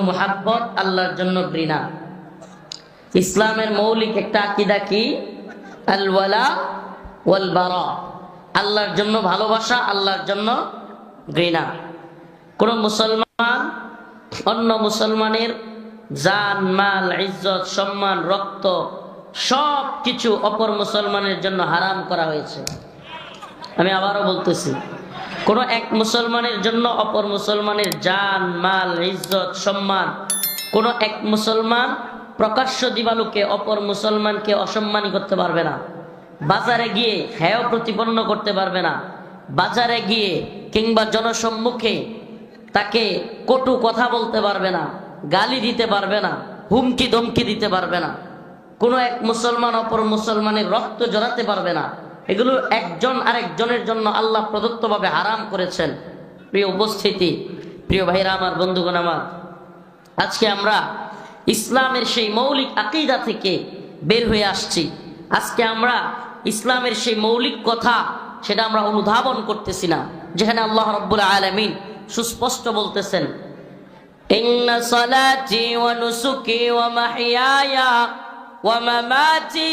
মুহাব্বত, আল্লাহর জন্য ঘৃণা। ইসলামের মৌলিক একটা আকীদা কি? আল ওয়ালা ওয়াল বারা, আল্লাহর জন্য ভালোবাসা, আল্লাহর জন্য ঘৃণা। কোন মুসলমান অন্য মুসলমানের জান, মাল, ইজ্জত, সম্মান, রক্ত সব কিছু অপর মুসলমানের জন্য হারাম করা হয়েছে। আমি আবারও বলতেছি, কোন এক মুসলমানের জন্য অপর মুসলমানের জান, মাল, ইজ্জত, সম্মান, কোন এক মুসলমান প্রকাশ্য দিবালোকে অপর মুসলমানকে অসম্মানী করতে পারবে না। বাজারে গিয়ে হেয় প্রতিপন্ন করতে পারবে না। বাজারে গিয়ে কিংবা জনসম্মুখে তাকে কটু কথা বলতে পারবে না, গালি দিতে পারবে না, হুমকি ধমকি দিতে পারবে না। কোনো এক মুসলমান অপর মুসলমানের রক্ত জড়াতে পারবে না। এগুলো একজন আরেকজনের জন্য আল্লাহ প্রদত্তভাবে হারাম করেছেন। প্রিয় উপস্থিতি, প্রিয় ভাইরা আমার, বন্ধুগণ আমার, আজকে আমরা ইসলামের সেই মৌলিক আকীদা থেকে বের হয়ে আসছি। আজকে আমরা ইসলামের সেই মৌলিক কথা সেটা আমরা অনুধাবন করতেছি না, যেখানে আল্লাহ রাব্বুল আলামিন সুস্পষ্ট বলতেছেন, ইন্না সালাতি ওয়া নুসুকি ওয়া মাহইয়ায়া ওয়া মামাতি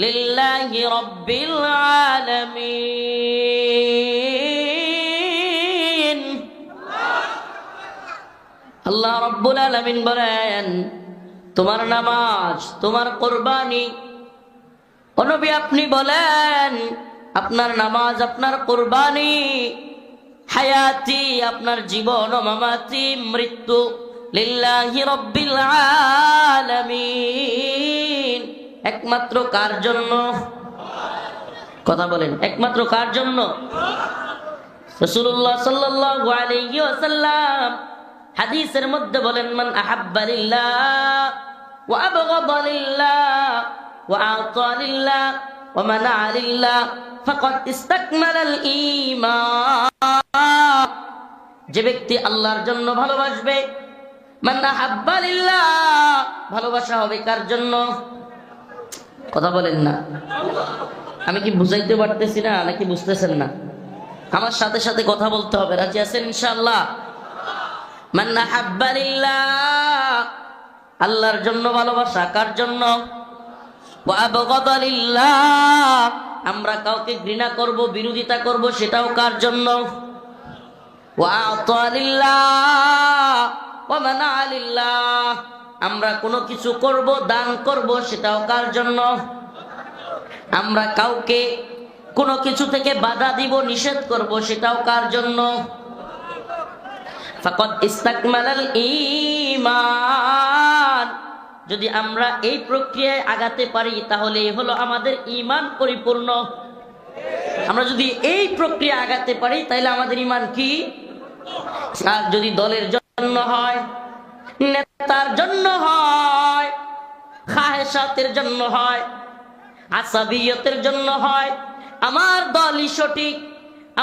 লিল্লাহি রাব্বিল আলামিন। আল্লাহ রাব্বুল আলামিন বলেন, তোমার নামাজ, তোমার কুরবানি। ও নবী, আপনি বলেন, আপনার নামাজ, আপনার কুরবানি, হায়াতি, আপনার জীবন, ও মামাতি, মৃত্যু, লিল্লাহি রাব্বিল আলামিন, একমাত্র কার জন্য? কথা বলেন, একমাত্র কার জন্য? রাসূলুল্লাহ সাল্লাল্লাহু আলাইহি ওয়াসাল্লাম হাদিসের মধ্যে বলেন, মান আহাব্বা লিল্লাহ ওয়া আবগাদা লিল্লাহ ওয়া আতা লিল্লাহ ওয়া মানা লিল্লাহ ফাকাদ ইসতাকমালাল ঈমান। যে ব্যক্তি আল্লাহর জন্য ভালোবাসবে, মান আহাব্বা লিল্লাহ, ভালোবাসা হবে কার জন্য? কথা বলেন না। আমি কি বুঝাইতে পারতেছি না নাকি বুঝতেছেন না? আমার সাথে সাথে কথা বলতে হবে। রাজি আছেন ইনশাআল্লাহ? মান আহাব্বা লিল্লাহ, আল্লাহর জন্য ভালোবাসা, কার জন্য? ওয়া আবগাদা লিল্লাহ, আমরা কাউকে ঘৃণা করব, বিরোধিতা করব, সেটাও কার জন্য? ওয়া আতা লিল্লাহ ওয়া মানা লিল্লাহ, আমরা কোনো কিছু করব, দান করব, সেটাও কার জন্য? আমরা কাউকে কোনো কিছু থেকে বাধা দিব, নিষেধ করব, সেটাও কার জন্য? ফাকাদ ইসতাকমালাল ঈমান। যদি আমরা এই প্রক্রিয়ায় আগাতে পারি তাহলে হলো আমাদের ঈমান পরিপূর্ণ। আমরা যদি এই প্রক্রিয়া আগাতে পারি তাহলে আমাদের ঈমান কি? আর যদি দলের জন্য হয়, নেতার জন্য হয়, খাহেসাতের জন্য হয়, আসাবিয়তের জন্য হয়, আমার দলই সঠিক,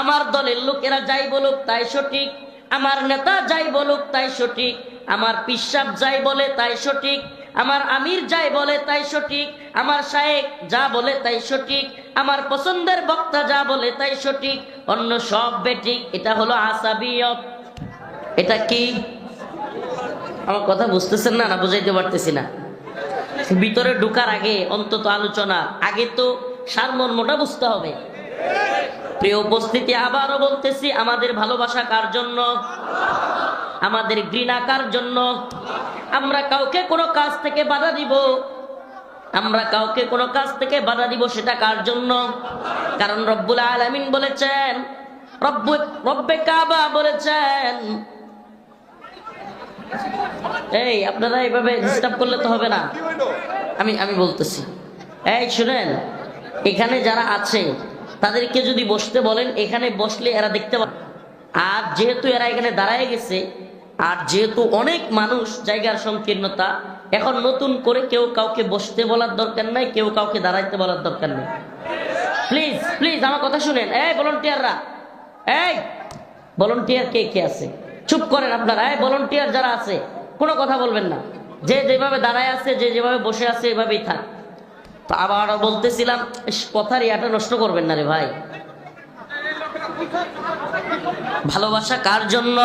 আমার দলের লোকেরা যাই বলুক তাই সঠিক, আমার নেতা যাই বলুক তাই সঠিক, আমার পিসাব যাই বলে তাই সঠিক, আমার আমির যাই বলে তাই সঠিক, আমার শায়েখ যা বলে তাই সঠিক, আমার পছন্দের বক্তা যা বলে তাই সঠিক, অন্য সব বেঠিক, এটা হলো আসাবিয়ত। এটা কি? আমার কথা বুঝতেছেন না? না বুঝাইতে পারতেছি না? ভিতরে ঢোকার আগে অন্তত আলোচনা আগে তো সারমর্মটা বুঝতে হবে। প্রিয় উপস্থিতি, আবারও বলতেছি, আমাদের ভালোবাসা কার জন্য? আমাদের ঘৃণা কার জন্য? আমরা কাউকে কোনো কাজ থেকে বাধা দিব, আমরা কাউকে কোনো কাজ থেকে বাধা দিব, সেটা কার জন্য? কারণ রব্বুল আলামিন বলেছেন, রব্বে কাবা বলেছেন। এই আপনারা এইভাবে ডিস্টার্ব করলে তো হবে না। আমি বলতেছি, এই শুনেন, এখানে যারা আছে তাদেরকে যদি বসতে বলেন, এখানে বসলে এরা দেখতে পাবে। আর যেহেতু এরা এখানে দাঁড়ায় গেছে, আর যেহেতু অনেক মানুষ, জায়গার সংকীর্ণতা, এখন নতুন করে কেউ কাউকে বসতে বলার দরকার নাই, কেউ কাউকে দাঁড়াইতে বলার দরকার নেই। প্লিজ প্লিজ আমার কথা শুনেন। এই ভলান্টিয়াররা, এই ভলান্টিয়ার কে কে আছে চুপ করেন আপনারা। এই ভলান্টিয়ার যারা আছে কোনো কথা বলবেন না। যে যেভাবে দাঁড়ায় আছে, যে যেভাবে বসে আছে, এভাবেই থাক। তো আবার বলতেছিলাম, কথার ইয়াটা নষ্ট করবেন না রে ভাই। ভালোবাসা কার জন্য?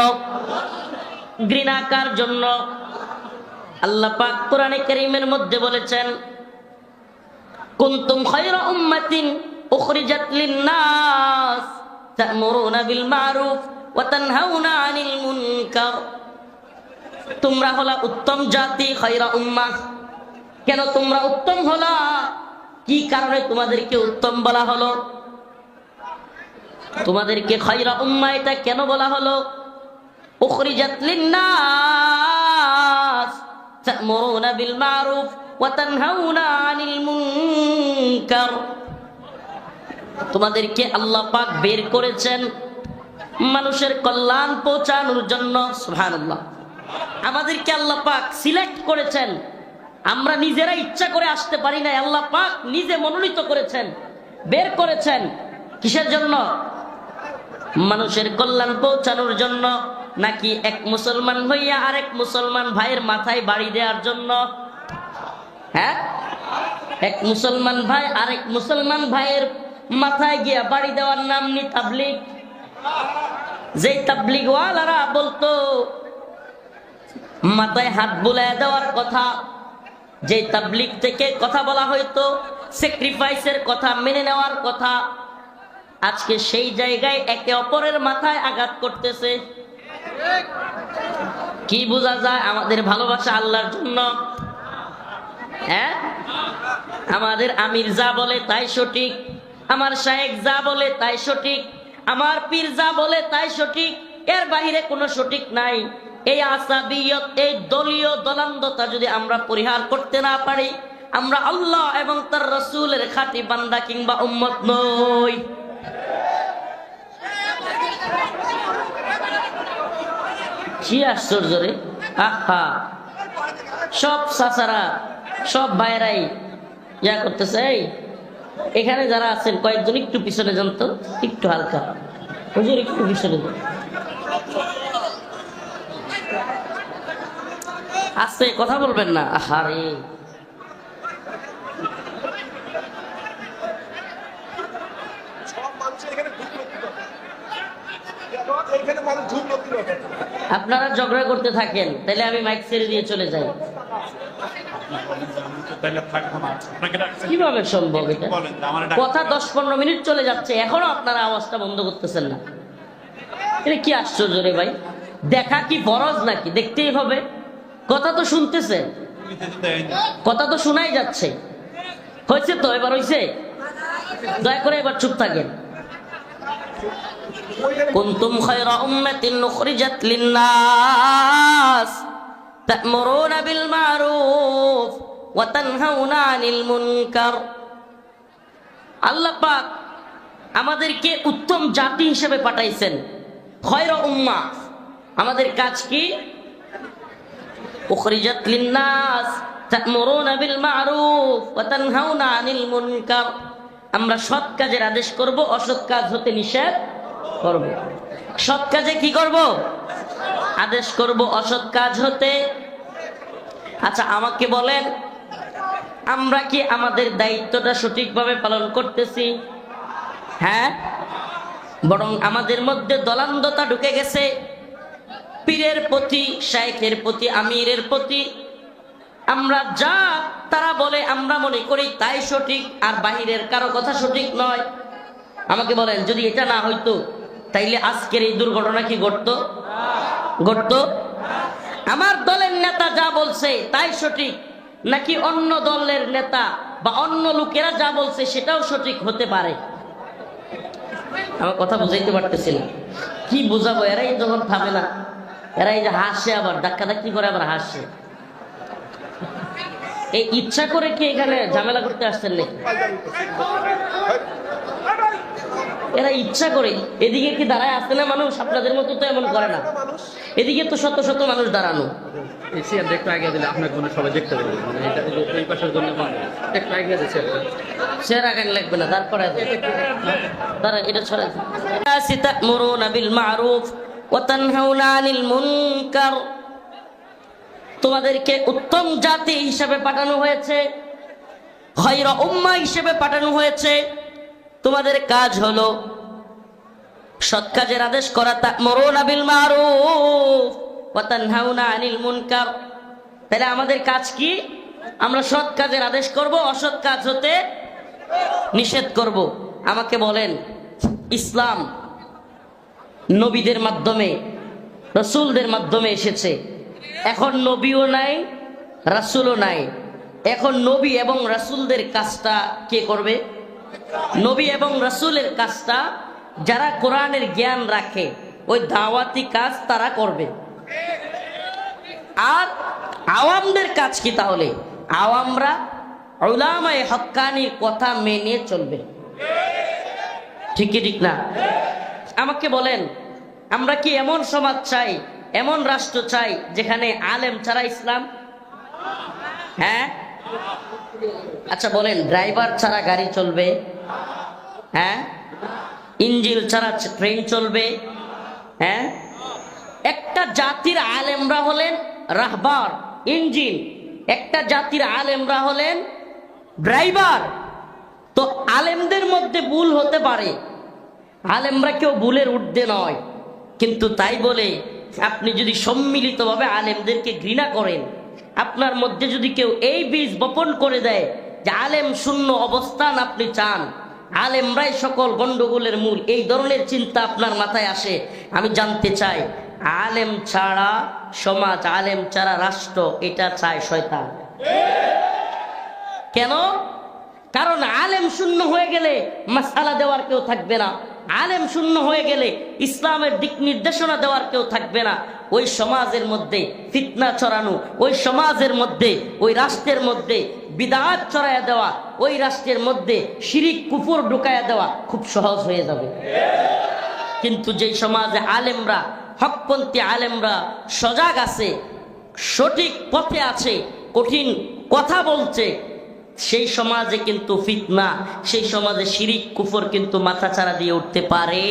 ঘৃণা কার জন্য? আল্লাহ পাক কোরআনে কারীমের মধ্যে বলেছেন, কুনতুম খায়রা উম্মাতিন উখরিজাত লিন-নাস তা'মুরুনা বিল মা'রুফ ওয়া তানহাউনা আনিল মুনকার। তোমরা হলা উত্তম জাতি, খায়রা উম্মাহ। কেন তোমরা উত্তম হলা? কি কারণে তোমাদেরকে উত্তম বলা হলো? তোমাদেরকে খায়রা উম্মাহ এটা কেন বলা হলো? উখরিজাত লিন-নাস তা'মুরুনা বিল মা'রুফ ওয়া তানহাউনা আনিল মুনকার। তোমাদেরকে আল্লাহ পাক বের করেছেন মানুষের কল্যাণ পৌঁছানোর জন্য। সুবহানাল্লাহ। আমাদেরকে আল্লাহ পাক সিলেক্ট করেছেন, আমরা নিজেরা ইচ্ছা করে আসতে পারি না। আল্লাহ পাক নিজে মনোনীত করেছেন, বের করেছেন। কিসের জন্য? মানুষের কল্যাণ পৌঁছানোর জন্য, নাকি এক মুসলমান হইয়া আরেক মুসলমান ভাইয়ের মাথায় বাড়ি দেওয়ার জন্য? হ্যাঁ, এক মুসলমান ভাই আরেক মুসলমান ভাইয়ের মাথায় গিয়া বাড়ি দেওয়ার নাম নি তাবলীগ। যেই তাবলীগ ওয়ালারা বলতো মাথায় হাত বুলায় দেওয়ার কথা, যে তাবলীগ থেকে কথা বলা হয়তো স্যাক্রিফাইসের কথা, মেনে নেওয়ার কথা, আজকে সেই জায়গায় একে অপরের মাথায় আঘাত করতেছে। কি বোঝা যায়? আমাদের ভালোবাসা আল্লাহর জন্য। হ্যাঁ, আমাদের আমির যা বলে তাই সঠিক, আমার শায়েখ যা বলে তাই সঠিক, আমার পীর যা বলে তাই সঠিক, এর বাহিরে কোনো সঠিক নাই। এই আসাবিয়ত, এই দলীয় দলান্দতা যদি আমরা পরিহার করতে না পারি, আমরা আল্লাহ এবং তার রাসূলের খাঁটি বান্দা কিংবা উম্মত নই। কি আশ্চর্য রে! আহা, সব চাচারা, সব ভাইরাই ইয়া করতেছে। এই এখানে যারা আছেন কয়েকজন একটু পিছনে যান তো, একটু হালকা হুজুর, একটু পিছনে যান। আস্তে কথা বলবেন না। আহারে, আপনারা ঝগড়া করতে থাকেন, তাহলে আমি মাইক ছেড়ে দিয়ে চলে যাই। কিভাবে সম্ভব এটা? কথা 10-15 মিনিট চলে যাচ্ছে, এখনো আপনারা আওয়াজটা বন্ধ করতেছেন না। এটা কি আশ্চর্য রে ভাই! দেখা কি ফরজ নাকি? দেখতেই হবে। কথা তো শুনতেছে, কথা তো শোনাই যাচ্ছে। হয়েছে তো, এবার হয়েছে। দয়া করে এবার চুপ থাকেন। কুনতুম খায়রা উম্মাতিন উখরিজাত লিন-নাস তা'মুরুনা বিল মা'রুফ ওয়া তানহাউনা আনিল মুনকার। আল্লাহ পাক আমাদেরকে উত্তম জাতি হিসেবে পাঠাইছেন, খায়রা উম্মাহ। আমাদের কাজ কি? উখরিজাত লিন-নাস তা'মুরুনা বিল মা'রুফ ওয়া তানহাউনা আনিল মুনকার। আমরা সৎ কাজের আদেশ করব, অসৎ কাজ হতে নিষেধ করব। সৎ কাজে কি করব? আদেশ করব, অসৎ কাজ হতে। আচ্ছা, আমাকে বলেন, আমরা কি আমাদের দায়িত্বটা সঠিকভাবে পালন করতেছি? হ্যাঁ, বরং আমাদের মধ্যে দলান্দতা ঢুকে গেছে। পীরের প্রতি, শাইখের প্রতি, আমিরের প্রতি আমরা যা তারা বলে আমরা মনে করি তাই সঠিক, আর বাহিরের কারো কথা সঠিক নয়। আমাকে বলেন, যদি এটা না হইতো তাইলে আজকের এই দুর্ঘটনা কি ঘটতো? ঘটতো? আমার দলের নেতা যা বলছে তাই সঠিক, নাকি অন্য দলের নেতা বা অন্য লোকেরা যা বলছে সেটাও সঠিক হতে পারে? আমার কথা বুঝাইতে পারতেছি না। কি বুঝাবো? এরাই যখন থামে না, এরাই যে হাসে, আবার ধাক্কাধাক্কি করে, আবার হাসে। এই ইচ্ছা করে কি এখানে ঝামেলা করতে আসছেন নাকি? এরা ইচ্ছা করে। এদিকে কি দাঁড়ায় আসছে না মানুষ? আপনাদের মতো তো এমন করে না। এদিকে তো শত শত মানুষ দাঁড়ানো। একটু আগে দিলে আপনাকে সবাই দেখতে পাবে, মানে এই পাশের জন্য একটু আগে দিচ্ছে। চেহারা আগে লাগবে না, তারপরে দাঁড়া, এটা ছড়া। তা'মুরুনা বিল মা'রুফ ওয়া তানহাউনা আনিল মুনকার। তোমাদেরকে উত্তম জাতি হিসেবে পাঠানো হয়েছে, খায়রা উম্মাহ হিসেবে পাঠানো হয়েছে। তোমাদের কাজ হলো সৎ কাজের আদেশ করা। তা'মুরুনা বিল মা'রুফ ওয়া তানহাউনা আনিল মুনকার। তাহলে আমাদের কাজ কি? আমরা সৎ কাজের আদেশ করব, অসৎ কাজ হতে নিষেধ করব। আমাকে বলেন, ইসলাম নবীদের মাধ্যমে, রাসূলদের মাধ্যমে এসেছে। এখন নবীও নাই, রাসূলও নাই। এখন নবী এবং রাসূলদের কাজটা কে করবে? নবী এবং রাসূলের কাজটা যারা কোরআনের জ্ঞান রাখে, ওই দাওয়াতি কাজ তারা করবে। আর আওয়ামদের কাজ কি তাহলে? আওয়ামরা উলামায়ে হক্কানির কথা মেনে চলবে। ঠিক কি ঠিক না? আমাকে বলেন, আমরা কি এমন সমাজ চাই, এমন রাষ্ট্র চাই যেখানে আলেম ছাড়া ইসলাম? হ্যাঁ? আচ্ছা বলেন, ড্রাইভার ছাড়া গাড়ি চলবে? হ্যাঁ? ইঞ্জিন ছাড়া ট্রেন চলবে? হ্যাঁ? একটা জাতির আলেমরা হলেন রাহবার, ইঞ্জিন। একটা জাতির আলেমরা হলেন ড্রাইভার। তো আলেমদের মধ্যে ভুল হতে পারে, আলেমরা কেউ ভুলের ঊর্ধ্বে নয়, কিন্তু তাই বলে আপনি যদি সম্মিলিতভাবে আলেমদেরকে ঘৃণা করেন, আপনার মধ্যে যদি কেউ এই বীজ বপন করে দেয় যে আলেম শূন্য অবস্থান আপনি চান, আলেমরাই সকল গন্ডগোলের মূল, এই ধরনের চিন্তা আপনার মাথায় আসে, আমি জানতে চাই, আলেম ছাড়া সমাজ, আলেম ছাড়া রাষ্ট্র, এটা চায় শয়তান। কেন? কারণ আলেম শূন্য হয়ে গেলে মাসআলা দেওয়ার কেউ থাকবে না, আলেম শূন্য হয়ে গেলে ইসলামের দিক নির্দেশনা দেওয়ার কেউ থাকবে না। ওই সমাজের মধ্যে ফিতনা ছড়ানো, ওই সমাজের মধ্যে, ওই রাষ্ট্রের মধ্যে বিদআত ছড়ায়া দেওয়া, ওই রাষ্ট্রের মধ্যে শিরিক কুফর ঢুকায়া দেওয়া খুব সহজ হয়ে যাবে। কিন্তু যেই সমাজে আলেমরা, হকপন্থী আলেমরা সজাগ আছে, সঠিক পথে আছে, কঠিন কথা বলছে, সেই সমাজে কিন্তু ফিতনা, সেই সমাজে শিরিক কুফর কিন্তু মাথাচাড়া দিয়ে উঠতে পারে।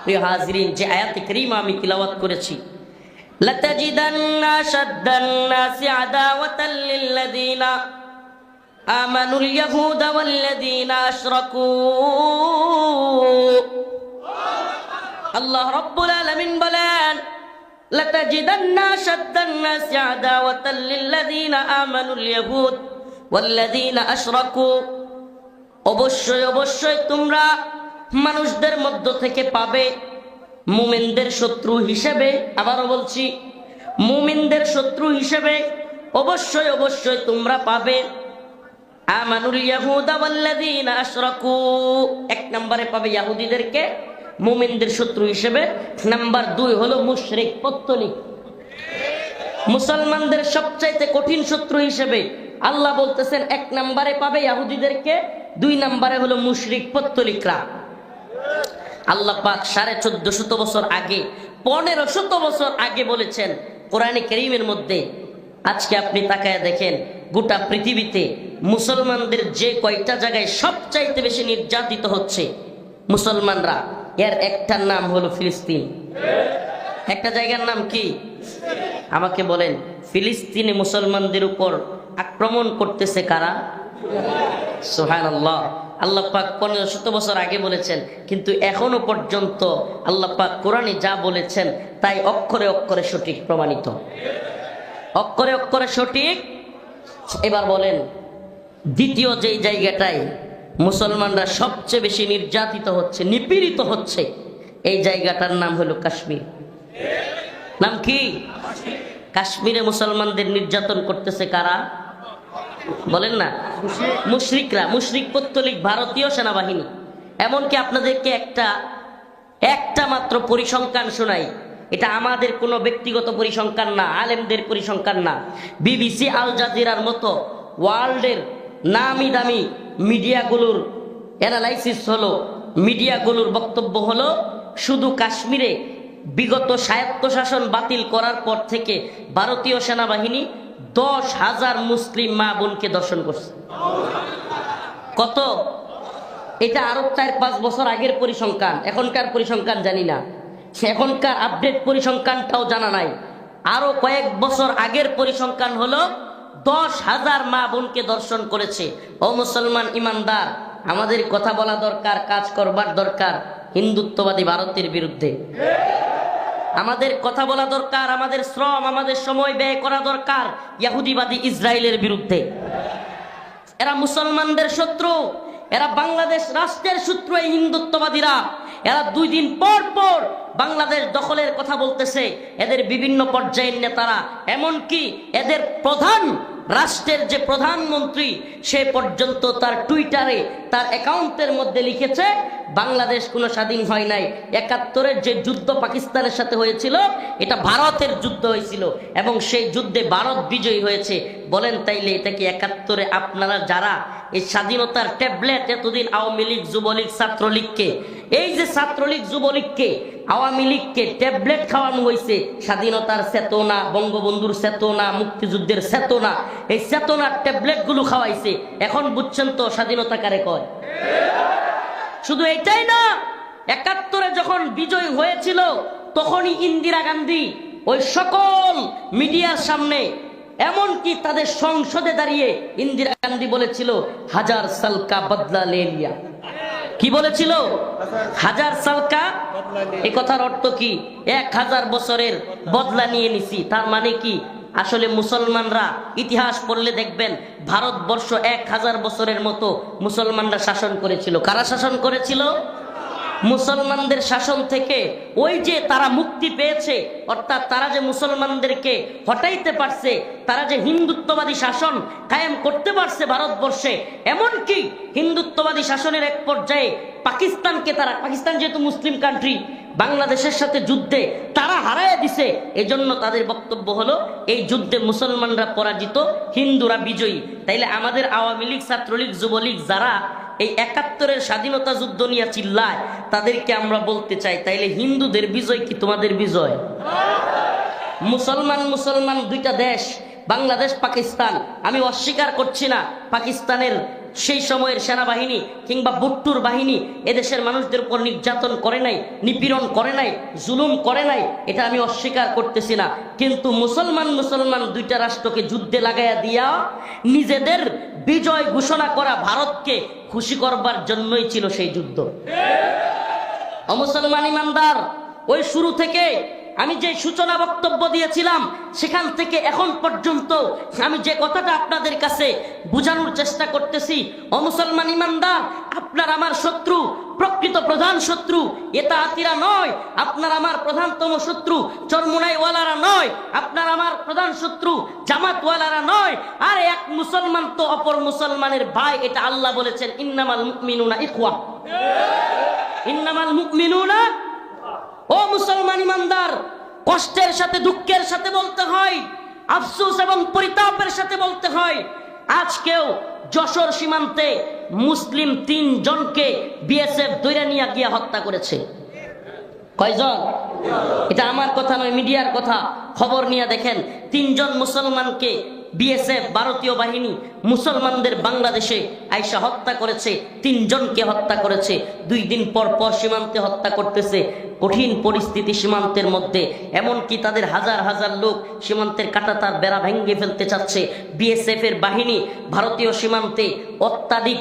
প্রিয় হাজিরিন, যে আয়াতে কারিমা আমি তিলাওয়াত করেছি, লাতাজিদান্না শাদ্দান নাসি আদাওয়াতাল লিল্লাযিনা আমানুল ইয়াহুদা ওয়াল্লাযিনা আশরাকু। আল্লাহ রাব্বুল আলামিন বলেন, লাতাজিদান্না শাদ্দান নাসি আদাওয়াতাল লিল্লাযিনা আমানুল ইয়াহুদ ওয়াল্লাযিনা আশরাকু। অবশ্যই অবশ্যই তোমরা মানুষদের মধ্য থেকে পাবে মুমিনদের শত্রু হিসেবে, আবারও বলছি, মুমিনদের শত্রু হিসেবে অবশ্যই অবশ্যই তোমরা পাবে আমানুল ইয়াহুদা ওয়াল্লাযিনা আশরাকু। এক নম্বরে পাবে ইহুদিদেরকে মুমিনদের শত্রু হিসেবে। নাম্বার 2 হলো মুশরিক, পত্তলিক, মুসলমানদের সবচাইতে কঠিন শত্রু হিসেবে আল্লাহ বলতেছেন, 1 নম্বরে পাবে ইহুদিদেরকে, 2 নম্বরে হলো মুশরিক, পত্তলিকরা। আল্লাহ পাক 1450 বছর আগে, 1500 বছর আগে বলেছেন কোরআনে কারীমের মধ্যে। আজকে আপনি তাকায় দেখেন, গোটা পৃথিবীতে মুসলমানদের যে কয়টা জায়গায় সবচাইতে বেশি নির্যাতিত হচ্ছে মুসলমানরা, এর একটার নাম হলো ফিলিস্তিন। একটা জায়গার নাম কি? আমাকে বলেন, ফিলিস্তিনে মুসলমানদের উপর আক্রমণ করতেছে কারা? সুবহানাল্লাহ। আল্লাহ পাক 1500 বছর আগে বলেছেন, কিন্তু এখনো পর্যন্ত আল্লাহ পাক কোরআনে যা বলেছেন তাই অক্ষরে অক্ষরে সঠিক প্রমাণিত, অক্ষরে অক্ষরে সঠিক। এবার বলেন, দ্বিতীয় যেই জায়গাটায় মুসলমানরা সবচেয়ে বেশি নির্যাতিত হচ্ছে, নিপীড়িত হচ্ছে, এই জায়গাটার নাম হলো কাশ্মীর। নাম কি? কাশ্মীরে মুসলমানদের নির্যাতন করতেছে কারা? বলেন না, মুশরিকরা, মুশরিক পত্তলিক ভারতীয় সেনাবাহিনী। এমনকি আপনাদেরকে একটা মাত্র পরিসংখ্যান শোনাই, এটা আমাদের কোনো ব্যক্তিগত পরিসংখ্যান না, আলেমদের পরিসংখ্যান না। বিবিসি, আল জাজিরার মতো ওয়ার্ল্ডের নামি দামি মিডিয়াগুলোর অ্যানালাইসিস হলো, মিডিয়াগুলোর বক্তব্য হলো, শুধু কাশ্মীরে বিগত স্বায়ত্তশাসন বাতিল করার পর থেকে ভারতীয় সেনাবাহিনী 10,000 মুসলিম মা বোনকে দর্শন করছে। কত? এটা আরো 4-5 বছর আগের পরিসংখ্যান, এখনকার পরিসংখ্যান জানি না, এখনকার আপডেট পরিসংখ্যানটাও জানা নাই। আরো কয়েক বছর আগের পরিসংখ্যান হলো 10,000 মা বোনকে দর্শন করেছে। ও মুসলমান ইমানদার, আমাদের কথা বলা দরকার, কাজ করবার দরকার হিন্দুত্ববাদী ভারতের বিরুদ্ধে। আমাদের কথা বলা দরকার, আমাদের শ্রম, আমাদের সময় ব্যয় করা দরকার ইহুদিবাদী ইসরায়েলের বিরুদ্ধে। এরা মুসলমানদের শত্রু, এরা বাংলাদেশ রাষ্ট্রের শত্রু। এই হিন্দুত্ববাদীরা এরা 2 দিন পর পর বাংলাদেশ দখলের কথা বলতেছে। এদের বিভিন্ন পর্যায়ের নেতারা, এমনকি এদের প্রধান রাষ্ট্রের যে প্রধানমন্ত্রী সে পর্যন্ত তার টুইটারে তার অ্যাকাউন্টের মধ্যে লিখেছে বাংলাদেশ কোনো স্বাধীন হয় নাই। 71-এর যে যুদ্ধ পাকিস্তানের সাথে হয়েছিল এটা ভারতের যুদ্ধ হয়েছিল এবং সেই যুদ্ধে ভারত বিজয়ী হয়েছে। বলেন তাইলে এটা কি 71-এ আপনারা যারা এই স্বাধীনতার ট্যাবলেট এতদিন আওয়ামী লীগ, যুবলীগ, ছাত্রলীগকে, এই যে ছাত্রলীগ, যুবলীগকে, আওয়ামী লীগকে ট্যাবলেট খাওয়ানো হয়েছে স্বাধীনতার চেতনা, বঙ্গবন্ধুর চেতনা, মুক্তিযুদ্ধের চেতনা, এই চেতনার ট্যাবলেট গুলো খাওয়াইছে। এখন বুঝছেন তো স্বাধীনতা কারে কয়। শুধু এটাই না, 71-এ যখন বিজয় হয়েছিল তখনই ইন্দিরা গান্ধী ওই সকল মিডিয়ার সামনে, এমনকি তাদের সংসদে দাঁড়িয়ে ইন্দিরা গান্ধী বলেছিল 1000 সাল কা বদলা লে লিয়া। কি বলেছিল? 1000 সাল কা। এই কথার অর্থ কি? 1000 বছরের বদলা নিয়ে নিছি। তার মানে কি? আসলে মুসলমানরা ইতিহাস পড়লে দেখবেন ভারতবর্ষ 1000 বছরের মতো মুসলমানরা শাসন করেছিল। কারা শাসন করেছিল? মুসলমানদের শাসন থেকে ওই যে তারা মুক্তি পেয়েছে, অর্থাৎ তারা যে মুসলমানদেরকে হটাইতে পারছে, তারা যে হিন্দুত্ববাদী শাসন কায়েম করতে পারছে ভারতবর্ষে, এমনকি হিন্দুত্ববাদী শাসনের এক পর্যায়ে পাকিস্তানকে তারা, পাকিস্তান যেহেতু মুসলিম কান্ট্রি, বাংলাদেশের সাথে যুদ্ধে তারা হারায় দিছে। এজন্য তাদের বক্তব্য হলো এই যুদ্ধে মুসলমানরা পরাজিত, হিন্দুরা বিজয়ী। তাইলে আমাদের আওয়ামী লীগ, ছাত্রলীগ, যুবলীগ যারা এই 71-এর স্বাধীনতা যুদ্ধ নিয়ে চিল্লায়, তাদেরকে আমরা বলতে চাই তাইলে হিন্দুদের বিজয় কি তোমাদের বিজয়? মুসলমান মুসলমান 2টা দেশ, বাংলাদেশ, পাকিস্তান। আমি অস্বীকার করছি না পাকিস্তানের সেই সময়ের সেনাবাহিনী কিংবা বুট্টুর বাহিনী এদেশের মানুষদের উপর নির্যাতন করে নাই, নিপীড়ন করে নাই, জুলুম করে নাই, এটা আমি অস্বীকার করতেছি না। কিন্তু মুসলমান মুসলমান 2টা রাষ্ট্রকে যুদ্ধে লাগাইয়া দিয়া নিজেদের বিজয় ঘোষণা করা ভারতকে খুশি করবার জন্যই ছিল সেই যুদ্ধ। অমুসলমান ইমানদার, ওই শুরু থেকে আমি যে সূচনা বক্তব্য দিয়েছিলাম সেখান থেকে এখন পর্যন্ত আমি যে কথাটা আপনাদের কাছে বোঝানোর চেষ্টা করতেছি, অমুসলমান ইমানদার, আপনার আমার শত্রু, প্রকৃত প্রধান শত্রু এটা আতিরা নয়। আপনার আমার প্রধানতম শত্রু চরমুনাইওয়ালারা নয়, আপনার আমার প্রধান শত্রু জামাতওয়ালারা নয়। আর এক মুসলমান তো অপর মুসলমানের ভাই, এটা আল্লাহ বলেছেন ইন্নামাল মুমিনুনা ইখওয়া, ইন্নামাল মুমিনুনা। ও মুসলমান ইমানদার, কষ্টের সাথে দুঃখের সাথে বলতে হয়, আফসোস এবং পরিতাপের সাথে বলতে হয়, আজকেও যশোর সীমান্তে মুসলিম 3 জনকে বিএসএফ ধরে নিয়ে গিয়ে হত্যা করেছে। কয়জন? এটা আমার কথা নয়, মিডিয়ার কথা। খবর নিয়ে দেখেন, 3 জন মুসলমানকে বিএসএফ, ভারতীয় বাহিনী, মুসলমানদের বাংলাদেশে আইসা হত্যা করেছে। 3 জনকে হত্যা করেছে। 2 দিন পর পর সীমান্তে হত্যা করতেছে। কঠিন পরিস্থিতি সীমান্তের মধ্যে, এমনকি তাদের হাজার হাজার লোক সীমান্তের কাঁটাতার বেড়া ভেঙে ফেলতে চাচ্ছে। বিএসএফ এর বাহিনী ভারতীয় সীমান্তে অত্যাধিক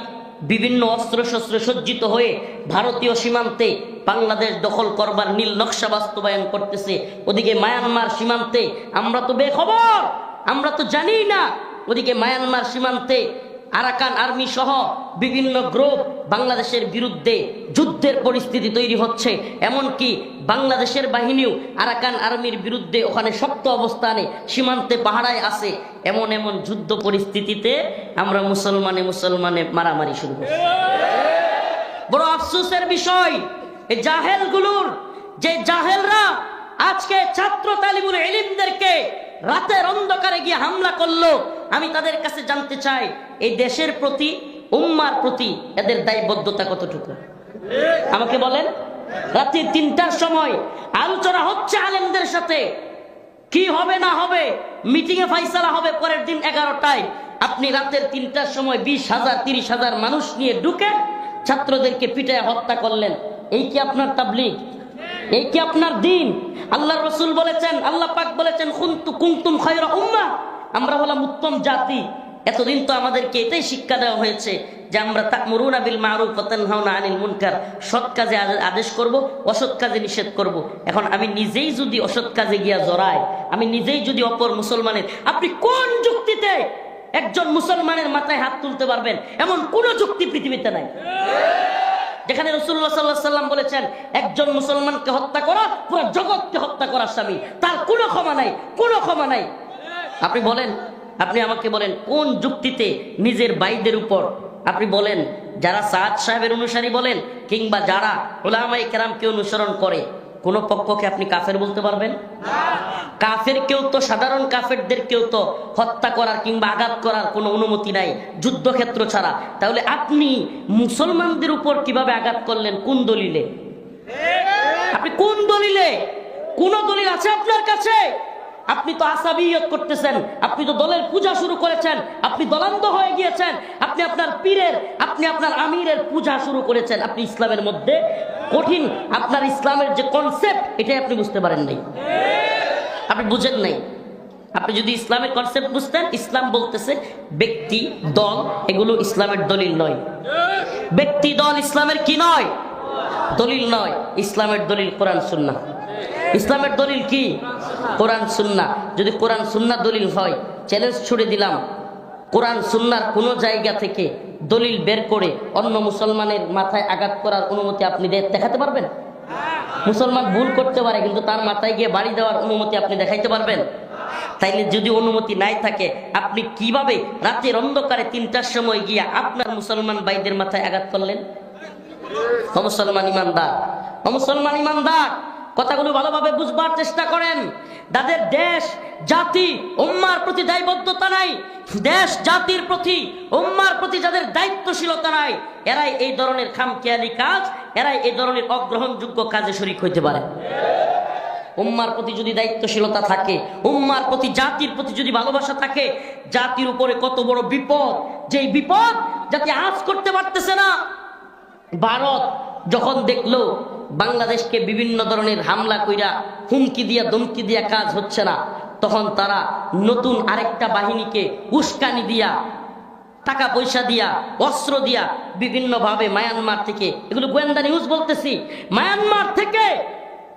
বিভিন্ন অস্ত্র শস্ত্র সজ্জিত হয়ে ভারতীয় সীমান্তে বাংলাদেশ দখল করবার নীল নকশা বাস্তবায়ন করতেছে। ওদিকে মায়ানমার সীমান্তে আমরা তো বেখবর, আমরা তো জানি না। ওদিকে মায়ানমার সীমান্তে আরাকান আর্মি সহ বিভিন্ন গ্রুপ বাংলাদেশের বিরুদ্ধে যুদ্ধের পরিস্থিতি তৈরি হচ্ছে। এমনকি বাংলাদেশের বাহিনীও আরাকান আর্মির বিরুদ্ধে ওখানে শক্ত অবস্থানে সীমান্তে পাহারায় আছে। এমন এমন যুদ্ধ পরিস্থিতিতে আমরা মুসলমানে মুসলমানে মারামারি শুরু করছি। বড় আফসোসের বিষয়, এই জাহেলগুলোর, যে জাহেলরা আজকে ছাত্র তালিবুল ইলমদেরকে রাতের অন্ধকারে গিয়ে হামলা করলো, আমি তাদের কাছে জানতে চাই এই দেশের প্রতি, উম্মার প্রতি এদের দায়বদ্ধতা কতটুকু? আমাকে বলেন। রাত্রি 3টার সময় আলোচনা হচ্ছে আলেমদের সাথে, কি হবে না হবে, মিটিং এ ফয়সালা হবে পরের দিন 11টায়। আপনি রাতের 3টার সময় 20,000 30,000 মানুষ নিয়ে ঢুকে ছাত্রদেরকে পিটায় হত্যা করলেন। এই কি আপনার তাবলীগ? এই কি আপনার দিন? আল্লাহর রাসূল বলেছেন, আল্লাহ পাক বলেছেন কুনতুম খায়রা উম্মাহ, আমরা হলাম উত্তম জাতি। এতদিন তো আমাদেরকে এটাই শিক্ষা দেওয়া হয়েছে যে আমরা তা'মুরুনা বিল মা'রুফ ওয়া তানহাউনা আনিল মুনকার, সৎ কাজে আদেশ করব, অসৎ কাজে নিষেধ করব। এখন আমি নিজেই যদি অসৎ কাজে গিয়া জড়াই, আমি নিজেই যদি অপর মুসলমানের, আপনি কোন যুক্তিতে একজন মুসলমানের মাথায় হাত তুলতে পারবেন? এমন কোন যুক্তি পৃথিবীতে নাই যেখানে রাসূলুল্লাহ সাল্লাল্লাহু আলাইহি ওয়াসাল্লাম বলেছেন একজন মুসলমানকে হত্যা করা পুরো জগৎকে হত্যা করার স্বামী, তার কোনো ক্ষমা নাই, কোনো ক্ষমা নাই। আপনি বলেন, আপনি আমাকে বলেন কোন যুক্তিতে নিজের ভাইদের উপর, আপনি বলেন যারা সাদ সাহেবের অনুসারী বলেন কিংবা যারা উলামায়ে কেরামকে অনুসরণ করে, কোন পক্ষকে আপনি কাফের বলতে পারবেন? কাফের কেউ তো, সাধারণ কাফেরদের কেউ তো হত্যা করার কিংবা আঘাত করার কোনো অনুমতি নাই যুদ্ধক্ষেত্র ছাড়া। তাহলে আপনি মুসলমানদের উপর কিভাবে আঘাত করলেন? কোন দলিলে? আপনি কোন দলিলে? কোন দলিল আছে আপনার কাছে? আপনি তো আসাবিয়ত করতেছেন, আপনি তো দলের পূজা শুরু করেছেন, আপনি দলান্ধ হয়ে গিয়েছেন, আপনি আপনার পীরের, আপনি আপনার আমিরের পূজা শুরু করেছেন। আপনি ইসলামের মধ্যে কঠিন, আপনার ইসলামের যে কনসেপ্ট এটাই আপনি বুঝতে পারেন নাই, আপনি বুঝেন নাই। আপনি যদি ইসলামের কনসেপ্ট বুঝতেন, ইসলাম বলতেছে ব্যক্তি দল এগুলো ইসলামের দলিল নয়। ব্যক্তি দল ইসলামের কি নয়? দলিল নয়। ইসলামের দলিল কোরআন সুন্নাহ। ইসলামের দলিল কি? কোরআন সুন্নাহ। যদি কোরআন সুন্নাহ দলিল হয়, চ্যালেঞ্জ ছুড়ে দিলাম, কোরআন সুন্নাহর কোন জায়গা থেকে দলিল বের করে অন্য মুসলমানের মাথায় আঘাত করার অনুমতি আপনি দেখাতে পারবেন? মুসলমান ভুল করতে পারে, কিন্তু তার মাথায় গিয়ে বাড়ি দেওয়ার অনুমতি আপনি দেখাইতে পারবেন? তাইলে যদি অনুমতি নাই থাকে, আপনি কিভাবে রাতের অন্ধকারে 3টার সময় গিয়া আপনার মুসলমান ভাইদের মাথায় আঘাত করলেন? মুসলমান ইমানদার, মুসলমান ইমানদার, কথাগুলো ভালোভাবে বুঝবার চেষ্টা করেন। তাদের দেশ জাতি উম্মার প্রতি দায়বদ্ধতা নাই, দেশ জাতির প্রতি উম্মার প্রতি যাদের দায়িত্বশীলতা নাই, এরাই এই ধরনের খামখেয়ালি কাজ, এরাই এই ধরনের অগ্রহণযোগ্য কাজে শরীক হইতে পারে। উম্মার প্রতি যদি দায়িত্বশীলতা থাকে, উম্মার প্রতি, জাতির প্রতি যদি ভালোবাসা থাকে, জাতির উপরে কত বড় বিপদ, যেই বিপদ জাতি আজ করতে পারতেছে না। ভারত যখন দেখলো বাংলাদেশকে বিভিন্ন ধরনের হামলা কইরা, হুমকি দিয়া ধমকি দিয়া কাজ হচ্ছে না, তখন তারা নতুন আরেকটা বাহিনীকে উস্কানি দিয়া, টাকা পয়সা দিয়া, অস্ত্র দিয়া বিভিন্নভাবে মায়ানমার থেকে, এগুলো গোয়েন্দা নিউজ বলতেছি, মায়ানমার থেকে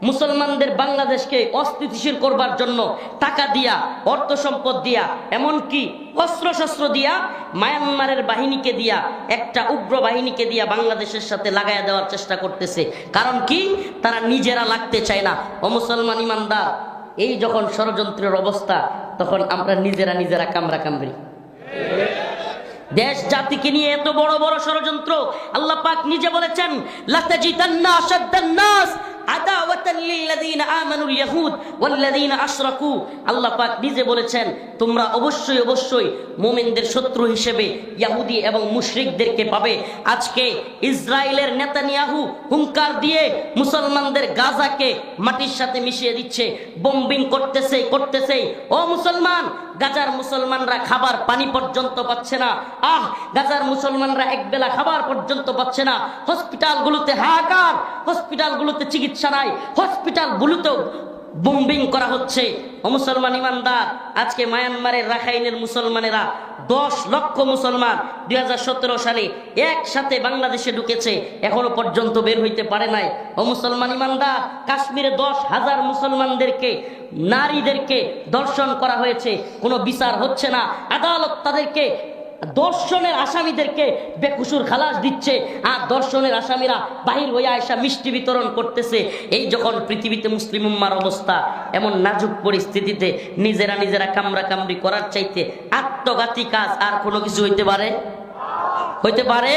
মুসলমানদের বাংলাদেশকে অস্থিতিশীল করবার জন্য টাকা দিয়া, অর্থ সম্পদ দিয়া, এমনকি অস্ত্রশস্ত্র দিয়া, মায়ানমারের বাহিনীকে দিয়া, একটা উগ্র বাহিনীকে দিয়া বাংলাদেশের সাথে লাগাইয়া দেওয়ার চেষ্টা করতেছে। কারণ কি? তারা নিজেরা লাগতে চায় না। ও মুসলমান ইমানদার, এই যখন ষড়যন্ত্রের অবস্থা, তখন আমরা নিজেরা কামড়া কামড়ি। দেশ জাতিকে নিয়ে এত বড় বড় ষড়যন্ত্র, আল্লাহ পাক নিজে বলেছেন, লাতাজিদান্না আশাদ্দান নাস আদাওয়াতান লিল্লাযিনা আমানুল ইয়াহুদ ওয়াল্লাযিনা আশরাকু। আল্লাহ পাক নিজে বলেছেন, তোমরা অবশ্যই মুমিনদের শত্রু হিসেবে ইহুদি এবং মুশরিকদেরকে পাবে। আজকে ইসরায়েলের নেতানিয়াহু হুঙ্কার দিয়ে মুসলমানদের গাজাকে মাটির সাথে মিশিয়ে দিচ্ছে, বোম্বিং করতেছে। ও মুসলমান, গাজার মুসলমানরা খাবার পানি পর্যন্ত পাচ্ছে না। গাজার মুসলমানরা একবেলা খাবার পর্যন্ত পাচ্ছে না। হসপিটালগুলোতে হাহাকার, হসপিটালগুলোতে চিকিৎসা নাই, হসপিটালগুলোতেও বোম্বিং করা হচ্ছে। ও মুসলমান ইমানদার, আজকে মায়ানমারের রাখাইনের মুসলমানেরা 10 লক্ষ মুসলমান 2017 সালে একসাথে বাংলাদেশে ঢুকেছে, এখনো পর্যন্ত বের হইতে পারে নাই। ও মুসলমান ইমানদার, কাশ্মীরে 10,000 মুসলমানদেরকে, নারীদেরকে ধর্ষণ করা হয়েছে, কোনো বিচার হচ্ছে না। আদালত তাদেরকে, দর্শনের আসামিদেরকে বেকসুর খালাস দিচ্ছে, আর দর্শনের আসামিরা বাহির হইয়া এসে মিষ্টি বিতরণ করতেছে। এই যখন পৃথিবীতে মুসলিম উম্মার অবস্থা, এমন নাজুক পরিস্থিতিতে নিজেরা কামড়া কামড়ি করার চাইতে আত্মঘাতী কাজ আর কোনো কিছু হইতে পারে?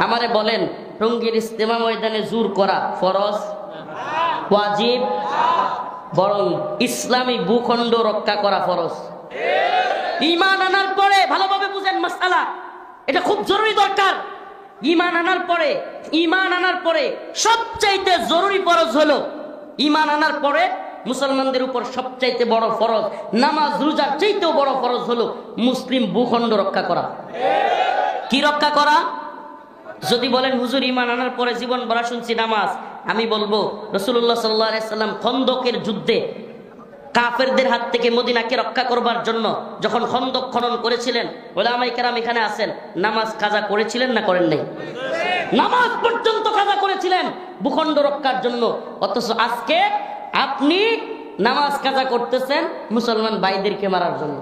আমারে বলেন, টঙ্গীর ইজতেমা ময়দানে জোর করা ফরজ, ওয়াজিব, বরং ইসলামী ভূখণ্ড রক্ষা করা ফরজ। ঈমান আনার পরে, ভালোভাবে বুঝেন মাসআলা, এটা খুব জরুরি দরকার। ঈমান আনার পরে সবচাইতে জরুরি ফরজ হলো, ঈমান আনার পরে মুসলমানদের উপর সবচাইতে বড় ফরজ, নামাজ রোজার চাইতেও বড় ফরজ হলো মুসলিম ভূখণ্ড রক্ষা করা। কি রক্ষা করা? যদি বলেন হুজুর ঈমান আনার পরে জীবন ভরা শুনছি নামাজ, আমি বলবো রাসূলুল্লাহ সাল্লাল্লাহু আলাইহি সাল্লাম খন্দকের যুদ্ধে কাফেরদের হাত থেকে মদিনাকে রক্ষা করবার জন্য যখন খন্দক খনন করেছিলেন, ওলামায়ে কেরাম এখানে আছেন, নামাজ কাজা করেছিলেন না করেন নাই? নামাজ পর্যন্ত কাজা করেছিলেন ভূখণ্ড রক্ষার জন্য। অথচ আজকে আপনি নামাজ কাজা করতেছেন মুসলমান ভাইদেরকে মারার জন্য।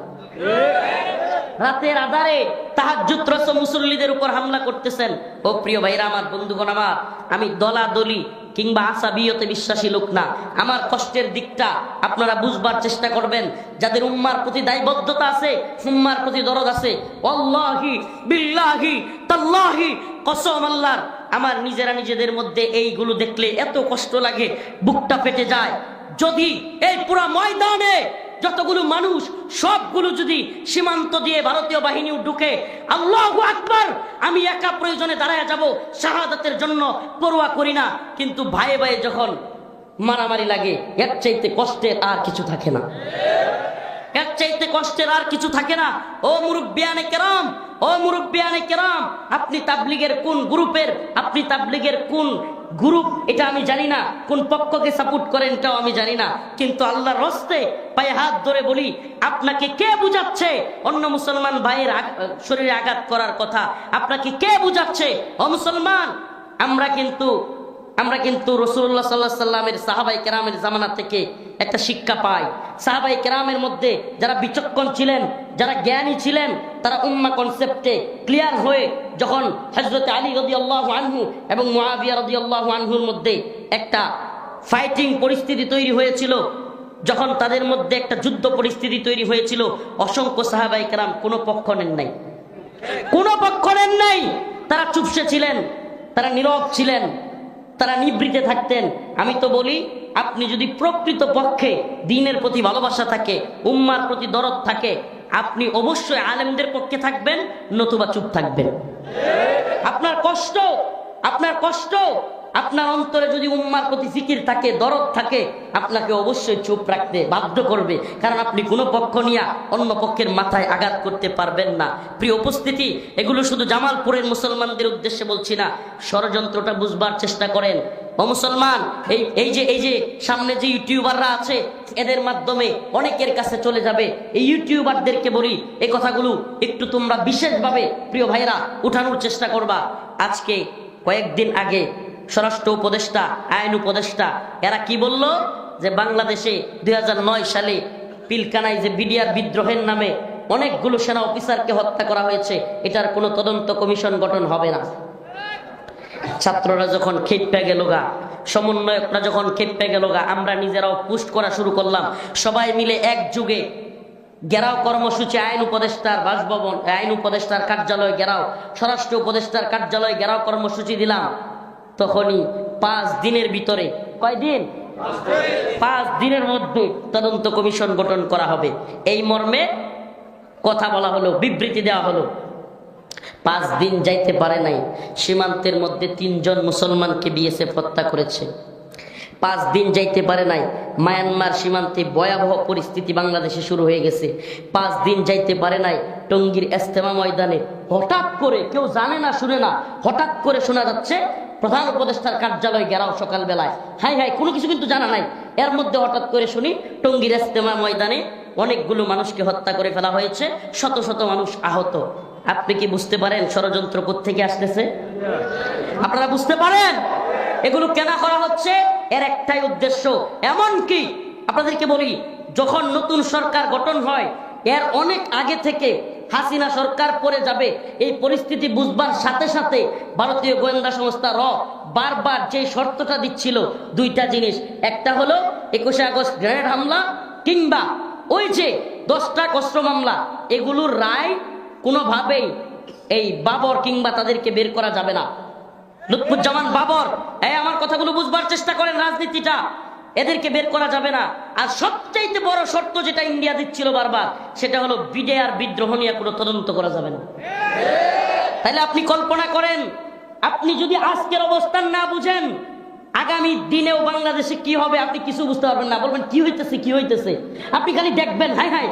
রাতের আধারে তাহাজ্জুদরত মুসল্লিদের উপর হামলা করতেছেন। ও প্রিয় ভাইরা আমার, বন্ধুগণ আমার, আমি দলাদলি কিংবা আসাবিয়তে বিশ্বাসী লোক না। আমার কষ্টের দিকটা আপনারা বুঝবার চেষ্টা করবেন। যাদের উম্মার প্রতি দায়বদ্ধতা আছে, উম্মার প্রতি দরদ আছে, আল্লাহি বিল্লাহি তাল্লাহি কসম আল্লাহর, আমার নিজেরা নিজেদের মধ্যে এইগুলো দেখলে এত কষ্ট লাগে, বুকটা ফেটে যায়। যদি এই পুরা ময়দানে যতগুলো মানুষ সবগুলো যদি সীমান্ত দিয়ে ভারতীয় বাহিনী ঢুকে, আল্লাহু আকবার, আমি একা প্রয়োজনে দাঁড়ায় যাব শাহাদাতের জন্য, পরোয়া করি না। কিন্তু ভাই ভাই যখন মারামারি লাগে, এর চাইতে কষ্টের আর কিছু থাকে না, এর চাইতে কষ্টের আর কিছু থাকে না। ও মুরব্বিয়ানে কেরাম, ও মুরব্বিয়ানে কেরাম, আপনি তাবলীগের কোন গ্রুপের, আপনি তাবলীগের কোন গ্রুপ এটা আমি জানি না, কোন পক্ষকে সাপোর্ট করেন এটাও আমি জানি না, কিন্তু আল্লাহর রস্তে পায়ে হাত ধরে বলি, আপনাকে কে বুঝাচ্ছে অন্য মুসলমান ভাইয়ের শরীরে আঘাত করার কথা? আপনাকে কে বুঝাচ্ছে? ও মুসলমান, আমরা কিন্তু রাসূলুল্লাহ সাল্লাল্লাহু আলাইহি সাল্লামের সাহাবায়ে কেরামের জামানা থেকে একটা শিক্ষা পাই। সাহাবায়ে কেরামের মধ্যে যারা বিচক্ষণ ছিলেন, যারা জ্ঞানী ছিলেন, তারা উম্মাহ কনসেপ্টে ক্লিয়ার হয়ে যখন হযরত আলী রাদিয়াল্লাহু আনহু এবং মুআবিয়া রাদিয়াল্লাহু আনহুর মধ্যে একটা ফাইটিং পরিস্থিতি তৈরি হয়েছিল, যখন তাদের মধ্যে একটা যুদ্ধ পরিস্থিতি তৈরি হয়েছিল, অসংখ্য সাহাবায়ে কেরাম কোনো পক্ষ নেন নাই, কোনো পক্ষ নেন নাই। তারা চুপসে ছিলেন, তারা নীরব ছিলেন, তারা নিবৃতে থাকতেন। আমি তো বলি, আপনি যদি প্রকৃত পক্ষে দ্বীনের প্রতি ভালোবাসা থাকে, উম্মার প্রতি দরদ থাকে, আপনি অবশ্যই আলেমদের পক্ষে থাকবেন, নতুবা চুপ থাকবেন। আপনার কষ্ট আপনার অন্তরে যদি উম্মার প্রতি জিকির থাকে, দরদ থাকে, আপনাকে অবশ্যই চুপ রাখতে বাধ্য করবে, কারণ আপনি কোনো পক্ষ নিয়ে অন্য পক্ষের মাথায় আঘাত করতে পারবেন না। প্রিয় উপস্থিতি, এগুলো শুধু জামালপুরের মুসলমানদের উদ্দেশ্যে বলছি না, ষড়যন্ত্রটা বুঝবার চেষ্টা করেন। ও মুসলমান, এই যে সামনে যে ইউটিউবাররা আছে, এদের মাধ্যমে অনেকের কাছে চলে যাবে। এই ইউটিউবারদেরকে বলি, এই কথাগুলো একটু তোমরা বিশেষভাবে প্রিয় ভাইরা উঠানোর চেষ্টা করবা। আজকে কয়েকদিন আগে স্বরাষ্ট্র উপদেষ্টা, আইন উপদেষ্টা, এরা কি বলল যে বাংলাদেশে 2009 সালে পিলকানায় যে বিডিআর বিদ্রোহের নামে অনেকগুলো সেনা অফিসারকে হত্যা করা হয়েছে, এটার কোনো তদন্ত কমিশন গঠন হবে না। ছাত্ররা যখন খেপে গেল গা, সমন্বয়করা যখন খেপে গেল গা, আমরা নিজেরাও পোস্ট করা শুরু করলাম। সবাই মিলে একযোগে ঘেরাও কর্মসূচি, আইন উপদেষ্টার বাসভবন, আইন উপদেষ্টার কার্যালয় ঘেরাও, স্বরাষ্ট্র উপদেষ্টার কার্যালয় ঘেরাও কর্মসূচি দিলাম। তখনই 5 দিনের ভিতরে, কয়দিন? 5 দিনের মধ্যে তদন্ত কমিশন গঠন করা হবে, এই মর্মে কথা বলা হলো, বিবৃতি দেওয়া হলো। 5 দিন যাইতে পারে নাই, সীমান্তের মধ্যে 3 জন মুসলমানকে বিএসএফ হত্যা করেছে। 5 দিন যাইতে পারে নাই, মায়ানমার সীমান্তে ভয়াবহ পরিস্থিতি বাংলাদেশে শুরু হয়ে গেছে। 5 দিন যাইতে পারে নাই, টঙ্গীর ইজতেমা ময়দানে হঠাৎ করে, কেউ জানে না শুনে না, হঠাৎ করে শোনা যাচ্ছে প্রধান উপদেষ্টার কার্যালয় ঘেরাও সকালবেলায়। হাই হাই, কোনো কিছু কিন্তু জানা নাই। এর মধ্যে হঠাৎ করে শুনি টঙ্গীর ইজতেমা ময়দানে অনেকগুলো মানুষকে হত্যা করে ফেলা হয়েছে, শত শত মানুষ আহত। আপনি কি বুঝতে পারেন ষড়যন্ত্র কোত্থেকে আসতেছে? আপনারা বুঝতে পারেন এগুলো কেন করা হচ্ছে? এর একটাই উদ্দেশ্য। এমনকি আপনাদেরকে বলি, যখন নতুন সরকার গঠন হয়, এর অনেক আগে থেকে হাসিনা সরকার পড়ে যাবে, এই পরিস্থিতি বুঝবার সাথে সাথে ভারতীয় গোয়েন্দা সংস্থা র বারবার যে শর্তটা দিচ্ছিল, 2টা জিনিস। একটা হলো 21শে আগস্ট গ্রেনেড হামলা, কিংবা ওই যে 10টা অস্ত্র মামলা, এগুলোর রায় কোনোভাবেই এই বাবর কিংবা তাদেরকে বের করা যাবে না। লুৎফুজ্জামান বাবর, আমার কথাগুলো বুঝবার চেষ্টা করেন, রাজনীতিটা, এদেরকে বের করা যাবে না। আর সবচাইতে বড় শর্ত যেটা ইন্ডিয়া দিচ্ছিল বারবার, সেটা হলো বিডিআর বিদ্রোহ নিয়ে কোনো তদন্ত করা যাবে না। তাহলে আপনি কল্পনা করেন, আপনি যদি আজকের অবস্থান না বুঝেন, আগামী দিনেও বাংলাদেশে কি হবে আপনি কিছু বুঝতে পারবেন না। বলবেন কি হইতেছে, আপনি খালি দেখবেন হাই হাই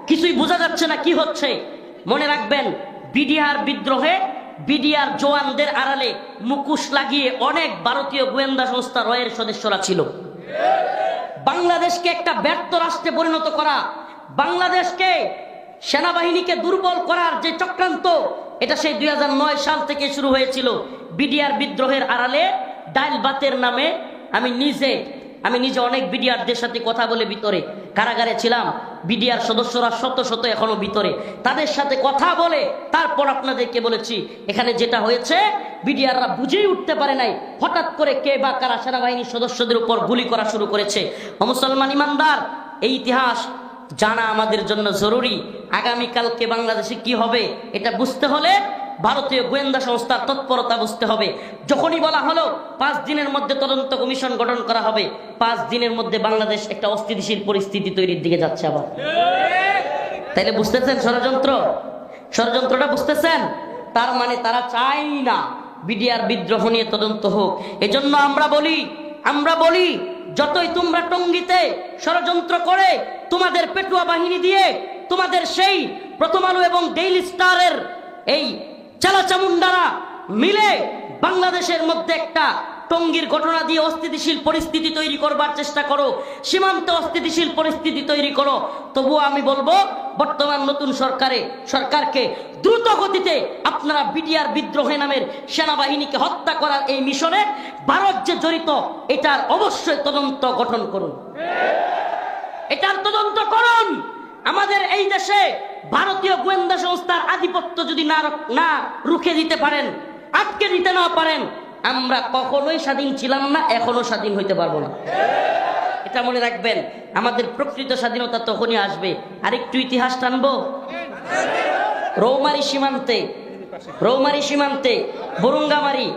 কিছুই বোঝা যাচ্ছে না কি হচ্ছে। মনে রাখবেন, বিডিআর বিদ্রোহে বিডিআর জওয়ানদের আড়ালে মুখোশ লাগিয়ে অনেক ভারতীয় গোয়েন্দা সংস্থা রয়ের সদস্যরা ছিল। বাংলাদেশকে একটা ব্যর্থ রাষ্ট্রে পরিণত করা, বাংলাদেশকে সেনাবাহিনীকে দুর্বল করার যে চক্রান্ত, এটা সেই 2009 সাল থেকে শুরু হয়েছিল। বিডিআর বিদ্রোহের আড়ালে ডাইল বাতের নামে আমি নিজে অনেক বিডিআরদের সাথে কথা বলে ভিতরে কারাগারে ছিলাম। বিডিআর সদস্যরা শত শত এখনো ভিতরে, তাদের সাথে কথা বলে তারপর আপনাদেরকে বলেছি এখানে যেটা হয়েছে বিডিআররা বুঝেই উঠতে পারে নাই, হঠাৎ করে কে বা কারা সেনাবাহিনীর সদস্যদের উপর গুলি করা শুরু করেছে। মুসলমান ইমানদার, এই ইতিহাস জানা আমাদের জন্য জরুরি। আগামীকালকে বাংলাদেশে কি হবে এটা বুঝতে হলে ভারতীয় গোয়েন্দা সংস্থার তৎপরতা বুঝতে হবে। যখনই বলা হলো 5 দিনের মধ্যে তদন্ত কমিশন গঠন করা হবে, 5 দিনের মধ্যে বাংলাদেশ একটা অস্থিতিশীল পরিস্থিতি তৈরির দিকে যাচ্ছে আবার। তাইলে বুঝতেছেন ষড়যন্ত্রটা বুঝতেছেন? তার মানে তারা চাই না বিডিআর বিদ্রোহ নিয়ে তদন্ত হোক। এজন্য আমরা বলি যতই তোমরা টঙ্গীতে ষড়যন্ত্র করে তোমাদের পেটুয়া বাহিনী দিয়ে, তোমাদের সেই প্রথম আলো এবং ডেইলি স্টারের এই চালাচামুন্ডারা মিলে বাংলাদেশের মধ্যে একটা টঙ্গীর ঘটনা দিয়ে অস্থিতিশীল পরিস্থিতি তৈরি করবার চেষ্টা করো, সীমান্তে অস্থিতিশীল পরিস্থিতি তৈরি করো, তবুও আমি বলবো বর্তমান নতুন সরকারকে দ্রুত গতিতে আপনারা বিডিআর বিদ্রোহে নামের সেনাবাহিনীকে হত্যা করার এই মিশনে ভারত যে জড়িত এটার অবশ্যই তদন্ত গঠন করুন, এটার তদন্ত করুন। আমাদের এই দেশে ভারতীয় গোয়েন্দা সংস্থার আধিপত্য যদি না রুখে দিতে পারেন, আটকে দিতে না পারেন, আমরা কখনোই স্বাধীন ছিলাম না, এখনো স্বাধীন হইতে পারবো না। এটা মনে রাখবেন, আমাদের প্রকৃত স্বাধীনতা তখনই আসবে। আরেকটু ইতিহাস টানবো। রৌমারী সীমান্তে বরুঙ্গামারি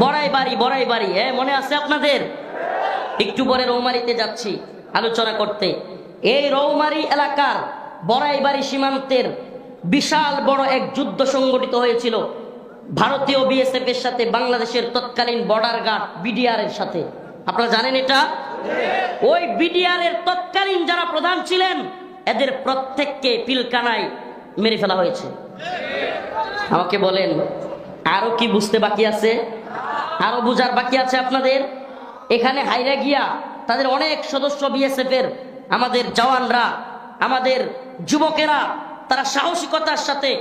বড়াইবাড়ি, মনে আছে আপনাদের? একটু পরে রৌমারীতে যাচ্ছি আলোচনা করতে। এই রৌমারী এলাকার বড়াইবাড়ি সীমান্তের বিশাল বড় এক যুদ্ধ সংগঠিত হয়েছিল ভারতীয় বিএসএফ এর সাথে বাংলাদেশের তৎকালীন বর্ডার গার্ড বিডিআর এর সাথে। আপনারা জানেন এটা? ওই বিডিআর এর তৎকালীন যারা প্রধান ছিলেন এদের প্রত্যেককে পিলকানায় মেরে ফেলা হয়েছে। আমাকে বলেন আরো কি বুঝতে বাকি আছে? আরো বুঝার বাকি আছে আপনাদের? এখানে হাইরা গিয়া তাদের অনেক সদস্য বিএসএফ এর, আমাদের জওয়ানরা, আমাদের যুবকেরা, তারা সাহসিকতার সাথে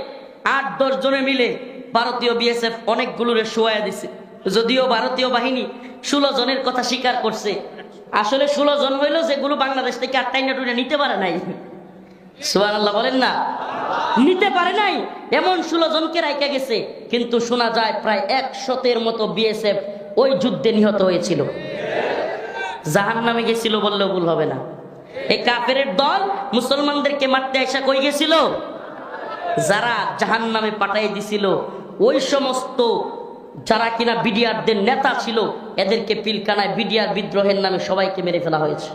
8-10 জনে মিলে ভারতীয় বিএসএফ অনেকগুলোরে শোয়া দিছে। যদিও ভারতীয় বাহিনী 16 জনের কথা স্বীকার করছে, আসলে 16 জন হইল যেগুলো বাংলাদেশ থেকে আটটাইনা নিতে পারে নাই। সুবহানাল্লাহ বলেন না, নিতে পারে নাই এমন 16 জনকে রাইখা গেছে, কিন্তু শোনা যায় প্রায় 100-এর মতো বিএসএফ ওই যুদ্ধে নিহত হয়েছিল। জাহান্নামে গেছিল বললেও ভুল হবে না। এই কাফেরের দল মুসলমানদেরকে মারতে আইসা কই গেছিল? যারা জাহান্নামে পাঠাই দিছিল ওই সমস্ত যারা কিনা বিডিআরদের নেতা ছিল, এদেরকে পিলকানায় বিডিআর বিদ্রোহের নামে সবাইকে মেরে ফেলা হয়েছে।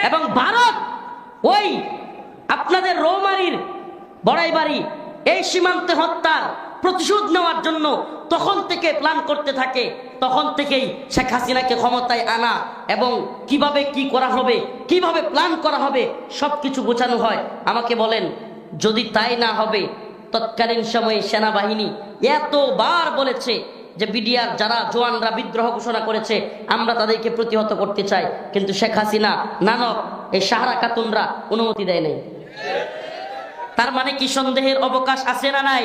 এবং ভারত ওই আপনাদের রৌমারীর বড়াইবাড়ি এই সীমান্তে হত্যার প্রতিশোধ নেওয়ার জন্য তখন থেকে প্ল্যান করতে থাকে। তখন থেকেই শেখ হাসিনাকে ক্ষমতায় আনা এবং কিভাবে কি করা হবে, কিভাবে প্ল্যান করা হবে, সবকিছু গোছানো হয়। আমাকে বলেন, যদি তাই না হবে, তৎকালীন সময়ে সেনাবাহিনী এতবার বলেছে যে বিডিআর যারা জওয়ানরা বিদ্রোহ ঘোষণা করেছে আমরা তাদেরকে প্রতিহত করতে চাই, কিন্তু শেখ হাসিনা, নানক, এই সাহারা খাতুনরা অনুমতি দেয় নাই। তার মানে কি সন্দেহের অবকাশ আছে না নাই?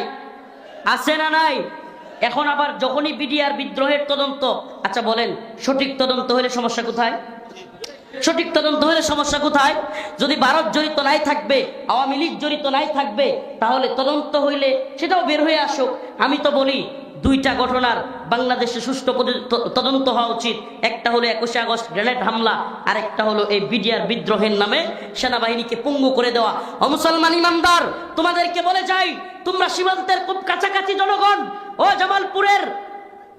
আছে না নাই? এখন আবার যখনই বিডিআর বিদ্রোহের তদন্ত, আচ্ছা বলেন সঠিক তদন্ত হলে সমস্যা কোথায়? সঠিক তদন্ত হলে সমস্যা কোথায়? যদি ভারত জড়িত নাই থাকবে, আওয়ামী লীগ জড়িত নাই থাকবে, তাহলে তদন্ত হইলে সেটাও বের হয়ে আসুক। আমি তো বলি 2টা ঘটনার বাংলাদেশে সুষ্ঠু তদন্ত হওয়া উচিত। একটা হলো 21শে আগস্ট গ্রেনেড হামলা, আর একটা হলো এই বিডিআর বিদ্রোহের নামে সেনাবাহিনীকে পঙ্গু করে দেওয়া। ও মুসলমান ইমানদার, তোমাদেরকে বলে যাই, তোমরা সীমান্তের খুব কাছাকাছি জনগণ, ও জামালপুরের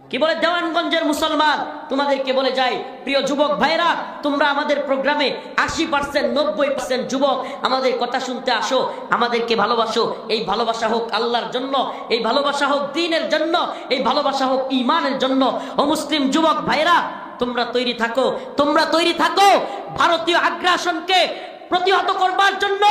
কি বলে দেওয়ানগঞ্জের মুসলমান, তোমাদেরকে বলে যাই, প্রিয় যুবক ভাইরা, তোমরা আমাদের প্রোগ্রামে 80%, 90% যুবক আমাদের কথা শুনতে আসো, আমাদেরকে ভালোবাসো। এই ভালোবাসা হোক আল্লাহর জন্য, এই ভালোবাসা হোক দ্বীনের জন্য, এই ভালোবাসা হোক ঈমানের জন্য। ও মুসলিম যুবক ভাইরা, তোমরা তৈরি থাকো, তোমরা তৈরি থাকো ভারতীয় আগ্রাসনকে প্রতিহত করবার জন্য।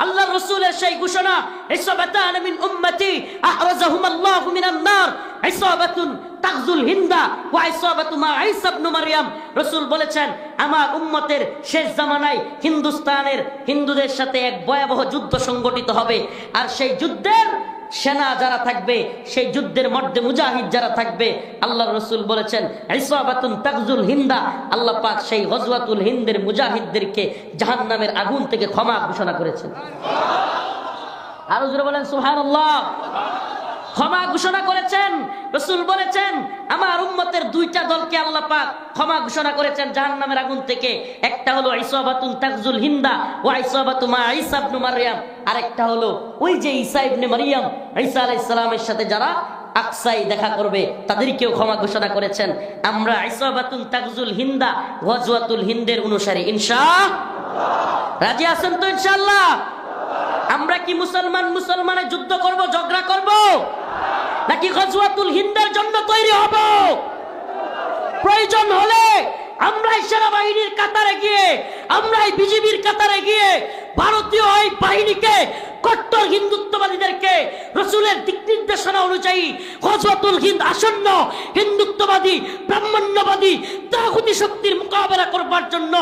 আল্লাহর রাসূলের সেই ঘোষণা, ইসবাতান মিন উম্মতি আহরাজাহুম আল্লাহু মিনান নার, ইসাবাতুন তাগজুল হিন্দা ওয়া ইসাবাতু মা ঈসা ইবনে মারইয়াম। রাসূল বলেছেন আমার উম্মতের শেষ জামানায় হিন্দুস্তানের হিন্দুদের সাথে এক ভয়াবহ যুদ্ধ সংগঠিত হবে, আর সেই যুদ্ধের সেনা যারা থাকবে, সেই যুদ্ধের মধ্যে মুজাহিদ যারা থাকবে, আল্লাহর রাসূল বলেছেন ইসাবাতুন তাগজুল হিন্দা, আল্লাহ পাক সেই গজওয়াতুল হিন্দের মুজাহিদদেরকে জাহান্নামের আগুন থেকে ক্ষমা ঘোষণা করেছেন। আর জোরে বলেন সুবহানাল্লাহ। ক্ষমা ঘোষণা করেছেন। রাসূল বলেছেন আমার উম্মতের দুইটা দলকে আল্লাহ পাক ক্ষমা ঘোষণা করেছেন জাহান্নামের আগুন থেকে। একটা হলো ইসাবাতুন তাগজুল হিন্দা ওয়া ইসাবাতু মা ঈসা ইবনে মারইয়াম, আরেকটা হলো ওই যে ঈসা ইবনে মারইয়াম, ঈসা আলাইহিস সালামের সাথে যারা আকসাই দেখা করবে তাদেরকেও ক্ষমা ঘোষণা করেছেন। আমরা ইসাবাতুন তাগজুল হিন্দা গজওয়াতুল হিন্দের অনুসারী ইনশাআল্লাহ। রাজি আছেন তো ইনশাআল্লাহ? আমরা কি মুসলমানের যুদ্ধ করব, ঝগড়া করব, নাকি গজওয়াতুল হিন্দের জন্য তৈরি হব? প্রয়োজন হলে আমরাই সেনাবাহিনীর কাতারে গিয়ে, আমরাই বিজিবির কাতারে গিয়ে ভারতীয় এই বাহিনীকে, কট্টর হিন্দুত্ববাদীদেরকে রাসূলের দিক নির্দেশনা অনুযায়ী গজওয়াতুল হিন্দ আসন্ন হিন্দুত্ববাদী ব্রাহ্মণ্যবাদী তাগুতি শক্তির মোকাবেলা করবার জন্য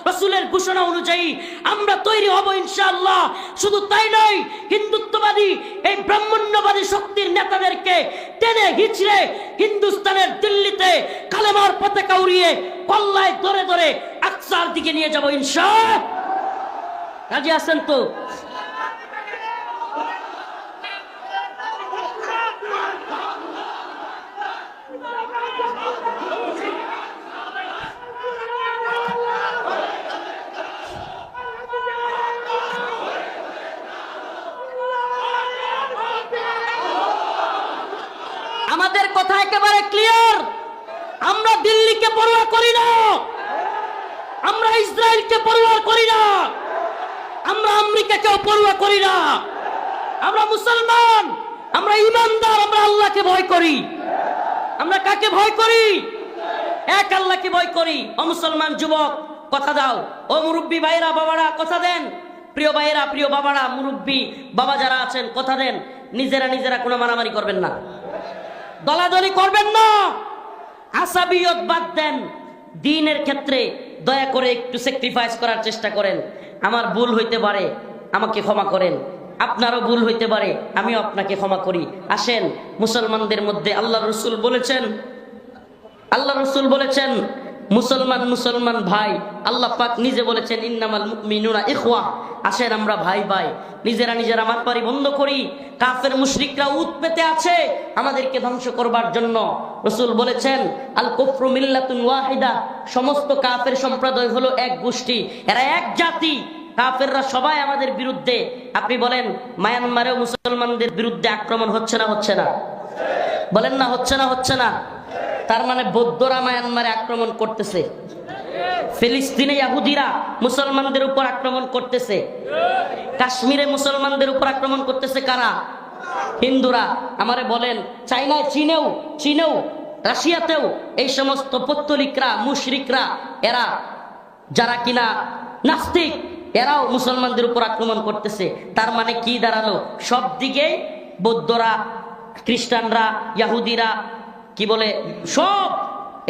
রাসূলের ঘোষণা অনুযায়ী আমরা তৈরি হব ইনশাআল্লাহ। শুধু তাই নয়, হিন্দুত্ববাদী এই ব্রাহ্মণ্যবাদী শক্তির নেতাদেরকে টেনে হিচড়ে হিন্দুস্তানের দিল্লিতে কালেমার পতাকা উড়িয়ে কল্লায় ধরে ধরে আকসার দিকে নিয়ে যাব ইনশাআল্লাহ। রাজি আছেন তো? আমাদের কথা একেবারে ক্লিয়ার। আমরা দিল্লিকে পরোয়া করি না, আমরা ইসরায়েলকে পরোয়া করি না, আমরা আমেরিকাকেও পরোয়া করি না। আমরা মুসলমান, আমরা ঈমানদার, আমরা আল্লাহকে ভয় করি। আমরা কাকে ভয় করি? এক আল্লাহকে ভয় করি। ও মুসলমান যুবক কথা দাও, ও মুরব্বী ভাইরা বাবারা কথা দেন, প্রিয় ভাইরা প্রিয় বাবারা মুরব্বী বাবা যারা আছেন কথা দেন, নিজেরা কোনো মারামারি করবেন না, দলাদলি করবেন না, আসাবিয়ত বাদ দেন। দ্বীনের ক্ষেত্রে দয়া করে একটু স্যাক্রিফাইস করার চেষ্টা করেন। আমার ভুল হইতে পারে, আমাকে ক্ষমা করেন, আপনারও ভুল হইতে পারে, আমিও আপনাকে ক্ষমা করি। আসেন মুসলমানদের মধ্যে আল্লাহ রসুল বলেছেন মুসলমান ভাই। আল্লাহ পাক নিজে বলেছেন ইন্নামাল মুমিনুনা ইখওয়া। আসেন আমরা ভাই ভাই, নিজেরা মারামারি বন্ধ করি। কাফের মুশরিকরা উত পেতে আছে আমাদেরকে ধ্বংস করবার জন্য। রাসূল বলেছেন আল কুফরু মিল্লাতুন ওয়াহিদা, সমস্ত কাফের সম্প্রদায় হলো এক গোষ্ঠী, এরা এক জাতি। কাফেররা সবাই আমাদের বিরুদ্ধে। আপনি বলেন মায়ানমারেও মুসলমানদের বিরুদ্ধে আক্রমণ হচ্ছে না? বলেন না হচ্ছে না? তার মানে বৌদ্ধরা মায়ানমারে আক্রমণ করতেছে, ফিলিস্তিনে ইহুদিরা মুসলমানদের উপর আক্রমণ করতেছে, কাশ্মীরে মুসলমানদের উপর আক্রমণ করতেছে কারা? হিন্দুরা। আমারে বলেন চাইনায়, চীনেও রাশিয়াতেও এই সমস্ত পত্তলিকরা মুশরিকরা, এরা যারা কিনা নাস্তিক, এরাও মুসলমানদের উপর আক্রমণ করতেছে। তার মানে কি দাঁড়ালো? সব দিকে বৌদ্ধরা, খ্রিস্টানরা, ইহুদিরা, কি বলে সব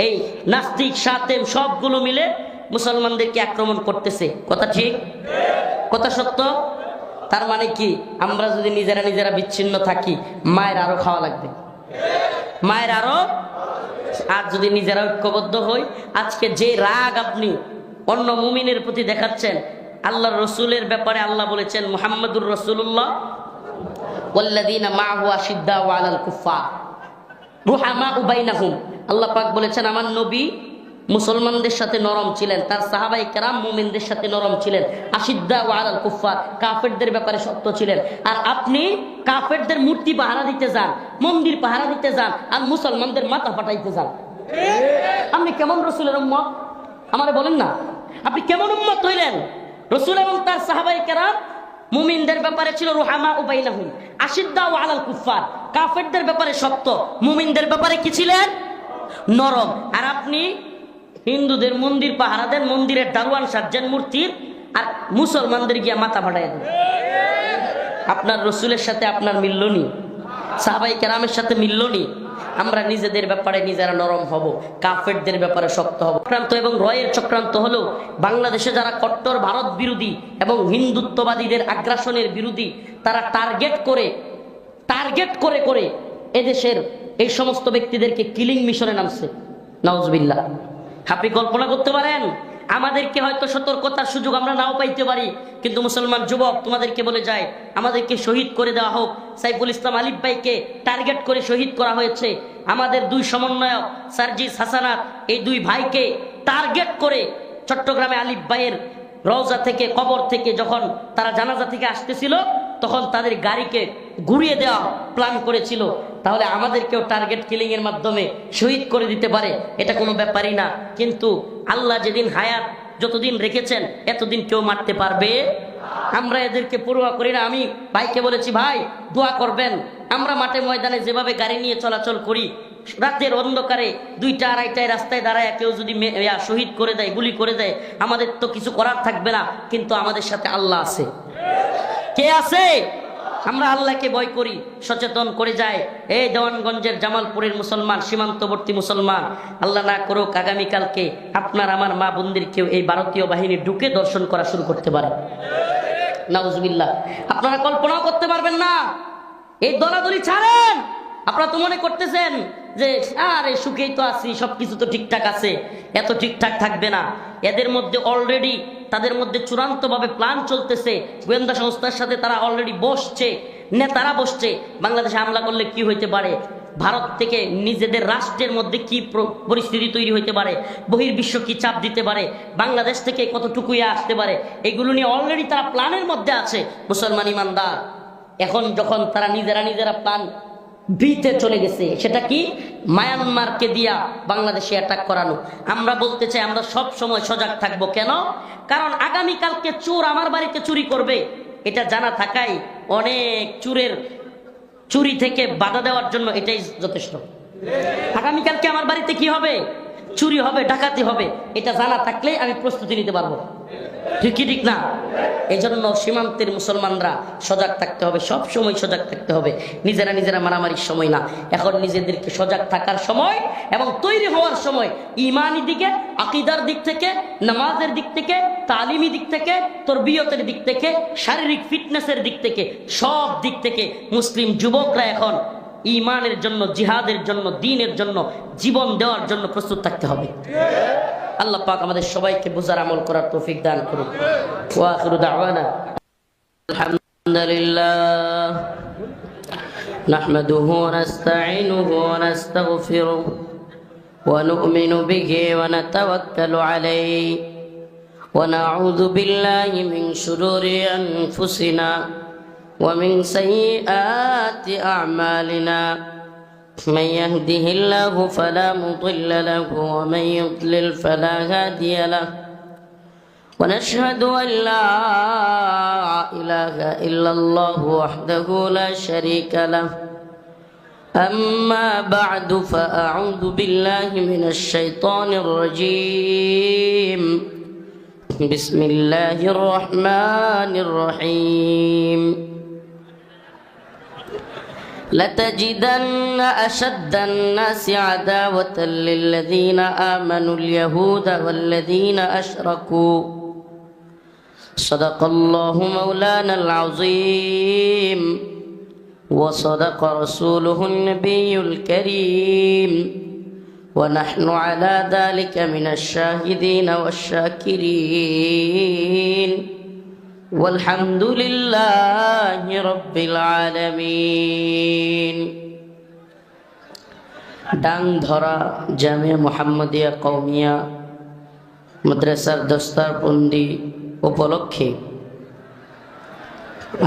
এই নাস্তিক সাতেম সবগুলো মিলে মুসলমানদেরকে আক্রমণ করতেছে। কথা ঠিক? কথা সত্য? তার মানে কি আমরা যদি নিজেরা বিচ্ছিন্ন থাকি মায়ের আরো খাওয়া লাগবে, মায়ের আরো। আর যদি নিজেরা ঐক্যবদ্ধ হই, আজকে যে রাগ আপনি অন্য মুমিনের প্রতি দেখাচ্ছেন, আল্লাহর রসুলের ব্যাপারে আল্লাহ বলেছেন মুহাম্মাদুর রাসূলুল্লাহ ওয়াল্লাযীনা মাআহু আশিদ্দাউ আলাল কুফফার রুহামাউ বাইনাহুম। আল্লাহ পাক বলেছেন আমার নবী মুসলমানদের সাথে নরম ছিলেন, তার সাহাবায়ে কেরাম মুমিনদের সাথে নরম ছিলেন। আশিদ্দাউ আলাল কুফফার, কাফেরদের ব্যাপারে শক্ত ছিলেন। আর আপনি কাফেরদের মূর্তি পাহারা দিতে যান, মন্দির পাহারা দিতে যান, আর মুসলমানদের মাথা ফাটাইতে যান। আপনি কেমন রসুলের উম্মত আমারে বলেন না? আপনি কেমন উম্মত হইলেন? রসুল এবং তার সাহাবায়ে কেরাম মুমিনদের ব্যাপারে ছিল রুহামা বাইনাহুম আশিদ্দাউ আলাল কুফফার, কাফেরদের ব্যাপারে শক্ত, মুমিনদের ব্যাপারে কি ছিলেন? নরম। আর আপনি হিন্দুদের মন্দির পাহারা দেন, মন্দিরের দারোয়ান সাজ্জেন মূর্তির, আর মুসলমানদের গিয়া মাথা ফাটাই দেন। আপনার রসুলের সাথে আপনার মিলল নি, সাহাবায়ে কেরামের সাথে মিলল নি। আমরা নিজেদের ব্যাপারে নিজেরা নরম হব, কাফেরদের ব্যাপারে শক্ত হব। চক্রান্ত এবং রয়ের চক্রান্ত হলো বাংলাদেশে যারা কট্টর ভারত বিরোধী এবং হিন্দুত্ববাদীদের আগ্রাসনের বিরোধী, তারা টার্গেট করে করে এদেশের এই সমস্ত ব্যক্তিদেরকে কিলিং মিশনে নামছে। নাউজুবিল্লাহ। আপনি কল্পনা করতে পারেন, আমাদেরকে হয়তো সতর্কতার সুযোগ আমরা নাও পাইতে পারি, কিন্তু মুসলমান যুবক তোমাদেরকে বলে যায় আমাদেরকে শহীদ করে দেওয়া হোক। সাইফুল ইসলাম আলিফ ভাইকে টার্গেট করে শহীদ করা হয়েছে। আমাদের দুই সমন্বয়ক সার্জিস হাসানাত, এই দুই ভাইকে টার্গেট করে চট্টগ্রামে আলিফ ভাইয়ের রওজা থেকে, কবর থেকে যখন তারা জানাজা থেকে আসতেছিল, তখন তাদের গাড়িকে ঘুরিয়ে দেওয়া প্ল্যান করেছিল। তাহলে আমাদেরকেও টার্গেট কিলিং এর মাধ্যমে শহীদ করে দিতে পারে, এটা কোনো ব্যাপারই না। কিন্তু আল্লাহ যেদিন হায়াত যতদিন রেখেছেন এতদিন কেউ মারতে পারবে? আমরা এদেরকে পরোয়া করি না। আমি ভাইকে বলেছি, ভাই দোয়া করবেন। আমরা মাঠে ময়দানে যেভাবে গাড়ি নিয়ে চলাচল করি, রাতের অন্ধকারে 2টা 2:30টায় রাস্তায় দাঁড়ায় কেউ যদি শহীদ করে দেয়, গুলি করে দেয়, আমাদের তো কিছু করার থাকবে না। কিন্তু আমাদের সাথে আল্লাহ আছে। কে আছে? আমরা আল্লাহকে ভয় করি, সচেতন করে যায়। এই দেওয়ানগঞ্জের জামালপুরের মুসলমান, সীমান্তবর্তী মুসলমান, আল্লাহ না করুক আগামীকালকে আপনার আমার মা বোনদের কেউ এই ভারতীয় বাহিনী ঢুকে দর্শন করা শুরু করতে পারে। নাউজুবিল্লাহ। আপনারা কল্পনাও করতে পারবেন না। এই দলাদলি ছাড়েন। আপনারা তো মনে করতেছেন যে আরে সুখেই তো আছি, সবকিছু তো ঠিকঠাক আছে। এত ঠিকঠাক থাকবে না। এদের মধ্যে অলরেডি তাদের মধ্যে চূড়ান্তভাবে প্ল্যান চলতেছে। গোয়েন্দা সংস্থার সাথে তারা অলরেডি বসছে, নেতারা বসছে। বাংলাদেশে হামলা করলে কি হইতে পারে, ভারত থেকে নিজেদের রাষ্ট্রের মধ্যে কি পরিস্থিতি তৈরি হইতে পারে, বহির্বিশ্ব কি চাপ দিতে পারে, বাংলাদেশ থেকে কতটুকু আসতে পারে, এগুলো নিয়ে অলরেডি তারা প্ল্যানের মধ্যে আছে। মুসলমান ইমানদার, এখন যখন তারা নিজেরা প্ল্যান বিতে চলে গেছে, সেটা কি? মায়ানমারকে দিয়া বাংলাদেশে অ্যাটাক করানো। আমরা বলতে চাই আমরা সব সময় সজাগ থাকবো। কেন? কারণ আগামীকালকে চোর আমার বাড়িতে চুরি করবে, এটা জানা থাকাই অনেক চুরের চুরি থেকে বাধা দেওয়ার জন্য এটাই যথেষ্ট। আগামীকালকে আমার বাড়িতে কি হবে? চুরি হবে, ডাকাতি হবে, এটা জানা থাকলেই আমি প্রস্তুতি নিতে পারবো। ঠিক কি ঠিক না? এই জন্য সীমান্তের মুসলমানরা সজাগ থাকতে হবে, সব সময় সজাগ থাকতে হবে। নিজেরা মারামারির সময় না, এখন নিজেদেরকে সজাগ থাকার সময় এবং তৈরি হওয়ার সময়। ইমানি দিকে, আকীদার দিক থেকে, নামাজের দিক থেকে, তালিমি দিক থেকে, তরবিয়তের দিক থেকে, শারীরিক ফিটনেসের দিক থেকে, সব দিক থেকে মুসলিম যুবকরা এখন ইমানের জন্য, জিহাদের জন্য, দ্বীনের জন্য, জীবন দেওয়ার জন্য প্রস্তুত থাকতে হবে। আল্লাহ পাক আমাদের সবাইকে বুঝার আমল করার তৌফিক দান করুন। ওয়া আখিরু দাওয়ানা আলহামদুলিল্লাহ নাহমাদুহু ওয়া নাস্তাঈনুহু ওয়া নাস্তাগফিরুহু ওয়া নু'মিনু বিহি ওয়া নাতাওয়াক্কালু আলাইহি ওয়া নাউযু বিল্লাহি মিন শুরুরি আনফুসিনা ওয়া মিন সাইয়্যাতি আ'মালিনা من يهده الله فلا مضل له ومن يضلل فلا هادي له ونشهد أن لا إله إلا الله وحده لا شريك له أما بعد فأعوذ بالله من الشيطان الرجيم بسم الله الرحمن الرحيم لتجدن أشد الناس عداوة للذين آمنوا اليهود والذين أشركوا صدق الله مولانا العظيم وصدق رسوله النبي الكريم ونحن على ذلك من الشاهدين والشاكرين والحمد لله رب العالمين ডাংধরা জামিয়া মুহাম্মদিয়া কওমিয়া মাদ্রাসার দস্তারবন্দি উপলক্ষে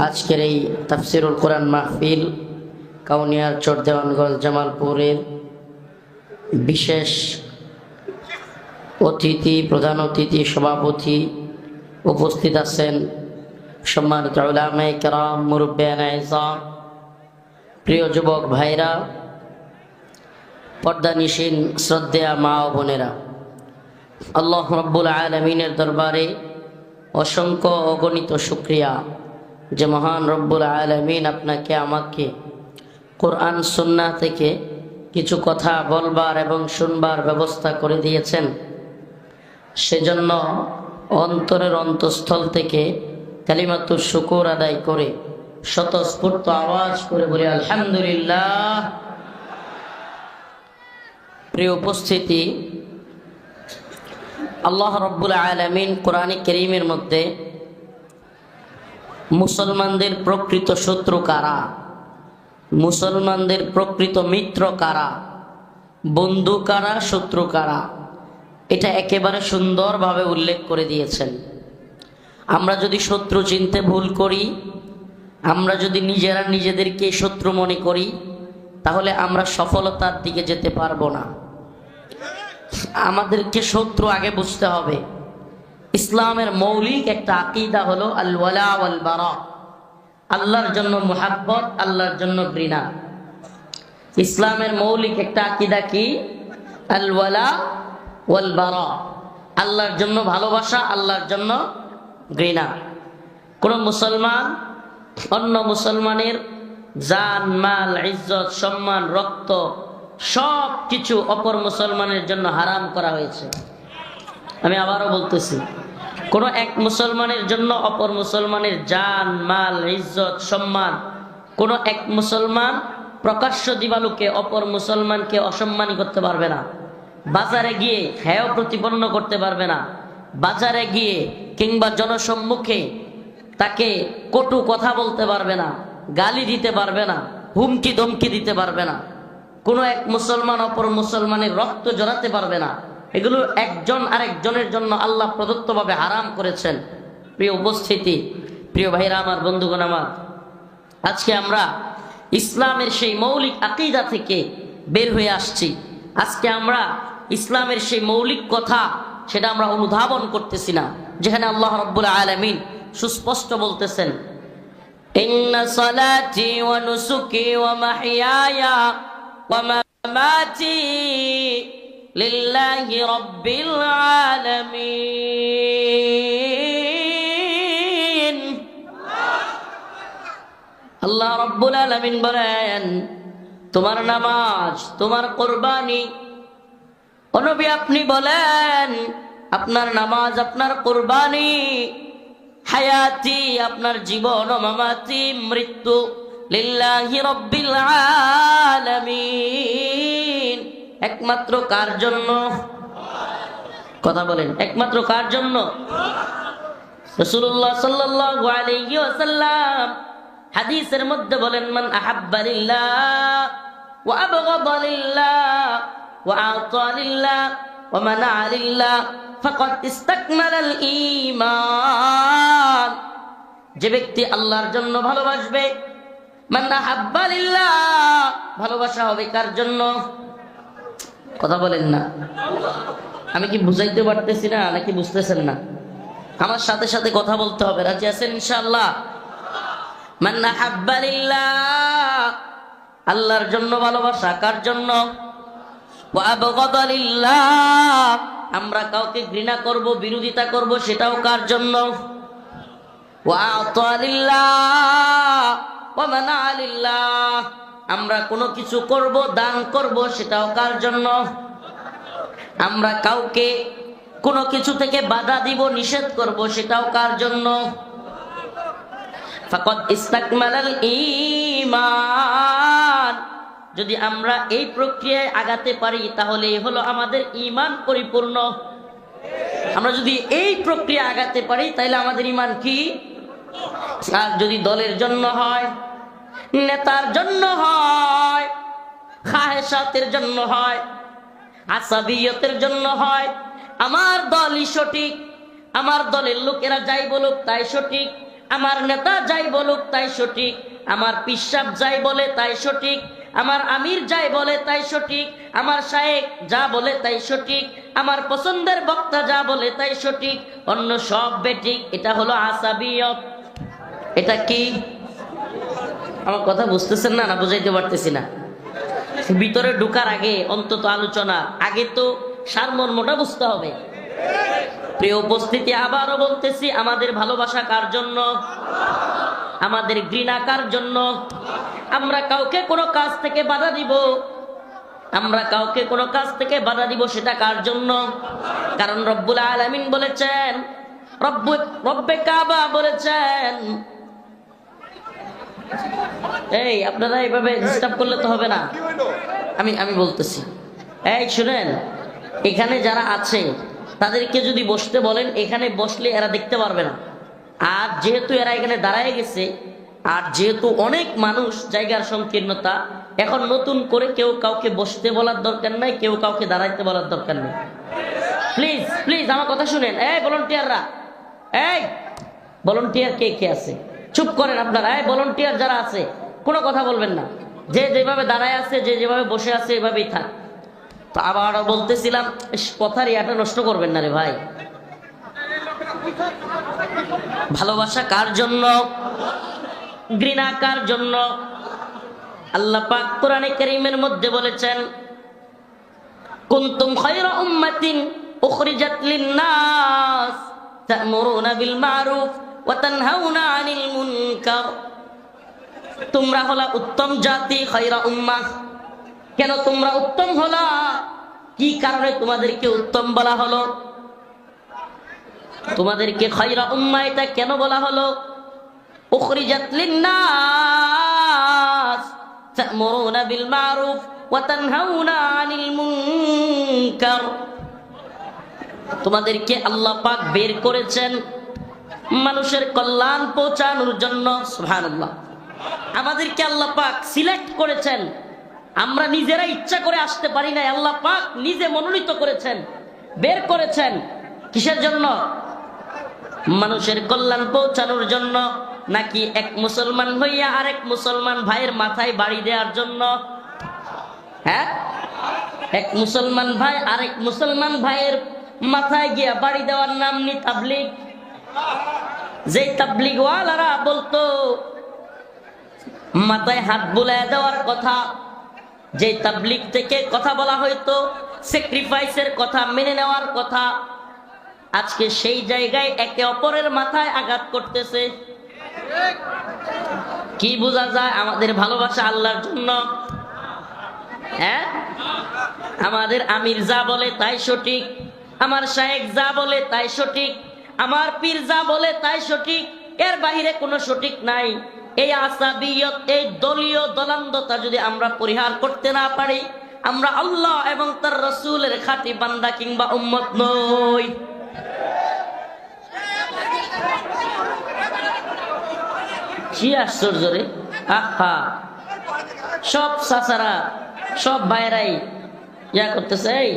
আজকের এই তাফসিরুল কোরআন মাহফিল কাউনিয়ার চরদেওয়ানগঞ্জ জামালপুরের বিশেষ অতিথি, প্রধান অতিথি, সভাপতি উপস্থিত আছেন সম্মানিত উলামায়ে কেরাম, মুরব্বিয়ানে ইসলাম, প্রিয় যুবক ভাইরা, পর্দানিশীন শ্রদ্ধেয়া মা ও বোনেরা, আল্লাহ রাব্বুল আলামিনের দরবারে অসংখ্য অগণিত শুকরিয়া যে মহান রব্বুল আলামিন আপনাকে আমাকে কোরআন সুন্নাহ থেকে কিছু কথা বলবার এবং শুনবার ব্যবস্থা করে দিয়েছেন, সেজন্য অন্তরের অন্তঃস্থল থেকে কালিমাতুশ শুকর আদায় করে স্বতঃস্ফূর্ত আওয়াজ করে বলি আলহামদুলিল্লাহ। প্রিয় উপস্থিতি, আল্লাহ রাব্বুল আলামিন কোরআনে কারীমের মধ্যে মুসলমানদের প্রকৃত শত্রু কারা, মুসলমানদের প্রকৃত মিত্র কারা, বন্ধু কারা, শত্রু কারা, এটা একেবারে সুন্দরভাবে উল্লেখ করে দিয়েছেন। আমরা যদি শত্রু চিনতে ভুল করি, আমরা যদি নিজেরা নিজেদেরকে শত্রু মনে করি, তাহলে আমরা সফলতার দিকে যেতে পারবো না। আমাদেরকে শত্রু আগে বুঝতে হবে। ইসলামের মৌলিক একটা আকীদা হলো আল ওয়ালা ওয়াল বারা, আল্লাহর জন্য মুহাব্বত, আল্লাহর জন্য ঘৃণা। ইসলামের মৌলিক একটা আকীদা কি? আল ওয়ালা ওয়াল বারা, আল্লাহর জন্য ভালোবাসা, আল্লাহর জন্য ঘৃণা। কোন মুসলমান অন্য মুসলমানের জান, মাল, ইজ্জত, সম্মান, রক্ত সব কিছু অপর মুসলমানের জন্য হারাম করা হয়েছে। আমি আবারও বলতেছি, কোন এক মুসলমানের জন্য অপর মুসলমানের জান, মাল, ইজ্জত, সম্মান, কোন এক মুসলমান প্রকাশ্য দিবালোকে অপর মুসলমানকে অসম্মানী করতে পারবে না। বাজারে গিয়ে হেয় প্রতিপন্ন করতে পারবে না। বাজারে গিয়ে কিংবা জনসম্মুখে তাকে কটু কথা বলতে পারবে না, গালি দিতে পারবে না, হুমকি ধমকি দিতে পারবে না। কোনো এক মুসলমান অপর মুসলমানের রক্ত জড়াতে পারবে না। এগুলো একজন আরেকজনের জন্য আল্লাহ প্রদত্তভাবে হারাম করেছেন। প্রিয় উপস্থিতি, প্রিয় ভাইরা আমার, বন্ধুগণ আমার, আজকে আমরা ইসলামের সেই মৌলিক আকীদা থেকে বের হয়ে আসছি। আজকে আমরা ইসলামের সেই মৌলিক কথা সেটা আমরা অনুধাবন করতেছি না, যেখানে আল্লাহ রাব্বুল আলামিন সুস্পষ্ট বলতেছেন, ইন্না সালাতি ওয়া নুসুকি ওয়া মাহইয়ায়া ওয়া মামাতি লিল্লাহি রাব্বিল আলামিন। আল্লাহ রাব্বুল আলামিন বলেন, তোমার নামাজ, তোমার কুরবানি, ও নবী আপনি বলেন আপনার নামাজ, আপনার কুরবানি, হায়াতি আপনার জীবন, ও মামাতি মৃত্যু, লিল্লাহি রাব্বিল আলামিন, একমাত্র কার জন্য? কথা বলেন, একমাত্র কার জন্য? রাসূলুল্লাহ সাল্লাল্লাহু আলাইহি ওয়াসাল্লাম হাদিসের মধ্যে বলেন, মান আহাব্বা লিল্লাহ ওয়া আবগাদা লিল্লাহ ওয়া আতা লিল্লাহ ওয়া মানাআ লিল্লাহ ফাকাদ ইসতাকমালাল ঈমান। যে ব্যক্তি আল্লাহর জন্য ভালোবাসবে, মান আহাব্বা লিল্লাহ, ভালোবাসা হবে কার জন্য? কথা বলেন না। আমি কি বুঝাইতে পারতেছি না নাকি বুঝতেছেন না? আমার সাথে সাথে কথা বলতে হবে। রাজি আছেন ইনশাআল্লাহ? মান আহাব্বা লিল্লাহ, আল্লাহর জন্য ভালোবাসা, কার জন্য? ওয়া আবগাদা লিল্লাহ, আমরা কাউকে ঘৃণা করব, বিরোধিতা করব, সেটাও কার জন্য? ওয়া আতা লিল্লাহ ওয়া মানাআ লিল্লাহ, আমরা কোনো কিছু করব, দান করব, সেটাও কার জন্য? আমরা কাউকে কোনো কিছু থেকে বাধা দিব, নিষেধ করব, সেটাও কার জন্য? ফাকাদ ইসতাকমালাল ঈমান। যদি আমরা এই প্রক্রিয়ায় আগাতে পারি তাহলে এই হলো আমাদের ঈমান পরিপূর্ণ। আমরা যদি এই প্রক্রিয়া আগাতে পারি তাহলে আমাদের ঈমান কি? আর যদি দলের জন্য হয়, নেতার জন্য হয়, খাহেসাতের জন্য হয়, আসাবিয়তের জন্য হয়, আমার দলই সঠিক, আমার দলের লোকেরা যাই বলুক তাই সঠিক, আমার নেতা যাই বলুক তাই সঠিক, আমার পিসাব যাই বলে তাই সঠিক, আমার আমির যাই বলে তাই সঠিক, আমার শায়েখ যা বলে তাই সঠিক, আমার পছন্দের বক্তা যা বলে তাই সঠিক, অন্য সব বেঠিক, এটা হলো আসাবিয়ত। এটা কি? আমার কথা বুঝতেছেন না? না বুঝাইতে পারতেছি না? ভিতরে ঢোকার আগে অন্তত আলোচনা আগে তো সারমর্মটা বুঝতে হবে। প্রিয় উপস্থিতি, আবারও বলতেছি, আমাদের ভালোবাসা কার জন্য? আমাদের ঘৃণা কার জন্য? আমরা কাউকে কোনো কাজ থেকে বাধা দিব, আমরা কাউকে কোনো কাজ থেকে বাধা দিব সেটা কার জন্য? কারণ রব্বুল আলামিন বলেছেন, রব্বে কাবা বলেছেন। এই আপনারা এইভাবে ডিস্টার্ব করলে তো হবে না। আমি বলতেছি, এই শুনেন, এখানে যারা আছে তাদেরকে যদি বসতে বলেন, এখানে বসলে এরা দেখতে পারবে না। আর যেহেতু এরা এখানে দাঁড়ায় গেছে, আর যেহেতু অনেক মানুষ, জায়গার সংকীর্ণতা, এখন নতুন করে কেউ কাউকে বসতে বলার দরকার নাই, কেউ কাউকে দাঁড়াইতে বলার দরকার নেই। প্লিজ প্লিজ আমার কথা শুনেন। এই ভলান্টিয়াররা, এই ভলান্টিয়ার কে কে আছে চুপ করেন আপনারা। এই ভলান্টিয়ার যারা আছে কোনো কথা বলবেন না। যে যেভাবে দাঁড়ায় আছে, যে যেভাবে বসে আছে, এভাবেই থাক। তো আবার বলতেছিলাম, কথার ইয়াটা নষ্ট করবেন না রে ভাই। ভালোবাসা কার জন্য? ঘৃণা কার জন্য? আল্লাহ পাক কোরআনে কারীমের মধ্যে বলেছেন, কুনতুম খায়রা উম্মাতিন উখরিজাত লিন-নাস তা'মুরুনা বিল মা'রুফ ওয়া তানহাউনা আনিল মুনকার। তোমরা হলা উত্তম জাতি, খায়রা উম্মাহ। কেন তোমরা উত্তম হলা? কি কারণে তোমাদেরকে উত্তম বলা হলো? তোমাদেরকে খায়রা উম্মাহ এটা কেন বলা হলো? উখরিজাত লিন-নাস তা'মুরুনা বিল মা'রুফ ওয়া তানহাউনা আনিল মুনকার। তোমাদেরকে আল্লাহ পাক বের করেছেন মানুষের কল্যাণ পৌঁছানোর জন্য। সুবহানাল্লাহ। আমাদেরকে আল্লাহ পাক সিলেক্ট করেছেন। আমরা নিজেরা ইচ্ছা করে আসতে পারি না, আল্লাহ পাক নিজে মনোনীত করেছেন, বের করেছেন। কিসের জন্য? মানুষের কল্যাণ পৌঁছানোর জন্য, নাকি এক মুসলমান হইয়া আরেক মুসলমান ভাইয়ের মাথায় বাড়ি দেওয়ার জন্য? হ্যাঁ, এক মুসলমান ভাই আরেক মুসলমান ভাইয়ের মাথায় গিয়া বাড়ি দেওয়ার নাম নি তাবলীগ। যেই তাবলীগ ওয়ালারা বলতো মাথায় হাত বুলায় দেওয়ার কথা, যে তাবলীগ থেকে কথা বলা হইতো স্যাক্রিফাইসের কথা, মেনে নেওয়ার কথা, আজকে সেই জায়গায় একে অপরের মাথায় আঘাত করতেছে। কি বোঝা যায়? আমাদের ভালোবাসা আল্লাহর জন্য। হ্যাঁ, আমাদের আমির যা বলে তাই সঠিক, আমার শায়েখ যা বলে তাই সঠিক, আমার পীর যা বলে তাই সঠিক, এর বাহিরে কোনো সঠিক নাই। এই আসাবিয়ত, এই দলীয় দলান্দতা যদি আমরা পরিহার করতে না পারি, আমরা আল্লাহ এবং তার রাসূলের খাঁটি বান্দা কিংবা উম্মত নই। কি আশ্চর্য রে! আহা, সব চাচারা, সব ভাইরাই ইয়া করতেছে। এই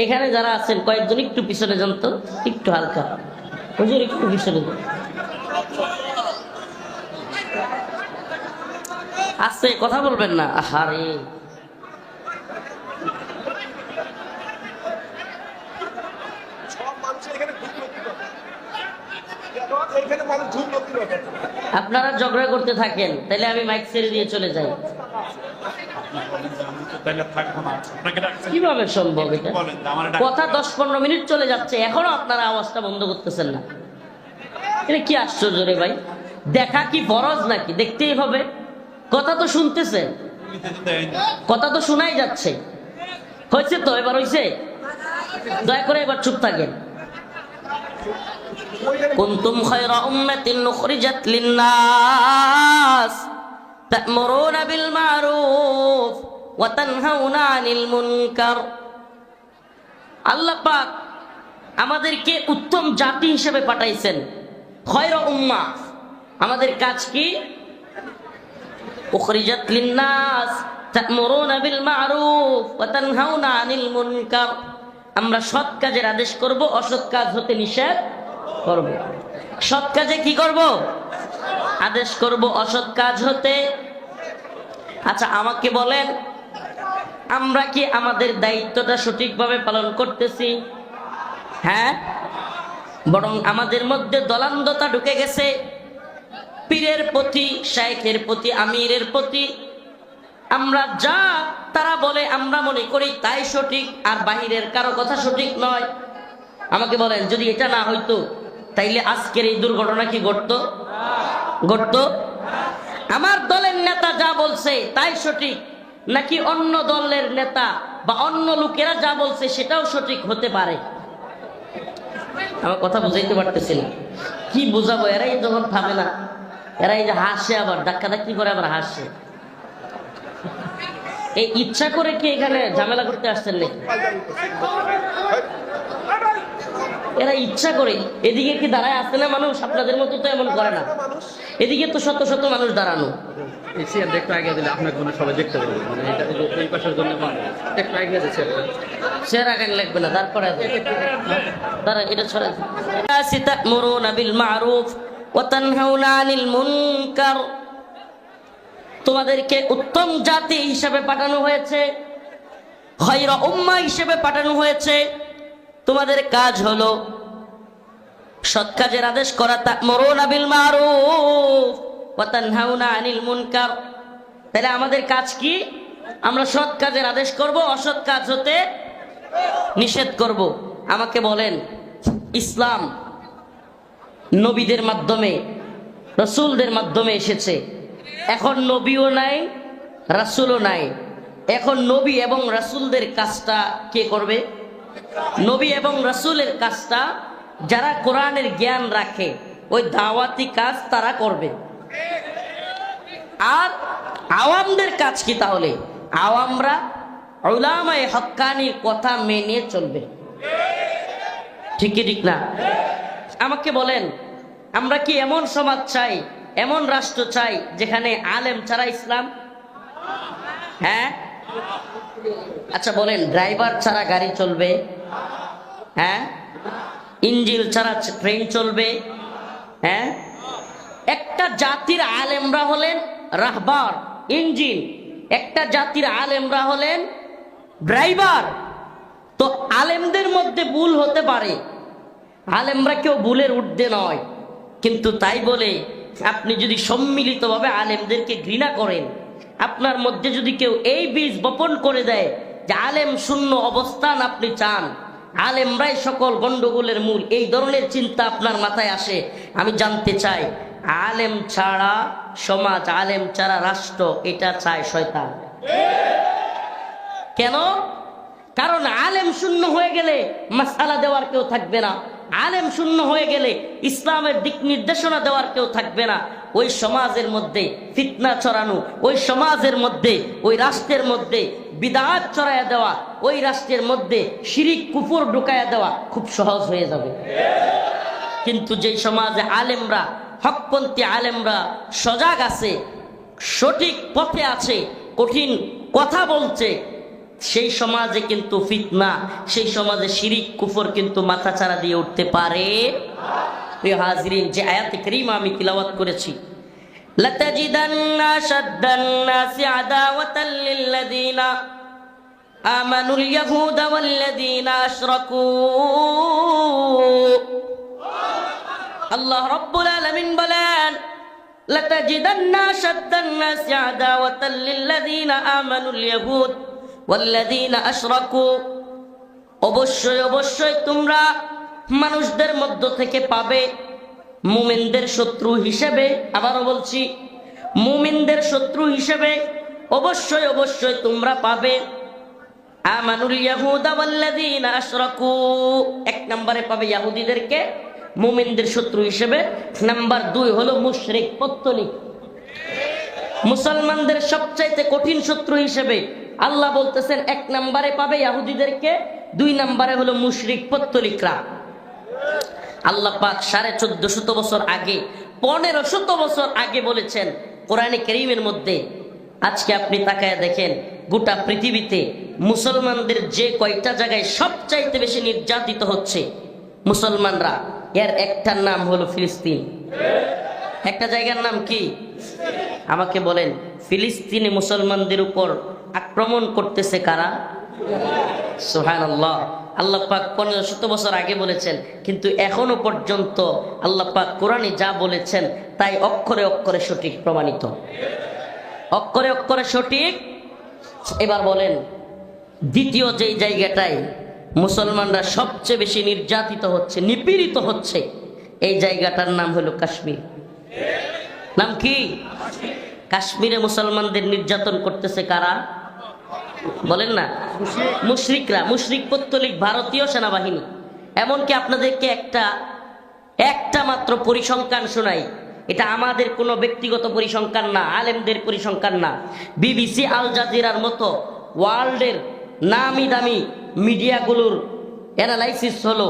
এখানে যারা আছেন কয়েকজন একটু পিছনে যান তো, একটু হালকা হুজুর, একটু পিছনে যান। আস্তে কথা বলবেন না। আহারে, আপনারা ঝগড়া করতে থাকেন, তাহলে আমি মাইক ছেড়ে দিয়ে চলে যাই। কিভাবে সম্ভব এটা? কথা 10-15 মিনিট চলে যাচ্ছে, এখনো আপনারা আওয়াজটা বন্ধ করতেছেন না। এটা কি আশ্চর্য রে ভাই! দেখা কি ফরজ নাকি? দেখতেই হবে। কথা তো শুনতেছে, কথা তো শোনাই যাচ্ছে। হয়েছে তো, এবার হয়েছে। দয়া করে এবার চুপ থাকেন। কুনতুম খায়রা উম্মাতিন উখরিজাত লিন-নাস তা'মুরুনা বিল মা'রুফ ওয়া তানহাউনা আনিল মুনকার। আল্লাহ পাক আমাদেরকে উত্তম জাতি হিসেবে পাঠাইছেন, খায়রা উম্মাহ। আমাদের কাজ কি? উখরিজাত লিন-নাস তা'মুরুনা বিল মা'রুফ ওয়া তানহাউনা আনিল মুনকার। আমরা সৎ কাজের আদেশ করব, অসৎ কাজ হতে নিষেধ করব। সৎ কাজে কি করব? আদেশ করব, অসৎ কাজ হতে। আচ্ছা আমাকে বলেন, আমরা কি আমাদের দায়িত্বটা সঠিকভাবে পালন করতেছি? হ্যাঁ, বরং আমাদের মধ্যে দলান্দতা ঢুকে গেছে। পীরের প্রতি, শাইখের প্রতি, আমিরের প্রতি আমরা যা তারা বলে আমরা মনে করি তাই সঠিক, আর বাহিরের কারো কথা সঠিক নয়। আমাকে বলেন, যদি এটা না হইতো তাইলে আজকের এই দুর্ঘটনা কি ঘটতো? ঘটতো? আমার দলের নেতা যা বলছে তাই সঠিক, নাকি অন্য দলের নেতা বা অন্য লোকেরা যা বলছে সেটাও সঠিক হতে পারে? আমার কথা বুঝাইতে পারতেছি না, কি বুঝাবো? এরাই যখন থামে না, এরাই যে হাসে, আবার ধাক্কাধাক্কি করে, আবার হাসে। এই ইচ্ছা করে কি এখানে ঝামেলা করতে আসছেন নাকি? এরা ইচ্ছা করে। এদিকে কি দাঁড়ায় আসছে না মানুষ? আপনাদের মতো তো এমন করে না, এদিকে তো শত শত মানুষ দাঁড়ানো। এই চেয়ারটা একটু আগে দিলে আপনাকে মনে হয় সবাই দেখতে পাবে, মানে এটা এই পাশের জন্য একটু আগে আছে চেয়ারটা। চেহারা গান লাগবে না, তারপরে দাঁড়া, এটা ছড়া। তা'মুরুনা বিল মা'রুফ ওয়া তানহাউনা আনিল মুনকার। তোমাদেরকে উত্তম জাতি হিসেবে পাঠানো হয়েছে, খায়রা উম্মাহ হিসেবে পাঠানো হয়েছে। তোমাদের কাজ হলো সৎ কাজের আদেশ করা, তা'মুরুনা বিল মা'রুফ ওয়া তানহাউনা আনিল মুনকার। তাহলে আমাদের কাজ কি? আমরা সৎ কাজের আদেশ করব, অসৎ কাজ হতে নিষেধ করব। আমাকে বলেন, ইসলাম নবীদের মাধ্যমে, রাসূলদের মাধ্যমে এসেছে। এখন নবীও নাই, রাসূলও নাই। এখন নবী এবং রাসূলদের কাজটা কে করবে? নবী এবং রাসূলের কাজটা যারা কোরআনের জ্ঞান রাখে, ওই দাওয়াতি কাজ তারা করবে। আর আওয়ামদের কাজ কি তাহলে? আওয়ামরা উলামায়ে হক্কানির কথা মেনে চলবে। ঠিক কি ঠিক না? আমাকে বলেন, আমরা কি এমন সমাজ চাই, এমন রাষ্ট্র চাই যেখানে আলেম ছাড়া ইসলাম? হ্যাঁ? আচ্ছা বলেন, ড্রাইভার ছাড়া গাড়ি চলবে? হ্যাঁ? ইঞ্জিন ছাড়া ট্রেন চলবে? হ্যাঁ? একটা জাতির আলেমরা হলেন রাহবার, ইঞ্জিন। একটা জাতির আলেমরা হলেন ড্রাইভার। তো আলেমদের মধ্যে ভুল হতে পারে, আলেমরা কেউ ভুলের ঊর্ধ্বে নয়, কিন্তু তাই বলে আপনি যদি সম্মিলিতভাবে আলেমদেরকে ঘৃণা করেন, আপনার মধ্যে যদি কেউ এই বীজ বপন করে দেয় যে আলেম শূন্য অবস্থান আপনি চান, আলেমরাই সকল গন্ডগোলের মূল, এই ধরনের চিন্তা আপনার মাথায় আসে, আমি জানতে চাই, আলেম ছাড়া সমাজ, আলেম ছাড়া রাষ্ট্র, এটা চায় শয়তান। কেন? কারণ আলেম শূন্য হয়ে গেলে মাসআলা দেওয়ার কেউ থাকবে না, আলেম শূন্য হয়ে গেলে ইসলামের দিক নির্দেশনা দেওয়ার কেউ থাকবে না। ওই সমাজের মধ্যে ফিতনা ছড়ানো, ওই সমাজের মধ্যে, ওই রাষ্ট্রের মধ্যে বিদআত ছড়ায়া দেওয়া, ওই রাষ্ট্রের মধ্যে শিরিক কুফর ঢুকায়া দেওয়া খুব সহজ হয়ে যাবে। কিন্তু যেই সমাজে আলেমরা, হকপন্থী আলেমরা সজাগ আছে, সঠিক পথে আছে, কঠিন কথা বলছে, সেই সমাজে কিন্তু ফিতনা, সেই সমাজে শিরিক কুফর কিন্তু মাথাচাড়া দিয়ে উঠতে পারে। প্রিয় হাজিরিন, যে আয়াতে কারিমা আমি তিলাওয়াত করেছি, লাতাজিদান্না শাদ্দান নাসি আদাওয়াতাল লিল্লাযিনা আমানুল ইয়াহুদা ওয়াল্লাযিনা আশরাকু। আল্লাহ রাব্বুল আলামিন বলেন, লাতাজিদান্না শাদ্দান নাসি আদাওয়াতাল লিল্লাযিনা আমানুল ইয়াহুদ ওয়াল্লাযিনা আশরাকু। অবশ্যই অবশ্যই তোমরা মানুষদের মধ্য থেকে পাবে মুমিনদের শত্রু হিসেবে, আবারও বলছি, মুমিনদের শত্রু হিসেবে অবশ্যই অবশ্যই তোমরা পাবে আমানুল ইয়াহুদা ওয়াল্লাযিনা আশরাকু। এক নম্বরে পাবে ইহুদিদেরকে মুমিনদের শত্রু হিসেবে। নাম্বার 2 হলো মুশরিক, পত্তলিক। মুসলমানদের সবচাইতে কঠিন শত্রু হিসেবে আল্লাহ বলতেছেন, 1 নম্বরে পাবে ইহুদিদেরকে, 2 নম্বরে হলো মুশরিক, পত্তলিকরা। আল্লাহ পাক 1450 বছর আগে, 1500 বছর আগে বলেছেন কোরআনে কারীমের মধ্যে। আজকে আপনি তাকায় দেখেন, গোটা পৃথিবীতে মুসলমানদের যে কয়টা জায়গায় সবচাইতে বেশি নির্যাতিত হচ্ছে মুসলমানরা, এর একটার নাম হলো ফিলিস্তিন। একটা জায়গার নাম কি? আমাকে বলেন, ফিলিস্তিনে মুসলমানদের উপর আক্রমণ করতেছে কারা? সুবহানাল্লাহ। আল্লাহ পাক 1500 বছর আগে বলেছেন, কিন্তু এখনো পর্যন্ত আল্লাহ পাক কোরআনে যা বলেছেন তাই অক্ষরে অক্ষরে সঠিক প্রমাণিত, অক্ষরে অক্ষরে সঠিক। এবার বলেন, দ্বিতীয় যেই জায়গাটায় মুসলমানরা সবচেয়ে বেশি নির্যাতিত হচ্ছে, নিপীড়িত হচ্ছে, এই জায়গাটার নাম হলো কাশ্মীর। নাম কি? কাশ্মীরে মুসলমানদের নির্যাতন করতেছে কারা? বলেন না, মুশরিকরা, মুশরিক পত্তলিক ভারতীয় সেনাবাহিনী। এমনকি আপনাদেরকে একটা মাত্র পরিসংখ্যান শোনাই, এটা আমাদের কোনো ব্যক্তিগত পরিসংখ্যান না, আলেমদের পরিসংখ্যান না। বিবিসি, আল জাজিরার মতো ওয়ার্ল্ডের নামি দামি মিডিয়াগুলোর অ্যানালাইসিস হলো,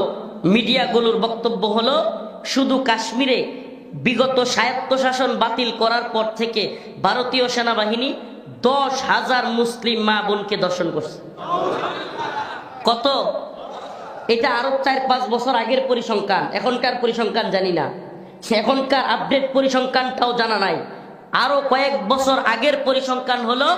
মিডিয়াগুলোর বক্তব্য হলো, শুধু কাশ্মীরে বিগত স্বায়ত্তশাসন বাতিল করার পর থেকে ভারতীয় সেনাবাহিনী 10,000 মুসলিম মা বোনকে দর্শন করছে। কত? এটা আরো 4-5 বছর আগের পরিসংখ্যান, এখনকার পরিসংখ্যান জানি না, এখনকার আপডেট পরিসংখ্যানটাও জানা নাই। আরো কয়েক বছর আগের পরিসংখ্যান হলো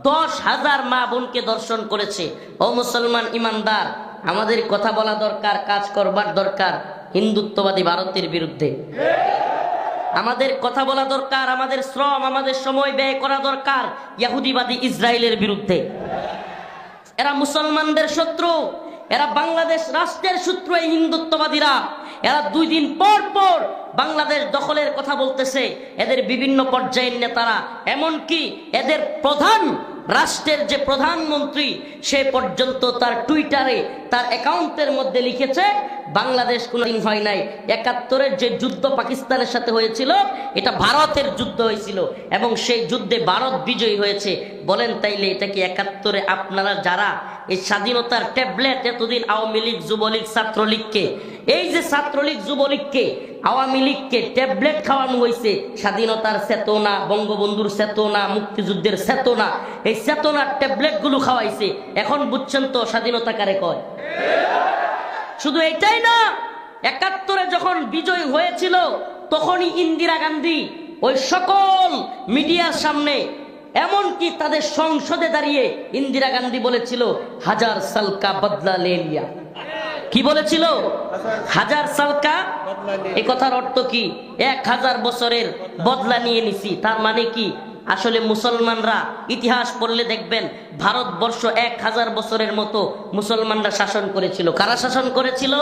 10,000 মা বোনকে দর্শন করেছে। ও মুসলমান ইমানদার, আমাদের কথা বলা দরকার, কাজ করবার দরকার হিন্দুত্ববাদী ভারতের বিরুদ্ধে। আমাদের কথা বলা দরকার, আমাদের শ্রম, আমাদের সময় ব্যয় করা দরকার ইহুদিবাদী ইসরায়েলের বিরুদ্ধে। এরা মুসলমানদের শত্রু, এরা বাংলাদেশ রাষ্ট্রের শত্রু। এই হিন্দুত্ববাদীরা, এরা 2 দিন পর পর বাংলাদেশ দখলের কথা বলতেছে। এদের বিভিন্ন পর্যায়ের নেতারা, এমনকি এদের প্রধান, রাষ্ট্রের যে প্রধানমন্ত্রী, সে পর্যন্ত তার টুইটারে, তার অ্যাকাউন্টের মধ্যে লিখেছে বাংলাদেশ কোনোদিন হয় নাই। 71-এর যে যুদ্ধ পাকিস্তানের সাথে হয়েছিল, এটা ভারতের যুদ্ধ হয়েছিল এবং সেই যুদ্ধে ভারত বিজয়ী হয়েছে। বলেন তাইলে এটা কি 71-এ আপনারা যারা এই স্বাধীনতার ট্যাবলেট এতদিন আওয়ামী লীগ, যুবলীগ, ছাত্রলীগকে, এই যে ছাত্রলীগ, যুবলীগকে, আওয়ামী লীগকে ট্যাবলেট খাওয়ানো হয়েছে, স্বাধীনতার চেতনা, বঙ্গবন্ধুর চেতনা, মুক্তিযুদ্ধের চেতনা, এই চেতনার ট্যাবলেটগুলো খাওয়াইছে। এখন বুঝছেন তো স্বাধীনতা কারে কয়? শুধু এটাই না, 71-এ যখন বিজয় হয়েছিল, তখনই ইন্দিরা গান্ধী ওই সকল মিডিয়ার সামনে, এমনকি তাদের সংসদে দাঁড়িয়ে ইন্দিরা গান্ধী বলেছিল 1000 সাল কা বদলা লে লিয়া। কি বলেছিল? 1000 সাল কা। এই কথার অর্থ কি? 1000 বছরের বদলা নিয়ে নিছি। তার মানে কি? আসলে মুসলমানরা, ইতিহাস পড়লে দেখবেন ভারতবর্ষ 1000 বছরের মতো মুসলমানরা শাসন করেছিল। কারা শাসন করেছিল?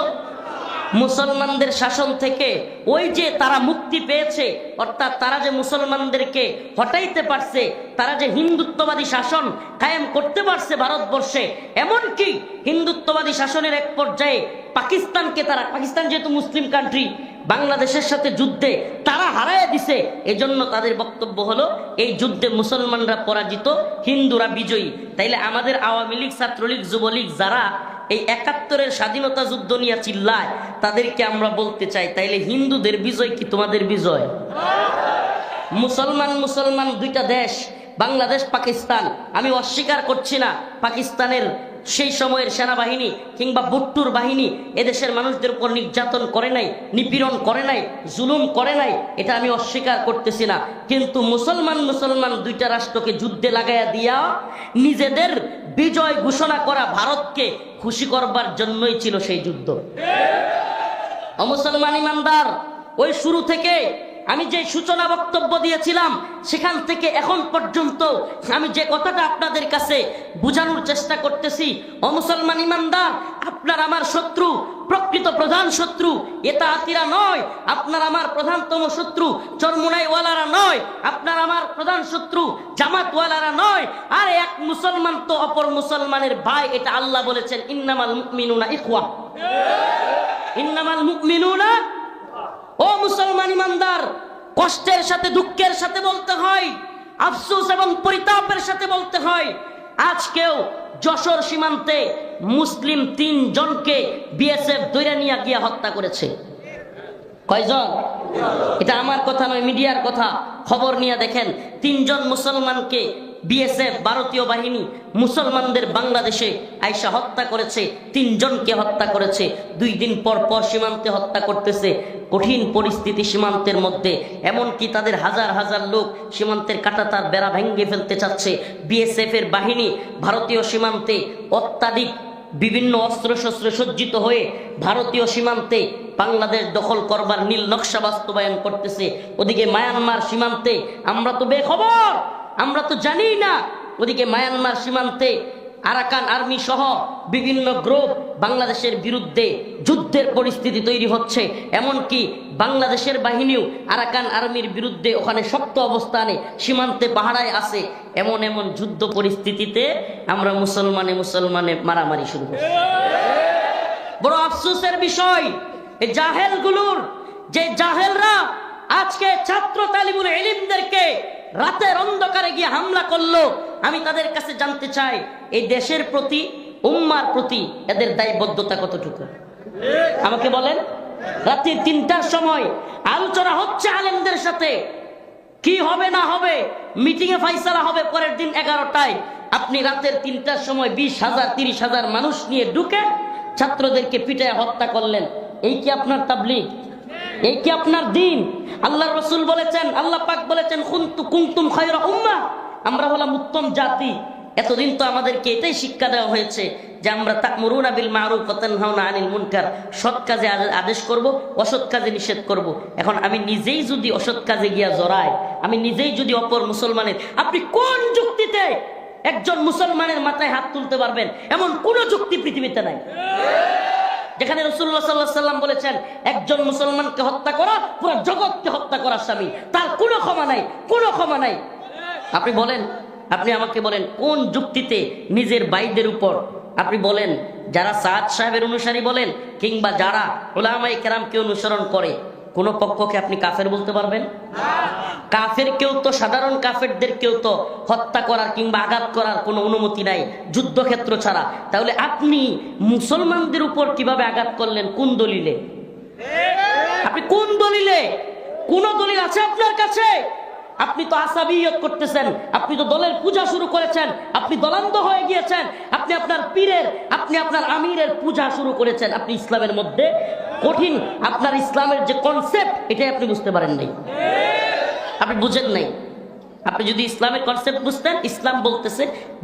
মুসলমানদের শাসন থেকে ওই যে তারা মুক্তি পেয়েছে, অর্থাৎ তারা যে মুসলমানদেরকে হটাইতে পারছে, তারা যে হিন্দুত্ববাদী শাসন কায়েম করতে পারছে ভারতবর্ষে, এমনকি হিন্দুত্ববাদী শাসনের এক পর্যায়ে পাকিস্তানকে তারা, পাকিস্তান যেহেতু মুসলিম কান্ট্রি, বাংলাদেশের সাথে যুদ্ধে তারা হারায় দিছে। এজন্য তাদের বক্তব্য হলো এই যুদ্ধে মুসলমানরা পরাজিত, হিন্দুরা বিজয়ী। তাইলে আমাদের আওয়ামী লীগ, ছাত্রলীগ, যুবলীগ যারা এই 71-এর স্বাধীনতা যুদ্ধ নিয়ে চিল্লায়, তাদেরকে আমরা বলতে চাই, তাইলে হিন্দুদের বিজয় কি তোমাদের বিজয়? মুসলমান 2টা দেশ, বাংলাদেশ, পাকিস্তান। আমি অস্বীকার করছি না পাকিস্তানের সেই সময়ের সেনাবাহিনী কিংবা ভুট্টোর বাহিনী এদেশের মানুষদের উপর নির্যাতন করে নাই, নিপীড়ন করে নাই, জুলুম করে নাই, এটা আমি অস্বীকার করতেছি না। কিন্তু মুসলমান 2টা রাষ্ট্রকে যুদ্ধে লাগাইয়া দিয়া নিজেদের বিজয় ঘোষণা করা ভারতকে খুশি করবার জন্যই ছিল সেই যুদ্ধ। অমুসলমান ইমানদার, ওই শুরু থেকে আমি যে সূচনা বক্তব্য দিয়েছিলাম, সেখান থেকে এখন পর্যন্ত আমি যে কথাটা আপনাদের কাছে বোঝানোর চেষ্টা করতেছি, অমুসলমান ইমানদার, আপনার আমার শত্রু, প্রকৃত প্রধান শত্রু এটা আতিরা নয়। আপনার আমার প্রধানতম শত্রু চরমুনাইওয়ালারা নয়, আপনার আমার প্রধান শত্রু জামাতওয়ালারা নয়। আর এক মুসলমান তো অপর মুসলমানের ভাই, এটা আল্লাহ বলেছেন ইন্নামাল মুমিনুনা ইখওয়া, ইন্নামাল মুমিনুনা। ও মুসলমান ইমানদার, কষ্টের সাথে, দুঃখের সাথে বলতে হয়, আফসোস এবং পরিতাপের সাথে বলতে হয়, আজকেও যশোর সীমান্তে মুসলিম 3 জনকে বিএসএফ ধরে নিয়ে গিয়ে হত্যা করেছে। কয়জন? এটা আমার কথা নয়, মিডিয়ার কথা। খবর নিয়ে দেখেন, 3 জন মুসলমানকে বিএসএফ, ভারতীয় বাহিনী, মুসলমানদের বাংলাদেশে আইসা হত্যা করেছে। 3 জনকে হত্যা করেছে। 2 দিন পর পর সীমান্তে হত্যা করতেছে। কঠিন পরিস্থিতি সীমান্তের মধ্যে, এমনকি তাদের হাজার হাজার লোক সীমান্তের কাঁটাতার বেড়া ভেঙে ফেলতে চাচ্ছে। বিএসএফ এর বাহিনী ভারতীয় সীমান্তে অত্যাধিক বিভিন্ন অস্ত্রশস্ত্রে সজ্জিত হয়ে ভারতীয় সীমান্তে বাংলাদেশ দখল করবার নীল নকশা বাস্তবায়ন করতেছে। ওদিকে মায়ানমার সীমান্তে আমরা তো বেখবর, আমরা তো জানি না। ওদিকে মায়ানমার সীমান্তে আরাকান আর্মি সহ বিভিন্ন গ্রুপ বাংলাদেশের বিরুদ্ধে যুদ্ধের পরিস্থিতি তৈরি হচ্ছে, এমনকি বাংলাদেশের বাহিনীও আরাকান আর্মির বিরুদ্ধে ওখানে শক্ত অবস্থানে সীমান্তে পাহারায় আছে। এমন এমন যুদ্ধ পরিস্থিতিতে আমরা মুসলমানে মারামারি শুরু করছি। বড় আফসোসের বিষয়, এই জাহেলগুলোর, যে জাহেলরা আজকে ছাত্র তালিবুল ইলমদেরকে রাতের অন্ধকারে গিয়ে হামলা করলো, আমি তাদের কাছে জানতে চাই এই দেশের প্রতি, উম্মার প্রতি এদের দায়বদ্ধতা কতটুকু? আমাকে বলেন। রাত্রি ৩টার সময় আলোচনা হচ্ছে আলেমদের সাথে, কি হবে না হবে, মিটিং এ ফাইসালা হবে পরের দিন 11টায়। আপনি রাতের ৩টার সময় 20,000 30,000 মানুষ নিয়ে ঢুকে ছাত্রদেরকে পিটায় হত্যা করলেন। এই কি আপনার তাবলীগ? এই কি আপনার দিন? আল্লাহ রাসূল বলেছেন, আল্লাহ পাক বলেছেন, কুনতুম খায়রা উম্মাহ, আমরা হলাম উত্তম জাতি। এতদিন তো আমাদেরকে এটাই শিক্ষা দেওয়া হয়েছে যে আমরা তা'মুরুনা বিল মা'রুফ ওয়া তানহাউনা আনিল মুনকার, সৎ কাজে আদেশ করব, অসৎ কাজে নিষেধ করব। এখন আমি নিজেই যদি অসৎ কাজে গিয়া জড়াই, আমি নিজেই যদি অপর মুসলমানের, আপনি কোন যুক্তিতে একজন মুসলমানের মাথায় হাত তুলতে পারবেন? এমন কোন যুক্তি পৃথিবীতে নাই যেখানে রাসূলুল্লাহ সাল্লাল্লাহু আলাইহি ওয়াসাল্লাম বলেছেন একজন মুসলমানকে হত্যা করা পুরো জগৎকে হত্যা করার শামিল, তার কোনো ক্ষমা নাই, কোনো ক্ষমা নাই। আপনি বলেন, আপনি আমাকে বলেন কোন যুক্তিতে নিজের ভাইদের উপর, আপনি বলেন যারা সাদ সাহেবের অনুসারী বলেন কিংবা যারা উলামায়ে কেরামকে অনুসরণ করে, কোন পক্ষকে আপনি কাফের বলতে পারবেন? কাফের কেউ তো, সাধারণ কাফেরদের কেউ তো হত্যা করার কিংবা আঘাত করার কোনো অনুমতি নাই যুদ্ধক্ষেত্র ছাড়া। তাহলে আপনি মুসলমানদের উপর কিভাবে আঘাত করলেন? কোন দলিলে? আপনি কোন দলিলে? কোন দলিল আছে আপনার কাছে? আপনি তো আসাবিয়ত করতেছেন, আপনি তো দলের পূজা শুরু করেছেন, আপনি দলান্ধ হয়ে গিয়েছেন, আপনি আপনার পীরের, আপনি আপনার আমিরের পূজা শুরু করেছেন। আপনি ইসলামের মধ্যে কঠিন, আপনার ইসলামের যে কনসেপ্ট এটাই আপনি বুঝতে পারেন নাই, আপনি বুঝেন নাই। আপনি যদি ইসলামের কনসেপ্ট বুঝতেন, ইসলাম বলতেছে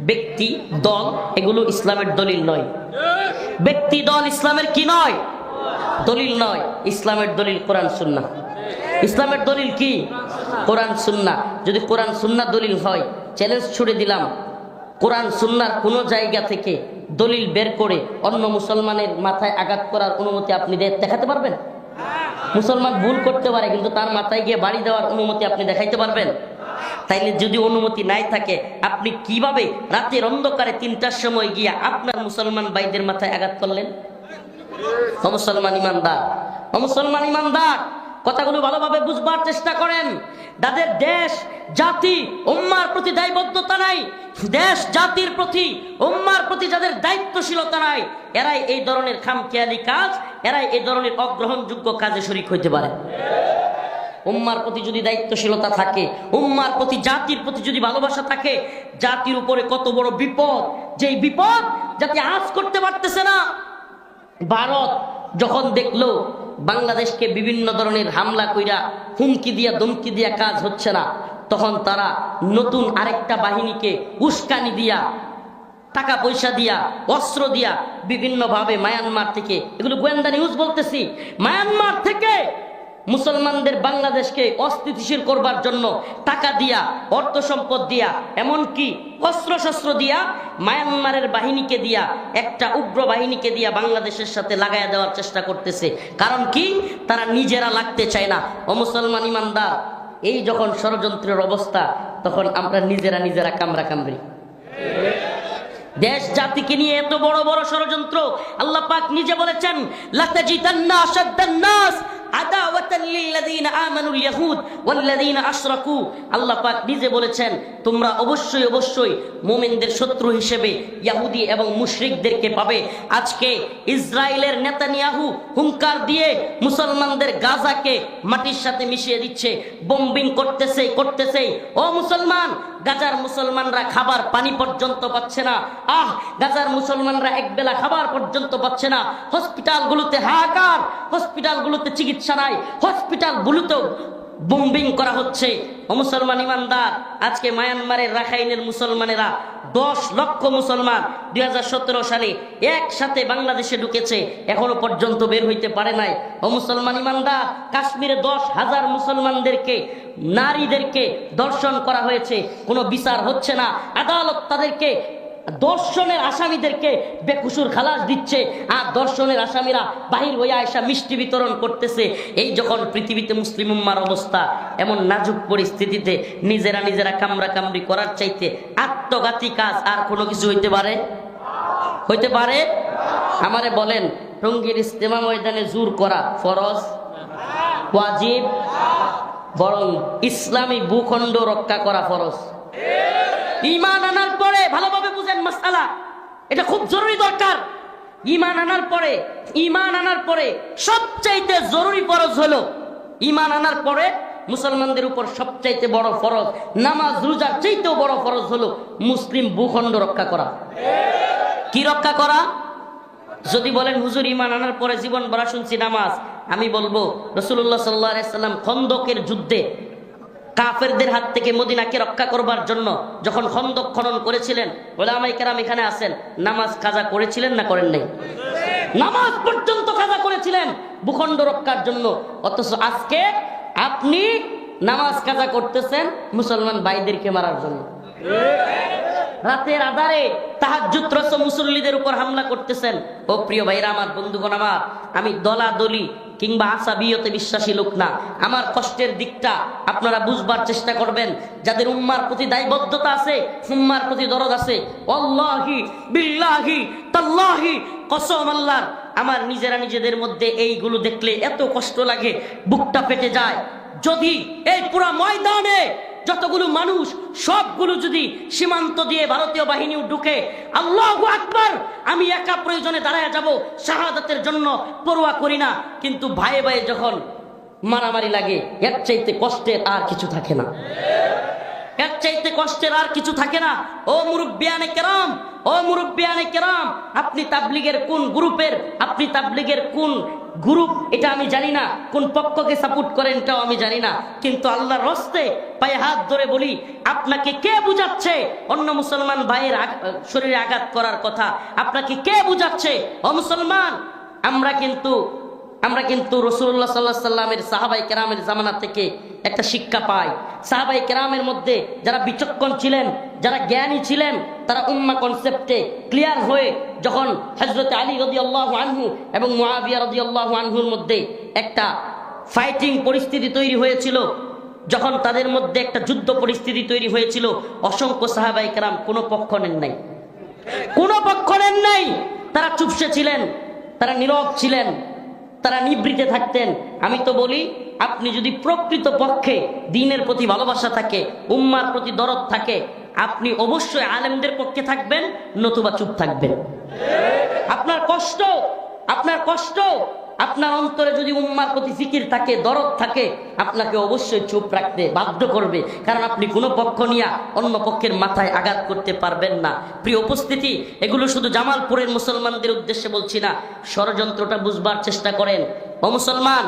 ব্যক্তি দল এগুলো ইসলামের দলিল নয়। ব্যক্তি দল ইসলামের কি নয়? দলিল নয়। ইসলামের দলিল কোরআন সুন্নাহ। ইসলামের দলিল কি? কোরআন সুন্নাহ। যদি কোরআন সুন্নাহ দলিল হয়, চ্যালেঞ্জ ছুড়ে দিলাম, কোরআন সুন্নাহর কোন জায়গা থেকে দলিল বের করে অন্য মুসলমানের মাথায় আঘাত করার অনুমতি আপনি দেখাতে পারবেন? মুসলমান ভুল করতে পারে, কিন্তু তার মাথায় গিয়ে বাড়ি দেওয়ার অনুমতি আপনি দেখাইতে পারবেন? তাইলে যদি অনুমতি নাই থাকে, আপনি কিভাবে রাতের অন্ধকারে ৩টার সময় গিয়া আপনার মুসলমান ভাইদের মাথায় আঘাত করলেন? ও মুসলমান ইমানদার, ও মুসলমান ইমানদার, কথাগুলো ভালোভাবে বুঝবার চেষ্টা করেন। যাদের দেশ জাতি উম্মার প্রতি দায়বদ্ধতা নাই, দেশ জাতির প্রতি উম্মার প্রতি যাদের দায়িত্বশীলতা নাই, এরাই এই ধরনের খামখেয়ালি কাজ, এরাই এই ধরনের অগ্রহণযোগ্য কাজে শরীক হইতে পারে। উম্মার প্রতি যদি দায়িত্বশীলতা থাকে, উম্মার প্রতি, জাতির প্রতি যদি ভালোবাসা থাকে, জাতির উপরে কত বড় বিপদ, যেই বিপদ জাতি আজ করতে পারতেছে না। ভারত যখন দেখলো বাংলাদেশকে বিভিন্ন ধরনের হামলা কইরা, হুমকি দিয়া ধমকি দিয়া কাজ হচ্ছে না, তখন তারা নতুন আরেকটা বাহিনীকে উস্কানি দিয়া, টাকা পয়সা দিয়া, অস্ত্র দিয়া বিভিন্নভাবে মায়ানমার থেকে, এগুলো গোয়েন্দা নিউজ বলতেছি, মায়ানমার থেকে মুসলমানদের বাংলাদেশকে অস্থিতিশীল করবার জন্য টাকা দিয়া, অর্থ সম্পদ দিয়া, এমনকি অস্ত্রশস্ত্র দিয়া, মায়ানমারের বাহিনীকে দিয়া, একটা উগ্র বাহিনীকে দিয়া বাংলাদেশের সাথে লাগাইয়া দেওয়ার চেষ্টা করতেছে। কারণ কি? তারা নিজেরা লাগতে চায় না। ও মুসলমান ইমানদার, এই যখন ষড়যন্ত্রের অবস্থা, তখন আমরা নিজেরা কামড়া কামড়ি। দেশ জাতিকে নিয়ে এত বড় বড় ষড়যন্ত্র, আল্লাহ পাক নিজে বলেছেন, লাতাজিদান্না আশাদ্দান নাস আদাওয়াতান লিল্লাযিনা আমানুল ইয়াহুদ ওয়াল্লাযিনা আশরাকু। আল্লাহ পাক নিজে বলেছেন, তোমরা অবশ্যই অবশ্যই মুমিনদের শত্রু হিসেবে ইহুদি এবং মুশরিকদেরকে পাবে। আজকে ইসরায়েলের নেতানিয়াহু হুঙ্কার দিয়ে মুসলমানদের গাজাকে মাটির সাথে মিশিয়ে দিচ্ছে, বোম্বিং করতেছে। ও মুসলমান, গাজার মুসলমানরা খাবার পানি পর্যন্ত পাচ্ছে না। গাজার মুসলমানরা একবেলা খাবার পর্যন্ত পাচ্ছে না। হসপিটালগুলোতে হাহাকার, হসপিটালগুলোতে চিকিৎসা নাই, হসপিটালগুলোতেও বোম্বিং করা হচ্ছে। ও মুসলমান ইমানদার, আজকে মায়ানমারের রাখাইনের মুসলমানেরা 10 লক্ষ মুসলমান 2017 সালে একসাথে বাংলাদেশে ঢুকেছে, এখনো পর্যন্ত বের হইতে পারে নাই। ও মুসলমান ইমানদার, কাশ্মীরে 10,000 মুসলমানদেরকে, নারীদেরকে ধর্ষণ করা হয়েছে, কোনো বিচার হচ্ছে না। আদালত তাদেরকে দর্শনের আসামিদেরকে বেকুসুর খালাস দিচ্ছে, আর দর্শনের আসামিরা বাহির হইয়া এসা মিষ্টি বিতরণ করতেছে। এই যখন পৃথিবীতে মুসলিম উম্মার অবস্থা এমন নাজুক পরিস্থিতিতে নিজেরা কামড়া কামড়ি করার চাইতে আত্মঘাতী কাজ আর কোনো কিছু হইতে পারে? আমারে বলেন, টঙ্গীর ইজতেমা ময়দানে জোর করা ফরজ, ওয়াজিব, বরং ইসলামী ভূখণ্ড রক্ষা করা ফরজ। ঈমান আনার পরে ভালোভাবে বুঝেন মাসআলা, এটা খুব জরুরি দরকার। ঈমান আনার পরে সবচাইতে জরুরি ফরজ হলো, ঈমান আনার পরে মুসলমানদের উপর সবচাইতে বড় ফরজ, নামাজ রোজার চাইতেও বড় ফরজ হলো মুসলিম ভূখণ্ড রক্ষা করা। কি রক্ষা করা? যদি বলেন হুজুর ঈমান আনার পরে জীবন ভরা শুনছি নামাজ, আমি বলবো রাসূলুল্লাহ সাল্লাল্লাহু আলাইহি সাল্লাম খন্দকের যুদ্ধে কাফেরদের হাত থেকে মদিনাকে রক্ষা করবার জন্য যখন খন্দক খনন করেছিলেন, উলামায়ে কেরাম এখানে আছেন, নামাজ কাজা করেছিলেন না করেন নাই? নামাজ পর্যন্ত কাজা করেছিলেন ভূখণ্ড রক্ষার জন্য। অথচ আজকে আপনি নামাজ কাজা করতেছেন মুসলমান ভাইদেরকে মারার জন্য। রাতের আধারে তাহাজ্জুদরত মুসল্লিদের উপর হামলা করতেছেন। ও প্রিয় ভাইরা আমার, বন্ধুগণ আমার, আমি দলাদলি কিংবা আসাবিয়তে বিশ্বাসী লোক না। আমার কষ্টের দিকটা আপনারা বুঝবার চেষ্টা করবেন। যাদের উম্মার প্রতি দায়বদ্ধতা আছে, উম্মার প্রতি দরদ আছে, আল্লাহি বিল্লাহি তাল্লাহি কসম আল্লাহর, আমার নিজেদের মধ্যে এইগুলো দেখলে এত কষ্ট লাগে, বুকটা ফেটে যায়। যদি এই পুরো ময়দানে যতগুলো মানুষ সবগুলো যদি সীমান্ত দিয়ে ভারতীয় বাহিনী ঢুকে, আল্লাহু আকবার, আমি একা প্রয়োজনে দাঁড়ায় যাব শাহাদাতের জন্য, পরোয়া করি না। কিন্তু ভাইয়ে ভাইয়ে যখন মারামারি লাগে, এর চাইতে কষ্টের আর কিছু থাকে না, এর চাইতে কষ্টের আর কিছু থাকে না। ও মুরব্বিয়ানে কেরাম, আপনি তাবলীগের কোন গ্রুপের, আপনি তাবলীগের কোন গ্রুপ এটা আমি জানি না, কোন পক্ষকে সাপোর্ট করেন এটাও আমি জানি না, কিন্তু আল্লাহর হস্তে পায়ে হাত ধরে বলি, আপনাকে কে বুঝাচ্ছে অন্য মুসলমান ভাইয়ের শরীরে আঘাত করার কথা? আপনাকে কে বুঝাচ্ছে? ও মুসলমান, আমরা কিন্তু রাসূলুল্লাহ সাল্লাল্লাহু আলাইহি সাল্লামের সাহাবায়ে কেরামের জামানা থেকে একটা শিক্ষা পাই। সাহাবায়ে কেরামের মধ্যে যারা বিচক্ষণ ছিলেন, যারা জ্ঞানী ছিলেন, তারা উম্মাহ কনসেপ্টে ক্লিয়ার হয়ে যখন হযরত আলী রাদিয়াল্লাহু আনহু এবং মুআবিয়া রাদিয়াল্লাহু আনহুর মধ্যে একটা ফাইটিং পরিস্থিতি তৈরি হয়েছিল, যখন তাদের মধ্যে একটা যুদ্ধ পরিস্থিতি তৈরি হয়েছিল, অসংখ্য সাহাবায়ে কেরাম কোনো পক্ষ নেন নাই, তারা চুপসে ছিলেন, তারা নীরব ছিলেন, তারা নিবৃতে থাকতেন। আমি তো বলি, আপনি যদি প্রকৃত পক্ষে দ্বীনের প্রতি ভালোবাসা থাকে, উম্মার প্রতি দরদ থাকে, আপনি অবশ্যই আলেমদের পক্ষে থাকবেন, নতুবা চুপ থাকবেন। আপনার কষ্ট আপনার অন্তরে যদি উম্মার প্রতি ফিকির থাকে, দরদ থাকে, আপনাকে অবশ্যই চুপ রাখতে বাধ্য করবে, কারণ আপনি কোনো পক্ষ নিয়ে অন্য পক্ষের মাথায় আঘাত করতে পারবেন না। প্রিয় উপস্থিতি, এগুলো শুধু জামালপুরের মুসলমানদের উদ্দেশ্যে বলছি না, ষড়যন্ত্রটা বুঝবার চেষ্টা করেন। ও মুসলমান,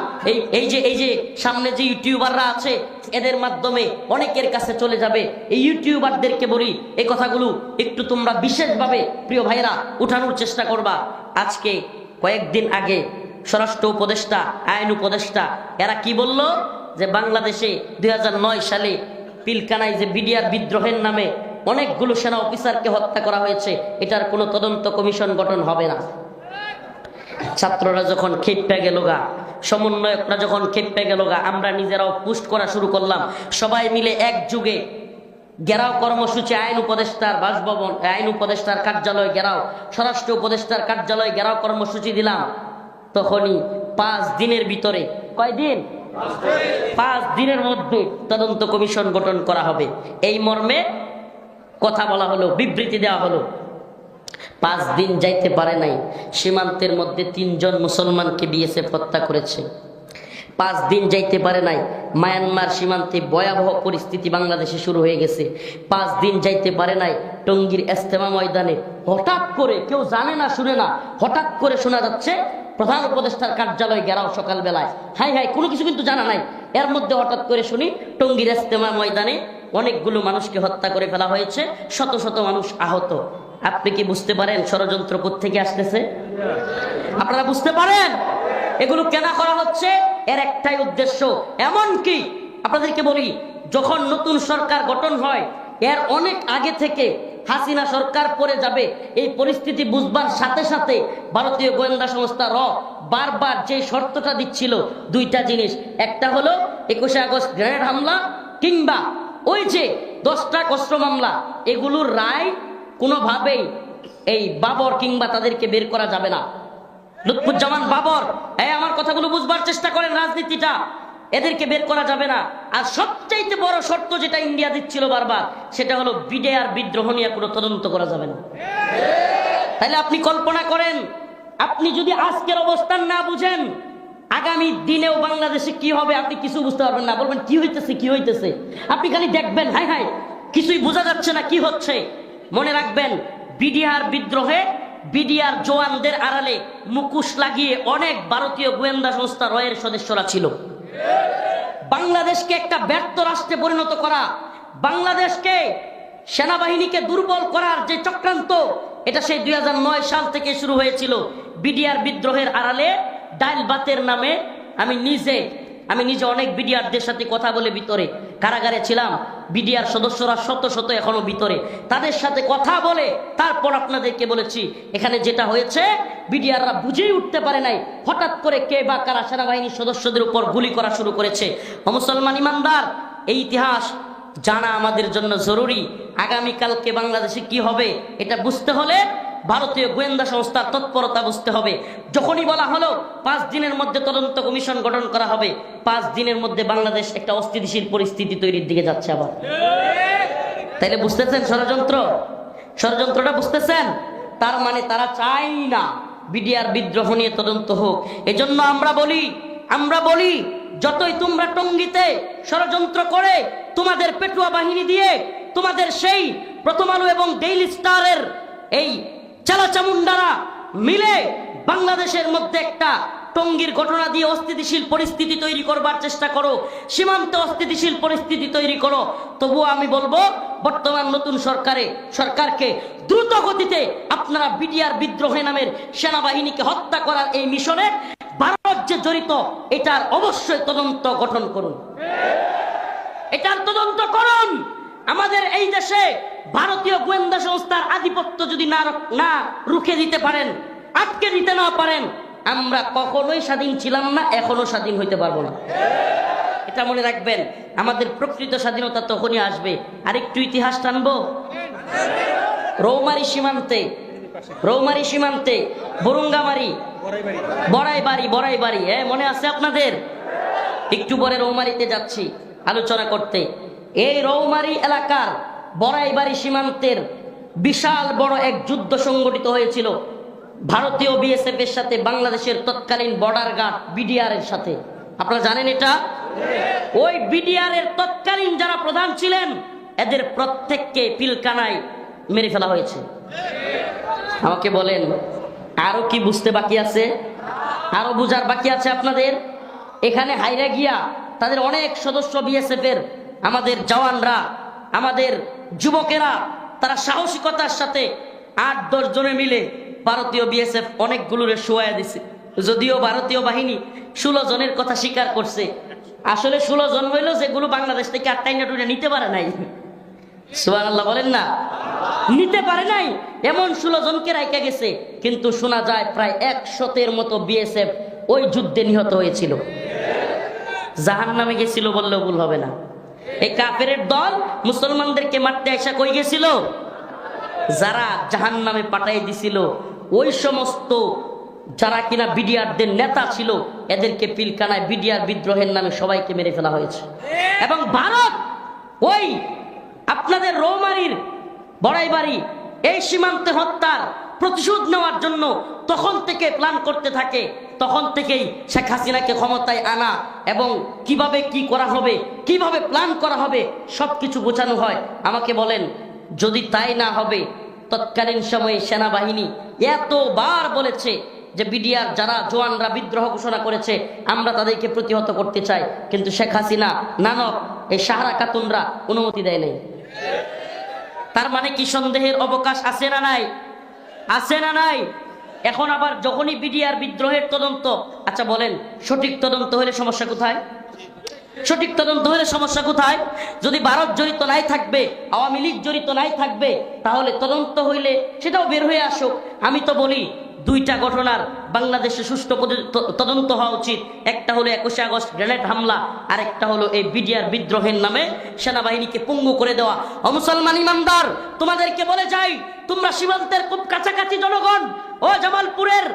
এই যে সামনে যে ইউটিউবাররা আছে, এদের মাধ্যমে অনেকের কাছে চলে যাবে। এই ইউটিউবারদেরকে বলি, এই কথাগুলো একটু তোমরা বিশেষভাবে প্রিয় ভাইরা উঠানোর চেষ্টা করবা। আজকে কয়েকদিন আগে স্বরাষ্ট্র উপদেষ্টা, আইন উপদেষ্টা, এরা কি বলল যে বাংলাদেশে 2009 সালে পিলকানায় যে বিডিআর বিদ্রোহের নামে অনেকগুলো সেনা অফিসারকে হত্যা করা হয়েছে, এটার কোনো তদন্ত কমিশন গঠন হবে না। ছাত্ররা যখন খেপে গেল গা, সমন্বয়করা যখন খেপে গেল গা, আমরা নিজেরাও পোস্ট করা শুরু করলাম। সবাই মিলে একযুগে ঘেরাও কর্মসূচি, আইন উপদেষ্টার বাসভবন, আইন উপদেষ্টার কার্যালয় ঘেরাও, স্বরাষ্ট্র উপদেষ্টার কার্যালয় ঘেরাও কর্মসূচি দিলাম। তখনই 5 দিনের ভিতরে, কয়দিন? 5 দিনের মধ্যে তদন্ত কমিশন গঠন করা হবে, এই মর্মে কথা বলা হলো, বিবৃতি দেওয়া হলো। 5 দিন যাইতে পারে নাই, সীমান্তের মধ্যে 3 জন মুসলমানকে বিএসএফ হত্যা করেছে। 5 দিন যাইতে পারে নাই, মায়ানমার সীমান্তে ভয়াবহ পরিস্থিতি বাংলাদেশে শুরু হয়ে গেছে। 5 দিন যাইতে পারে নাই, টঙ্গীর ইজতেমা ময়দানে হঠাৎ করে, কেউ জানে না শুনে না, হঠাৎ করে শোনা যাচ্ছে প্রধান উপদেষ্টার কার্যালয় ঘেরাও সকালবেলায়। হাই কোনো কিছু কিন্তু জানা নাই, এর মধ্যে হঠাৎ করে শুনি টঙ্গীর ইজতেমা ময়দানে অনেকগুলো মানুষকে হত্যা করে ফেলা হয়েছে, শত শত মানুষ আহত। আপনি কি বুঝতে পারেন ষড়যন্ত্র কোত্থেকে আসতেছে? আপনারা বুঝতে পারেন এগুলো কেন করা হচ্ছে? এর একটাই উদ্দেশ্য। এমনকি আপনাদেরকে বলি, যখন নতুন সরকার গঠন হয়, এর অনেক আগে থেকে হাসিনা সরকার পড়ে যাবে, এই পরিস্থিতি বুঝবার সাথে সাথে ভারতীয় গোয়েন্দা সংস্থা র বারবার যে শর্তটা দিচ্ছিল দুইটা জিনিস, একটা হলো 21শে আগস্ট গ্রেনেড হামলা কিংবা ওই যে 10টা অস্ত্র মামলা, এগুলোর রায় কোনোভাবেই এই বাবর কিংবা তাদেরকে বের করা যাবে না। লুৎফুজ্জামান বাবর, আমার কথাগুলো বুঝবার চেষ্টা করেন, রাজনীতিটা, এদেরকে বের করা যাবে না। আর সবচাইতে বড় শর্ত যেটা ইন্ডিয়া দিচ্ছিল বারবার, সেটা হলো বিডিআর বিদ্রোহ নিয়ে কোনো তদন্ত করা যাবে না। তাহলে আপনি কল্পনা করেন, আপনি যদি আজকের অবস্থান না বুঝেন, আগামী দিনেও বাংলাদেশে কি হবে আপনি কিছু বুঝতে পারবেন না। বলবেন কি হইতেছে কি হইতেছে, আপনি খালি দেখবেন হাই হাই কিছুই বোঝা যাচ্ছে না কি হচ্ছে। মনে রাখবেন, বিডিআর বিদ্রোহে বিডিআর জওয়ানদের আড়ালে মুখোশ লাগিয়ে অনেক ভারতীয় গোয়েন্দা সংস্থা রয়ের সদস্যরা ছিল। বাংলাদেশকে একটা ব্যর্থ রাষ্ট্রে পরিণত করা, বাংলাদেশকে সেনাবাহিনীকে দুর্বল করার যে চক্রান্ত, এটা সেই 2009 সাল থেকে শুরু হয়েছিল। বিডিআর বিদ্রোহের আড়ালে ডাইল বাতের নামে আমি নিজে অনেক বিডিআরদের সাথে কথা বলে ভিতরে কারাগারে ছিলাম। বিডিআর সদস্যরা শত শত এখনো ভিতরে, তাদের সাথে কথা বলে তারপর আপনাদেরকে বলেছি এখানে যেটা হয়েছে বিডিআররা বুঝেই উঠতে পারে নাই, হঠাৎ করে কে বা কারা সেনাবাহিনীর সদস্যদের উপর গুলি করা শুরু করেছে। মুসলমান ইমানদার, এই ইতিহাস জানা আমাদের জন্য জরুরি। আগামীকালকে বাংলাদেশে কি হবে এটা বুঝতে হলে ভারতীয় গোয়েন্দা সংস্থার তৎপরতা বুঝতে হবে। যখনই বলা হলো 5 দিনের মধ্যে তদন্ত কমিশন গঠন করা হবে, 5 দিনের মধ্যে বাংলাদেশ একটা অস্থিতিশীল পরিস্থিতি তৈরির দিকে যাচ্ছে আবার। তাইলে বুঝতেছেন ষড়যন্ত্রটা বুঝতেছেন? তার মানে তারা চাই না বিডিআর বিদ্রোহ নিয়ে তদন্ত হোক। এজন্য আমরা বলি যতই তোমরা টঙ্গীতে ষড়যন্ত্র করে, তোমাদের পেটুয়া বাহিনী দিয়ে, তোমাদের সেই প্রথম আলো এবং ডেইলি স্টারের এই চালাচামুন্ডারা মিলে বাংলাদেশের মধ্যে একটা টঙ্গীর ঘটনা দিয়ে অস্থিতিশীল পরিস্থিতি তৈরি করবার চেষ্টা করো, সীমান্তে অস্থিতিশীল পরিস্থিতি তৈরি করো, তবুও আমি বলবো বর্তমান নতুন সরকারকে দ্রুত গতিতে আপনারা বিডিআর বিদ্রোহ নামের সেনাবাহিনীকে হত্যা করার এই মিশনে ভারত যে জড়িত, এটার অবশ্যই তদন্ত গঠন করুন, এটার তদন্ত করুন। আমাদের এই দেশে ভারতীয় গোয়েন্দা সংস্থার আধিপত্য যদি না রুখে দিতে পারেন, আটকে দিতে না পারেন, আমরা কখনোই স্বাধীন ছিলাম না, এখনো স্বাধীন হইতে পারবো না। এটা মনে রাখবেন, আমাদের প্রকৃত স্বাধীনতা তখনই আসবে। আরেকটু ইতিহাস টানবো। রৌমারী সীমান্তে বরুঙ্গামারি বড়াইবাড়ি, মনে আছে আপনাদের? একটু পরে রৌমারীতে যাচ্ছি আলোচনা করতে। এই রৌমারী এলাকার বড়াইবাড়ি সীমান্তের বিশাল বড় এক যুদ্ধ সংগঠিত হয়েছিল ভারতীয় বিএসএফ এর সাথে বাংলাদেশের তৎকালীন বর্ডার গার্ড বিডিআর এর সাথে। আপনারা জানেন এটা? ওই বিডিআর এর তৎকালীন যারা প্রধান ছিলেন, এদের প্রত্যেককে পিলকানায় মেরে ফেলা হয়েছে। আমাকে বলেন, আরো কি বুঝতে বাকি আছে? আরো বুঝার বাকি আছে আপনাদের? এখানে হাইরা গিয়া তাদের অনেক সদস্য বিএসএফ এর, আমাদের জওয়ানরা, আমাদের যুবকেরা, তারা সাহসিকতার সাথে 8-10 জনে মিলে ভারতীয় বিএসএফ অনেকগুলোরে শোয়া দিছে। যদিও ভারতীয় বাহিনী 16 জনের কথা স্বীকার করছে, আসলে 16 জন হইল যেগুলো বাংলাদেশ থেকে আটটা নিতে পারে নাই। সুবহানাল্লাহ বলেন না, নিতে পারে নাই, এমন 16 জনকে রাইখা গেছে। কিন্তু শোনা যায় প্রায় 100-এর মতো বিএসএফ ওই যুদ্ধে নিহত হয়েছিল, জাহান্নামে গেছিল বললেও ভুল হবে না। এই কাফেরের দল মুসলমানদেরকে মারতে আইসা কই গেছিল? যারা জাহান্নামে পাঠাই দিছিল, ওই সমস্ত যারা কিনা বিডিআরদের নেতা ছিল, এদেরকে পিলকানায় বিডিআর বিদ্রোহের নামে সবাইকে মেরে ফেলা হয়েছে। এবং ভারত ওই আপনাদের রৌমারীর বড়াইবাড়ি এই সীমান্তে হত্যার প্রতিশোধ নেওয়ার জন্য তখন থেকে প্ল্যান করতে থাকে। তখন থেকেই শেখ হাসিনাকে ক্ষমতায় আনা এবং কিভাবে কি করা হবে, কিভাবে প্ল্যান করা হবে, সবকিছু বোঝানো হয়। আমাকে বলেন, যদি তাই না হবে, তৎকালীন সময়ে সেনাবাহিনী এতবার বলেছে যে বিডিআর যারা জওয়ানরা বিদ্রোহ ঘোষণা করেছে, আমরা তাদেরকে প্রতিহত করতে চাই, কিন্তু শেখ হাসিনা, নানক, এই সাহারা খাতুনরা অনুমতি দেয় নাই। তার মানে কি সন্দেহের অবকাশ আছে না নাই? আছে না নাই? এখন আবার যখনই বিডিআর বিদ্রোহের তদন্ত, আচ্ছা বলেন, সঠিক তদন্ত হলে সমস্যা কোথায়? সঠিক তদন্ত হলে সমস্যা কোথায়? যদি ভারত জড়িত নাই থাকবে, আওয়ামী লীগ জড়িত নাই থাকবে, তাহলে তদন্ত হইলে সেটাও বের হয়ে আসুক। আমি তো বলি দুইটা ঘটনার বাংলাদেশে সুষ্ঠু তদন্ত হওয়া উচিত। একটা হলো 21শে আগস্ট গ্রেনেড হামলা, আর একটা হলো এই বিডিআর বিদ্রোহের নামে সেনাবাহিনীকে পঙ্গু করে দেওয়া। ও মুসলমান ইমানদার, তোমাদেরকে বলে যাই, তোমরা সীমান্তের খুব কাছাকাছি জনগণ, ও জামালপুরের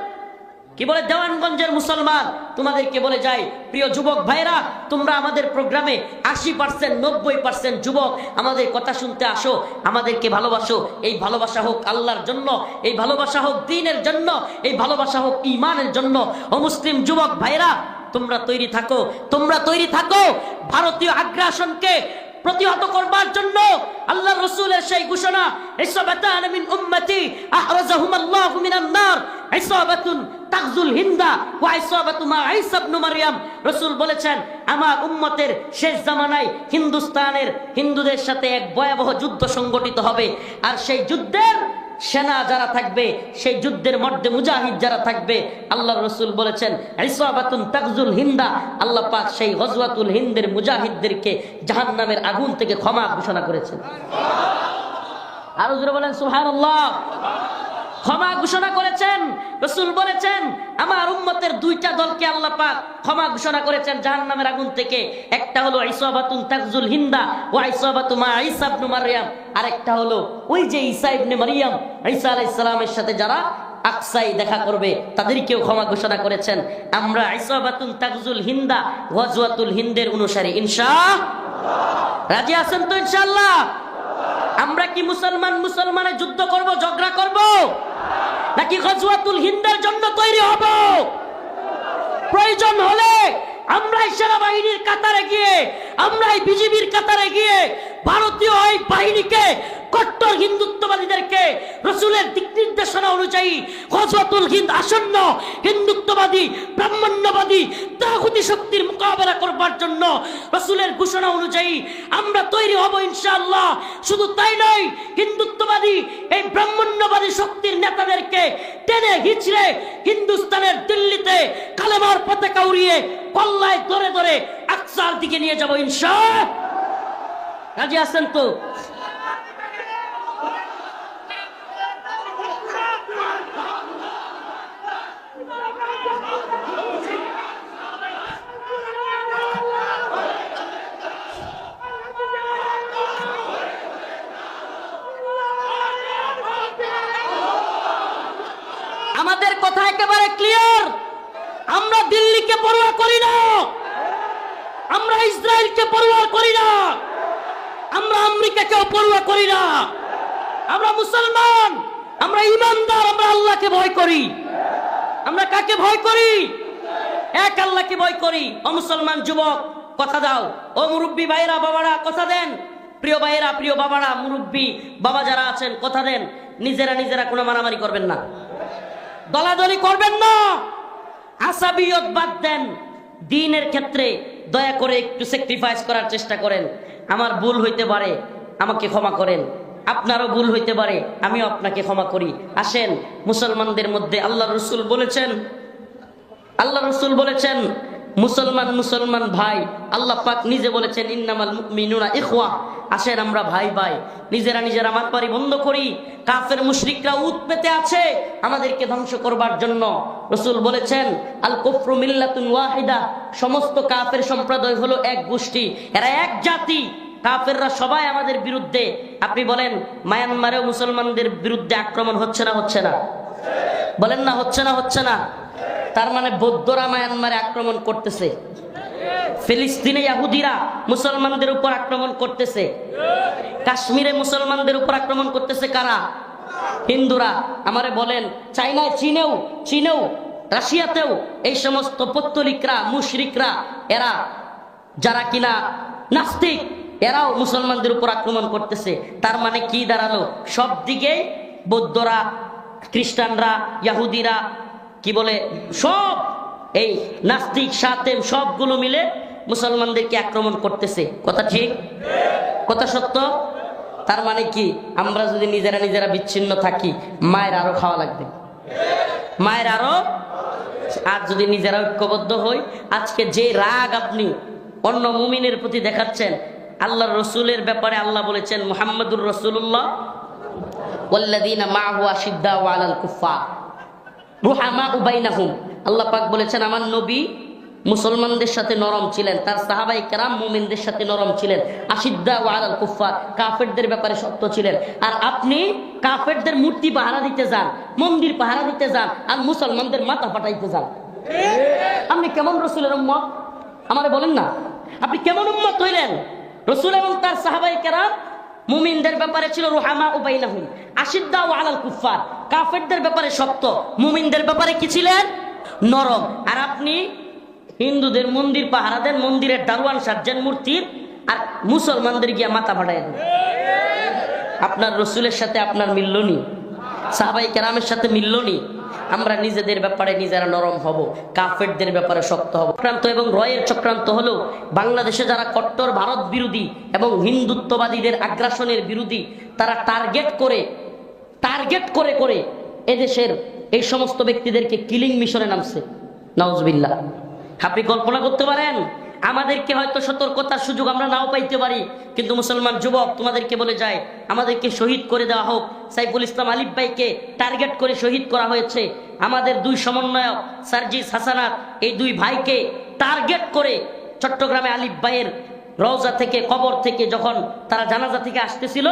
কি বলে দেওয়ানগঞ্জের মুসলমান, তোমাদেরকে বলে যাই, প্রিয় যুবক ভাইরা, তোমরা আমাদের প্রোগ্রামে 80% 90% যুবক আমাদের কথা শুনতে আসো, আমাদেরকে ভালোবাসো। এই ভালোবাসা হোক আল্লাহর জন্য, এই ভালোবাসা হোক দ্বীনের জন্য, এই ভালোবাসা হোক ঈমানের জন্য। ও মুসলিম যুবক ভাইরা, তোমরা তৈরি থাকো, তোমরা তৈরি থাকো ভারতীয় আগ্রাসনকে প্রতিহত করবার জন্য। আল্লাহ রাসূলের সেই ঘোষণা, ইসাবাতান মিন উম্মতি আহরাজাহুমাল্লাহু মিনান নার, ইসাবাতুন তাগজুল হিন্দা ওয়া ইসাবাতু মা ঈসা ইবনে মারইয়াম। রাসূল বলেছেন, আমার উম্মতের শেষ জামানায় হিন্দুস্তানের হিন্দুদের সাথে এক ভয়াবহ যুদ্ধ সংগঠিত হবে, আর সেই যুদ্ধের সেনা যারা থাকবে, সেই যুদ্ধের মধ্যে মুজাহিদ যারা থাকবে, আল্লাহ রাসূল বলেছেন ইসাবাতুন তাগজুল হিন্দা, আল্লাহ পাক সেই গজওয়াতুল হিন্দের মুজাহিদদেরকে জাহান্নামের আগুন থেকে ক্ষমা ঘোষণা করেছেন। আরো জোরে বলেন সুবহানাল্লাহ। ক্ষমা ঘোষণা করেছেন। রাসূল বলেছেন, আমার উম্মতের দুইটা দলকে আল্লাহ পাক ক্ষমা ঘোষণা করেছেন জাহান্নামের আগুন থেকে। একটা হলো ইসাবাতুন তাগজুল হিন্দা ওয়া ইসাবাতু মা ঈসা ইবনে মারইয়াম, আরেকটা হলো ওই যে ঈসা ইবনে মারইয়াম, ঈসা আলাইহিস সালামের সাথে যারা আকসাই দেখা করবে, তাদেরকেও ক্ষমা ঘোষণা করেছেন। আমরা ইসাবাতুন তাগজুল হিন্দা গজওয়াতুল হিন্দের অনুসারী, ইনশাআল্লাহ। রাজি আছেন তো ইনশাআল্লাহ? আমরা কি মুসলমানের যুদ্ধ করব, ঝগড়া করব, নাকি গজওয়াতুল হিন্দের জন্য তৈরি হব? প্রয়োজন হলে আমরাই সেনাবাহিনীর কাতারে গিয়ে, আমরাই বিজিবির কাতারে গিয়ে ভারতীয় এই বাহিনীকে, কট্টর হিন্দুত্ববাদীদেরকে রাসূলের দিক নির্দেশনা অনুযায়ী গজওয়াতুল হিন্দ আসন্ন হিন্দুত্ববাদী ব্রাহ্মণ্যবাদী তাগুতি শক্তির মোকাবেলা করবার জন্য রাসূলের ঘোষণা অনুযায়ী আমরা তৈরি হব ইনশাআল্লাহ। শুধু তাই নয়, হিন্দুত্ববাদী এই ব্রাহ্মণ্যবাদী শক্তির নেতাদেরকে টেনে হিচড়ে হিন্দুস্তানের দিল্লিতে কালেমার পতাকা উড়িয়ে কল্লায় ধরে ধরে আকসার দিকে নিয়ে যাব ইনশাআল্লাহ। রাজি আছেন তো? আমাদের কথা একেবারে ক্লিয়ার, আমরা দিল্লিকে পরোয়া করি না, আমরা ইসরায়েলকে পরোয়া করি না, আমরা আমেরিকাকেও পরোয়া করি না। আমরা মুসলমান, আমরা ঈমানদার, আমরা আল্লাহকে ভয় করি। আমরা কাকে ভয় করি? এক আল্লাহকে ভয় করি। ও মুসলমান যুবক, কথা দাও। ও মুরব্বী ভাইরা, বাবারা, কথা দেন। প্রিয় ভাইরা, প্রিয় বাবারা, মুরব্বী বাবা যারা আছেন, কথা দেন। নিজেরা কোনো মারামারি করবেন না, দলাদলি করবেন না, আসাবিয়ত বাদ দেন। দ্বীনের ক্ষেত্রে দয়া করে একটু স্যাক্রিফাইস করার চেষ্টা করেন। আমার ভুল হইতে পারে, আমাকে ক্ষমা করেন। আপনারও ভুল হইতে পারে, আমিও আপনাকে ক্ষমা করি। আসেন, মুসলমানদের মধ্যে আল্লাহ রসুল বলেছেন মুসলমান ভাই। আল্লাহ পাক নিজে বলেছেন ইন্নামাল মুমিনুনা ইখওয়া। আসেন আমরা ভাই ভাই, নিজেরা মারামারি বন্ধ করি। কাফের মুশরিকরা উত পেতে আছে আমাদেরকে ধ্বংস করবার জন্য। রসুল বলেছেন আল কুফরু মিল্লাতুন ওয়াহিদা, সমস্ত কাফের সম্প্রদায় হলো এক গোষ্ঠী, এরা এক জাতি। কাফেররা সবাই আমাদের বিরুদ্ধে। আপনি বলেন, মায়ানমারেও মুসলমানদের বিরুদ্ধে আক্রমণ হচ্ছে না? বলেন না, হচ্ছে না? তার মানে বৌদ্ধরা মায়ানমারে আক্রমণ করতেছে, ফিলিস্তিনে ইহুদিরা মুসলমানদের উপর আক্রমণ করতেছে, কাশ্মীরে মুসলমানদের উপর আক্রমণ করতেছে কারা? হিন্দুরা। আমারে বলেন, চাইনায়, চীনেও, রাশিয়াতেও এই সমস্ত পত্তলিকরা, মুশরিকরা, এরা যারা কিনা নাস্তিক, এরাও মুসলমানদের উপর আক্রমণ করতেছে। তার মানে কি দাঁড়ালো? সব দিকে বৌদ্ধরা, খ্রিস্টানরা, ইহুদিরা, কি বলে, সব এই নাস্তিক সাতেম সবগুলো মিলে মুসলমানদেরকে আক্রমণ করতেছে। কথা ঠিক? কথা সত্য? তার মানে কি, আমরা যদি নিজেরা বিচ্ছিন্ন থাকি, মায়ের আরো খাওয়া লাগবে, আর যদি নিজেরা ঐক্যবদ্ধ হই, আজকে যে রাগ আপনি অন্য মুমিনের প্রতি দেখাচ্ছেন। আল্লাহর রসুলের ব্যাপারে আল্লাহ বলেছেন মুহাম্মাদুর রাসূলুল্লাহ ওয়াল্লাযীনা মাআহু আশিদ্দাউ আলাল কুফফার রুহামাউ বাইনাহুম। আল্লাহ পাক বলেছেন আমার নবী মুসলমানদের সাথে নরম ছিলেন, তার সাহাবায়ে কেরাম মুমিনদের সাথে নরম ছিলেন। আশিদ্দাউ আলাল কুফফার, কাফেরদের ব্যাপারে শক্ত ছিলেন। আর আপনি কাফেরদের মূর্তি পাহারা দিতে যান, মন্দির পাহারা দিতে যান, আর মুসলমানদের মাথা ফাটাইতে যান। আপনি কেমন রসুলের উম্মত আমারে বলেন না? আপনি কেমন উম্মত হইলেন? রসুল এবং তার সাহাবায়ে কেরাম মুমিনদের ব্যাপারে ছিল রুহামাউ বাইনাহুম আশিদ্দাউ আলাল কুফফার, কাফেরদের ব্যাপারে শক্ত, মুমিনদের ব্যাপারে কি ছিলেন? নরম। আর আপনি হিন্দুদের মন্দির পাহারা দেন, মন্দিরের দারোয়ান সাজেন মূর্তির, আর মুসলমানদের গিয়া মাথা ফাটাই দেন। আপনার রসুলের সাথে আপনার মিললনি, সাহাবায়ে কেরামের সাথে মিললনি। আমরা নিজেদের ব্যাপারে নিজেরা নরম হব, কাফেরদের ব্যাপারে শক্ত হব। চক্রান্ত এবং রয়ের চক্রান্ত হলো বাংলাদেশে যারা কট্টর ভারত বিরোধী এবং হিন্দুত্ববাদীদের আগ্রাসনের বিরোধী, তারা টার্গেট করে এদেশের এই সমস্ত ব্যক্তিদেরকে কিলিং মিশনে নামছে। নাউজুবিল্লাহ। আপনি কল্পনা করতে পারেন আমাদেরকে হয়তো সতর্কতার সুযোগ আমরা নাও পাইতে পারি, কিন্তু মুসলমান যুবক তোমাদেরকে বলে যায় আমাদেরকে শহীদ করে দেওয়া হোক। সাইফুল ইসলাম আলিফ ভাইকে টার্গেট করে শহীদ করা হয়েছে। আমাদের দুই সমন্বয়ক সার্জিস হাসানাত, এই দুই ভাইকে টার্গেট করে চট্টগ্রামে আলিফ ভাইয়ের রওজা থেকে, কবর থেকে যখন তারা জানাজা থেকে আসতেছিল,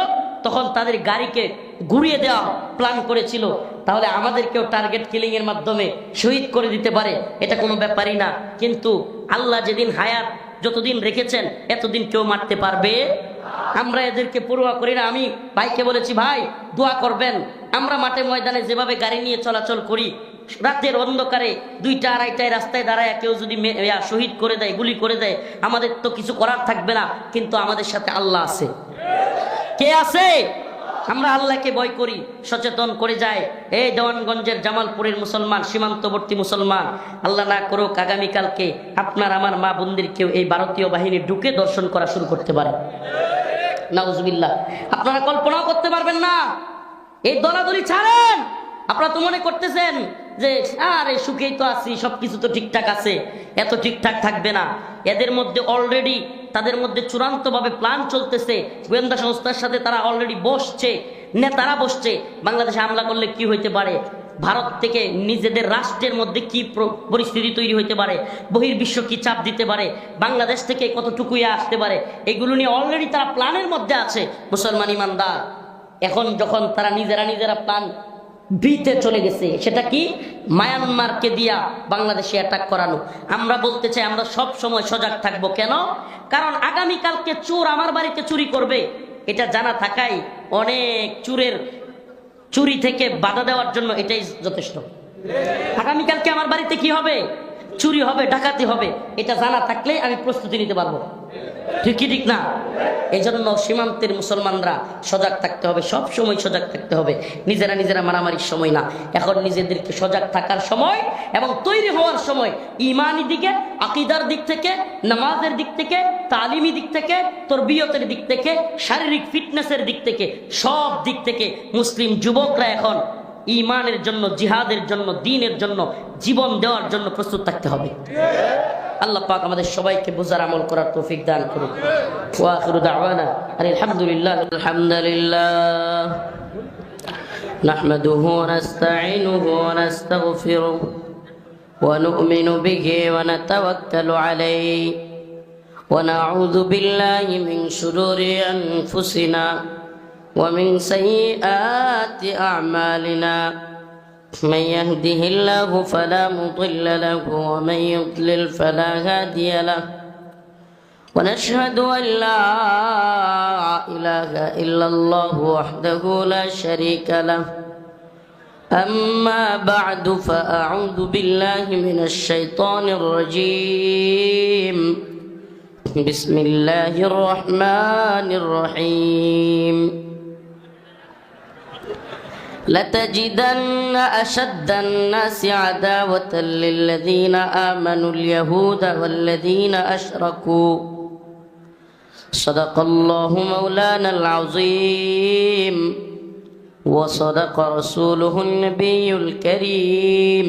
তখন তাদের গাড়িকে ঘুরিয়ে দেওয়া প্ল্যান করেছিল। তাহলে আমাদেরকেও টার্গেট কিলিং এর মাধ্যমে শহীদ করে দিতে পারে, এটা কোনো ব্যাপারই না। কিন্তু আল্লাহ যেদিন হায়াত যতদিন রেখেছেন এতদিন কেউ মারতে পারবে। আমরা এদেরকে পরোয়া করি না। আমি ভাইকে বলেছি ভাই দোয়া করবেন। আমরা মাঠে ময়দানে যেভাবে গাড়ি নিয়ে চলাচল করি, রাতের অন্ধকারে 2টা 2:30টায় রাস্তায় দাঁড়ায় কেউ যদি শহীদ করে দেয়, গুলি করে দেয়, আমাদের তো কিছু করার থাকবে না। কিন্তু আমাদের সাথে আল্লাহ আছে। কে আছে? আমরা আল্লাহকে ভয় করি, সচেতন করে যায়। এই দেওয়ানগঞ্জের জামালপুরের মুসলমান, সীমান্তবর্তী মুসলমান, আল্লাহ না করুক আগামীকালকে আপনার আমার মা বোনদের কেউ এই ভারতীয় বাহিনী ঢুকে দর্শন করা শুরু করতে পারে। নাউজুবিল্লাহ। আপনারা কল্পনাও করতে পারবেন না। এই দলাদলি ছাড়েন। আপনারা তো মনে করতেছেন যে আরে সুখেই তো আছি, সবকিছু তো ঠিকঠাক আছে। এত ঠিকঠাক থাকবে না। এদের মধ্যে অলরেডি তাদের মধ্যে চূড়ান্তভাবে প্ল্যান চলতেছে। গোয়েন্দা সংস্থার সাথে তারা অলরেডি বসছে, নেতারা বসছে। বাংলাদেশে হামলা করলে কি হইতে পারে, ভারত থেকে নিজেদের রাষ্ট্রের মধ্যে কি পরিস্থিতি তৈরি হইতে পারে, বহির্বিশ্ব কি চাপ দিতে পারে, বাংলাদেশ থেকে কতটুকু আসতে পারে, এগুলো নিয়ে অলরেডি তারা প্ল্যানের মধ্যে আছে। মুসলমান ইমানদার এখন যখন তারা নিজেরা প্ল্যান বিতে চলে গেছে, সেটা কি? মায়ানমারকে দিয়া বাংলাদেশে অ্যাটাক করানো। আমরা বলতে চাই আমরা সব সময় সজাগ থাকবো। কেন? কারণ আগামীকালকে চোর আমার বাড়িতে চুরি করবে, এটা জানা থাকাই অনেক চুরের চুরি থেকে বাধা দেওয়ার জন্য এটাই যথেষ্ট। আগামীকালকে আমার বাড়িতে কি হবে? চুরি হবে, ডাকাতি হবে, এটা জানা থাকলে আমি প্রস্তুতি নিতে পারবো। ঠিক না? এই জন্য সীমান্তের মুসলমানরা সজাগ থাকতে হবে, সব সময় সজাগ থাকতে হবে। নিজেরা মারামারির সময় না, এখন নিজেদেরকে সজাগ থাকার সময় এবং তৈরি হওয়ার সময়। ইমানি দিকে, আকীদার দিক থেকে, নামাজের দিক থেকে, তালিমি দিক থেকে, তরবিয়তের দিক থেকে, শারীরিক ফিটনেসের দিক থেকে, সব দিক থেকে মুসলিম যুবকরা এখন ইমানের জন্য, জিহাদের জন্য, দ্বীনের জন্য, জীবন দেওয়ার জন্য প্রস্তুত থাকতে হবে। আল্লাহ পাক আমাদের সবাইকে বুঝার আমল করার তৌফিক দান করুন। ওয়া আখিরু দাওয়ানা আলহামদুলিল্লাহ নাহমাদুহু ওয়া নাস্তাঈনুহু ওয়া নাস্তাগফিরুহু ওয়া নু'মিনু বিহি ওয়া নাতাওয়াক্কালু আলাইহি ওয়া নাউযু বিল্লাহি মিন শুরুরি আনফুসিনা ওয়া মিন সাইয়্যাতি আ'মালিনা من يهده الله فلا مضل له ومن يضلل فلا هادي له ونشهد أن لا إله إلا الله وحده لا شريك له أما بعد فأعوذ بالله من الشيطان الرجيم بسم الله الرحمن الرحيم لتجدن أشد الناس عداوة للذين آمنوا اليهود والذين أشركوا صدق الله مولانا العظيم وصدق رسوله النبي الكريم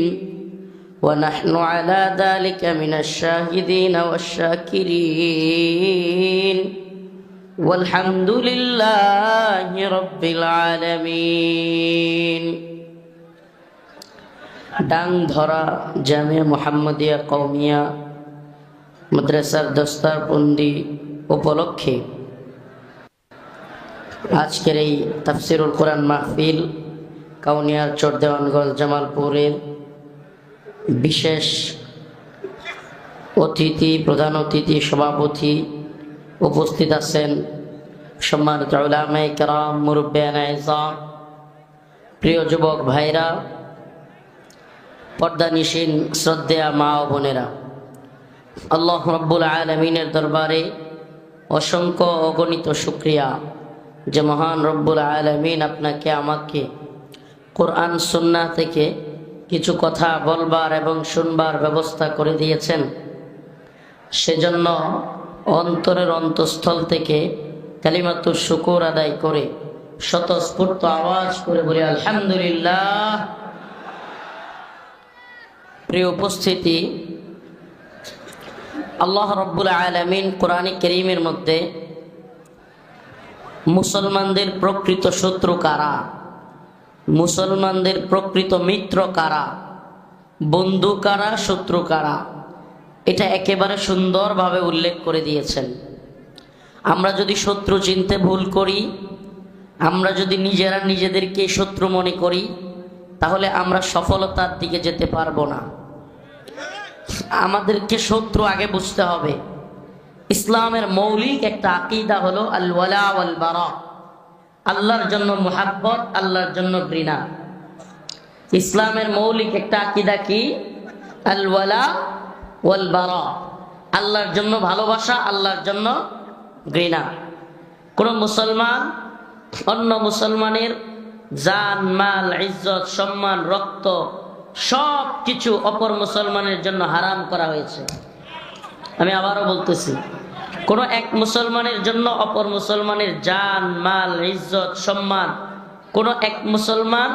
ونحن على ذلك من الشاهدين والشاكرين والحمد لله رب العالمين। ডাংধরা জামিয়া মুহাম্মদিয়া কওমিয়া মাদ্রাসার দস্তারবন্দি উপলক্ষে আজকের এই তাফসিরুল কোরআন মাহফিল কাউনিয়ার চরদেওয়ানগঞ্জ জামালপুরের বিশেষ অতিথি, প্রধান অতিথি, সভাপতি উপস্থিত আছেন সম্মানিত উলামায়ে কেরাম, মুরব্বিয়ানে ইজাম, প্রিয় যুবক ভাইরা, পর্দানিশীন শ্রদ্ধেয়া মা ও বোনেরা, আল্লাহ রাব্বুল আলামিনের দরবারে অসংখ্য অগণিত শুকরিয়া যে মহান রব্বুল আলামিন আপনাকে আমাকে কোরআন সুন্নাহ থেকে কিছু কথা বলবার এবং শুনবার ব্যবস্থা করে দিয়েছেন। সেজন্য অন্তরের অন্তঃস্থল থেকে কালিমাতুশ শুকর আদায় করে স্বতঃস্ফূর্ত আওয়াজ করে বলি আলহামদুলিল্লাহ। প্রিয় উপস্থিতি, আল্লাহ রাব্বুল আলামিন কোরআনে কারীমের মধ্যে মুসলমানদের প্রকৃত শত্রু কারা, মুসলমানদের প্রকৃত মিত্র কারা, বন্ধু কারা, শত্রু কারা, এটা একেবারে সুন্দরভাবে উল্লেখ করে দিয়েছেন। আমরা যদি শত্রু চিনতে ভুল করি, আমরা যদি নিজেরা নিজেদেরকে শত্রু মনে করি, তাহলে আমরা সফলতার দিকে যেতে পারবো না। আমাদেরকে শত্রু আগে বুঝতে হবে। ইসলামের মৌলিক একটা আকীদা হলো আল ওয়ালা ওয়াল বারা, আল্লাহর জন্য মুহাব্বত, আল্লাহর জন্য ঘৃণা। ইসলামের মৌলিক একটা আকীদা কি? আল ওয়ালা ওয়াল বারা, আল্লাহর জন্য ভালোবাসা, আল্লাহর জন্য ঘৃণা। কোন মুসলমান অন্য মুসলমানের জান, মাল, ইজ্জত, সম্মান, রক্ত সব কিছু অপর মুসলমানের জন্য হারাম করা হয়েছে। আমি আবারও বলতেছি, কোন এক মুসলমানের জন্য অপর মুসলমানের জান, মাল, ইজ্জত, সম্মান, কোন এক মুসলমান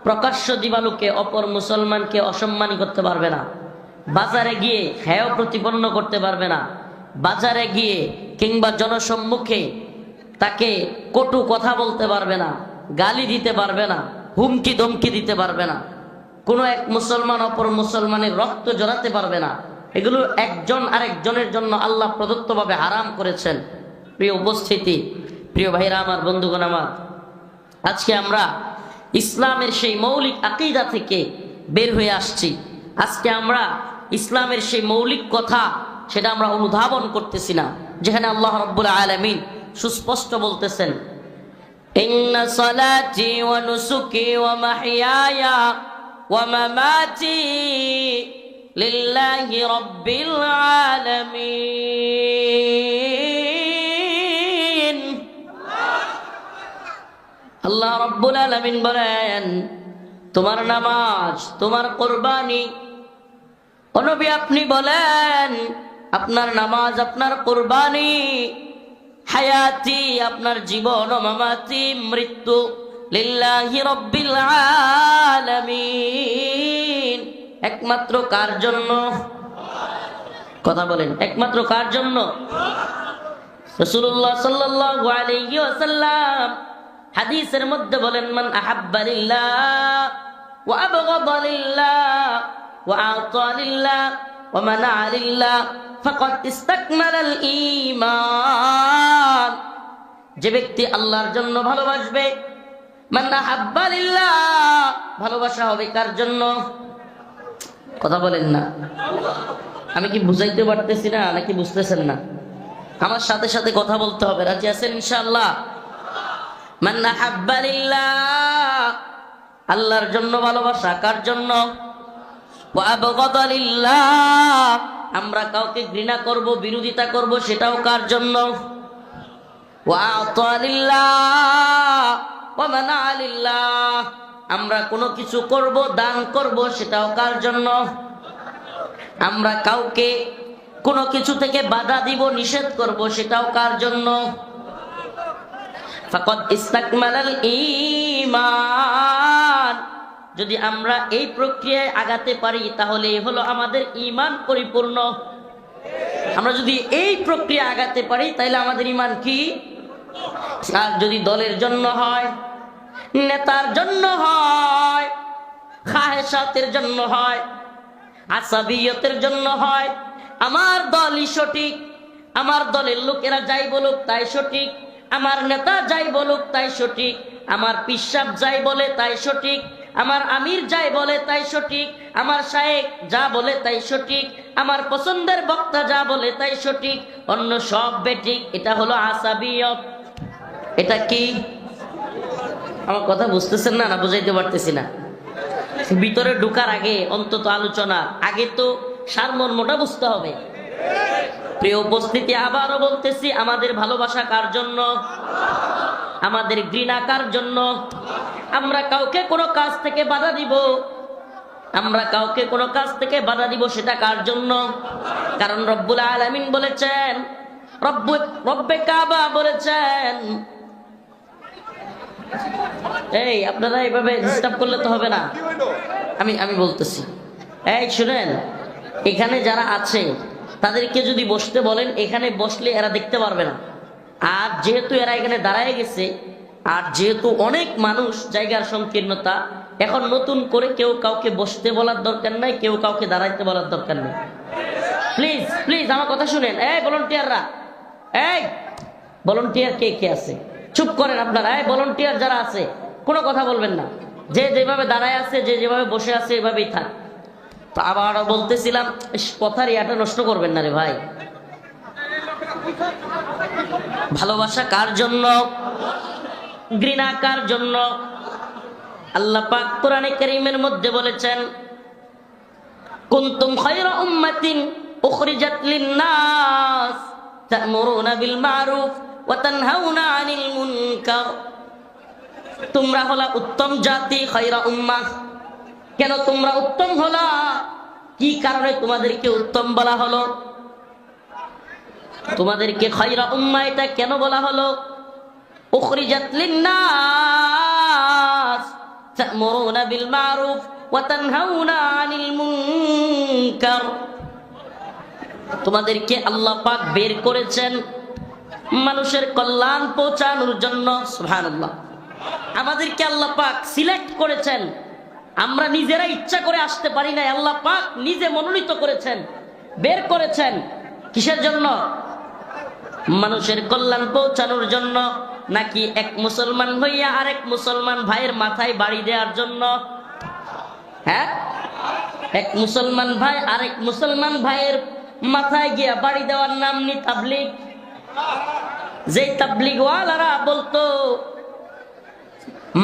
প্রকাশ্য দিবালোকে অপর মুসলমানকে অসম্মানী করতে পারবে না। বাজারে গিয়ে হেয় প্রতিপন্ন করতে পারবে না। বাজারে গিয়ে কিংবা জনসম্মুখে তাকে কটু কথা বলতে পারবে না, গালি দিতে পারবে না, হুমকি ধমকি দিতে পারবে না। কোন এক মুসলমান অপর মুসলমানের রক্ত জড়াতে পারবে না। এগুলো একজন আরেকজনের জন্য আল্লাহ প্রদত্তভাবে হারাম করেছেন। প্রিয় উপস্থিতি, প্রিয় ভাইরা আমার, বন্ধুগণ আমার, আজকে আমরা ইসলামের সেই মৌলিক আকীদা থেকে বের হয়ে আসছি। আজকে আমরা ইসলামের সেই মৌলিক কথা সেটা আমরা অনুধাবন করতেছি না, যেখানে আল্লাহ রাব্বুল আলামিন সুস্পষ্ট বলতেছেন, ইন্না সালাতি ওয়া নুসুকি ওয়া মাহইয়ায়া ওয়া মামাতি লিল্লাহি রাব্বিল আলামিন। আল্লাহ রাব্বুল আলামিন বলেন, তোমার নামাজ, তোমার কুরবানি, ও নবী আপনি বলেন আপনার নামাজ, আপনার কুরবানি, হায়াতি আপনার জীবন, ও মামাতি মৃত্যু, লিল্লাহি রাব্বিল আলামিন, একমাত্র কার জন্য? কথা বলেন, একমাত্র কার জন্য? রাসূলুল্লাহ সাল্লাল্লাহু আলাইহি ওয়াসাল্লাম হাদিসের মধ্যে বলেন, মান আহাব্বা লিল্লাহ ওয়া আবগাদা লিল্লাহ ওয়া আতা লিল্লাহ ওয়া মানাআ লিল্লাহ ফাকাদ ইসতাকমালাল ঈমান। যে ব্যক্তি আল্লাহর জন্য ভালোবাসবে, মান আহাব্বা লিল্লাহ, ভালোবাসা হবে কার জন্য? কথা বলেন না। আমি কি বুঝাইতে পারতেছি না নাকি বুঝতেছেন না? আমার সাথে সাথে কথা বলতে হবে। রাজি আছেন ইনশাআল্লাহ? মান আহাব্বা লিল্লাহ, আল্লাহর জন্য ভালোবাসা, কার জন্য? ওয়া আবগাদা লিল্লাহ, আমরা কাউকে ঘৃণা করব, বিরোধিতা করব, সেটাও কার জন্য? ওয়া আতা লিল্লাহ ওয়া মানাআ লিল্লাহ, আমরা কোনো কিছু করব, দান করব, সেটাও কার জন্য? আমরা কাউকে কোনো কিছু থেকে বাধা দিব, নিষেধ করব, সেটাও কার জন্য? ফাকাদ ইসতাকমালাল ঈমান, যদি আমরা এই প্রক্রিয়ায় আগাতে পারি তাহলে এই হলো আমাদের ঈমান পরিপূর্ণ। আমরা যদি এই প্রক্রিয়া আগাতে পারি তাহলে আমাদের ঈমান কি? আর যদি দলের জন্য হয়, নেতার জন্য হয়, খাহেসাতের জন্য হয়, আসাবিয়তের জন্য হয়, আমার দলই সঠিক, আমার দলের লোকেরা যাই বলুক তাই সঠিক, আমার নেতা যাই বলুক তাই সঠিক, আমার পিসাব যাই বলে তাই সঠিক, আমার আমির যাই বলে তাই সঠিক, আমার শায়েখ যা বলে তাই সঠিক, আমার পছন্দের বক্তা যা বলে তাই সঠিক, অন্য সব বেঠিক, এটা হলো আসাবিয়ত। এটা কি? আমার কথা বুঝতেছেন না? না বুঝাইতে পারতেছি না? ভিতরে ঢোকার আগে অন্তত আলোচনা আগে তো সারমর্মটা বুঝতে হবে। প্রিয় উপস্থিতি, আবারও বলতেছি, আমাদের ভালোবাসা কার জন্য? আমাদের ঘৃণা কার জন্য? আমরা কাউকে কোনো কাজ থেকে বাধা দিব, আমরা কাউকে কোনো কাজ থেকে বাধা দিব, সেটা কার জন্য? কারণ রব্বুল আলামিন বলেছেন, রব্বে কাবা বলেছেন। এই আপনারা এইভাবে ডিস্টার্ব করলে তো হবে না। আমি বলতেছি, এই শুনেন, এখানে যারা আছে তাদেরকে যদি বসতে বলেন, এখানে বসলে এরা দেখতে পারবে না। আর যেহেতু এরা এখানে দাঁড়ায় গেছে, আর যেহেতু অনেক মানুষ, জায়গার সংকীর্ণতা, এখন নতুন করে কেউ কাউকে বসতে বলার দরকার নাই, কেউ কাউকে দাঁড়াইতে বলার দরকার নেই। প্লিজ প্লিজ আমার কথা শুনেন। এই ভলান্টিয়াররা, এই ভলান্টিয়ার কে কে আছে চুপ করেন আপনারা। এই ভলান্টিয়ার যারা আছে কোনো কথা বলবেন না। যে যেভাবে দাঁড়ায় আছে, যে যেভাবে বসে আছে, এভাবেই থাক। তো আবার বলতেছিলাম, কথার ইয়াটা নষ্ট করবেন না রে ভাই। ভালোবাসা কার জন্য? ঘৃণা কার জন্য? আল্লাহ পাক কোরআনে কারীমের মধ্যে বলেছেন, কুনতুম খায়রা উম্মাতিন উখরিজাত লিন-নাস তা'মুরুনা বিল মা'রুফ ওয়া তানহাউনা আনিল মুনকার। তোমরা হলা উত্তম জাতি, খায়রা উম্মাহ। কেন তোমরা উত্তম হলা? কি কারণে তোমাদেরকে উত্তম বলা হলো? তোমাদেরকে খায়রা উম্মাহ এটা কেন বলা হলো? উখরিজাত লিন-নাস তা'মুরুনা বিল মা'রুফ ওয়া তানহাউনা আনিল মুনকার। তোমাদেরকে আল্লাহ পাক বের করেছেন মানুষের কল্যাণ পৌঁছানোর জন্য। সুবহানাল্লাহ। আমাদেরকে আল্লাহ পাক সিলেক্ট করেছেন, আমরা নিজেরা ইচ্ছা করে আসতে পারি না। আল্লাহ পাক নিজে মনোনীত করেছেন, বের করেছেন। কিসের জন্য? মানুষের কল্যাণ পৌঁছানোর জন্য, নাকি এক মুসলমান হইয়া আরেক মুসলমান ভাইয়ের মাথায় বাড়ি দেওয়ার জন্য? হ্যাঁ, এক মুসলমান ভাই আরেক মুসলমান ভাইয়ের মাথায় গিয়া বাড়ি দেওয়ার নাম নি তাবলীগ। যেই তাবলীগ ওয়ালারা বলতো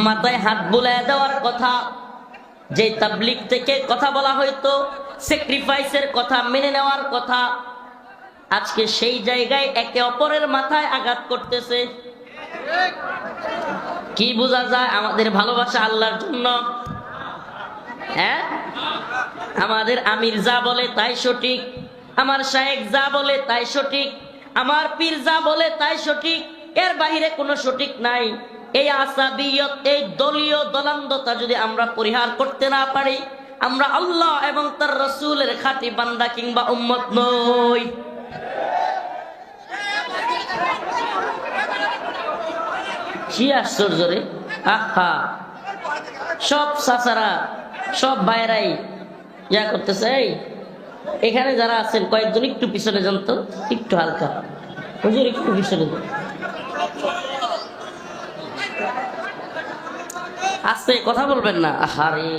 মাথায় হাত বুলায় দেওয়ার কথা, যে তাবলীগ থেকে কথা বলা হয়তো স্যাক্রিফাইসের কথা, মেনে নেওয়ার কথা, আজকে সেই জায়গায় একে অপরের মাথায় আঘাত করতেছে। কি বোঝা যায়? আমাদের ভালোবাসা আল্লাহর জন্য। হ্যাঁ, আমাদের আমির যা বলে তাই সঠিক, আমার শায়েখ যা বলে তাই সঠিক, আমার পীর যা বলে তাই সঠিক, এর বাহিরে কোনো সঠিক নাই। এই আসাবিয়ত, এই দলীয় দলান্দতা যদি আমরা পরিহার করতে না পারি, আমরা আল্লাহ এবং তার রাসূলের খাঁটি বান্দা কিংবা উম্মত নই। কি আশ্চর্য রে! আহা, সব চাচারা, সব ভাইরাই ইয়া করতেছে। এই এখানে যারা আছেন কয়েকজন একটু পিছনে যান তো, একটু হালকা হুজুর, একটু পিছনে যান। আস্তে কথা বলবেন না। আহারে,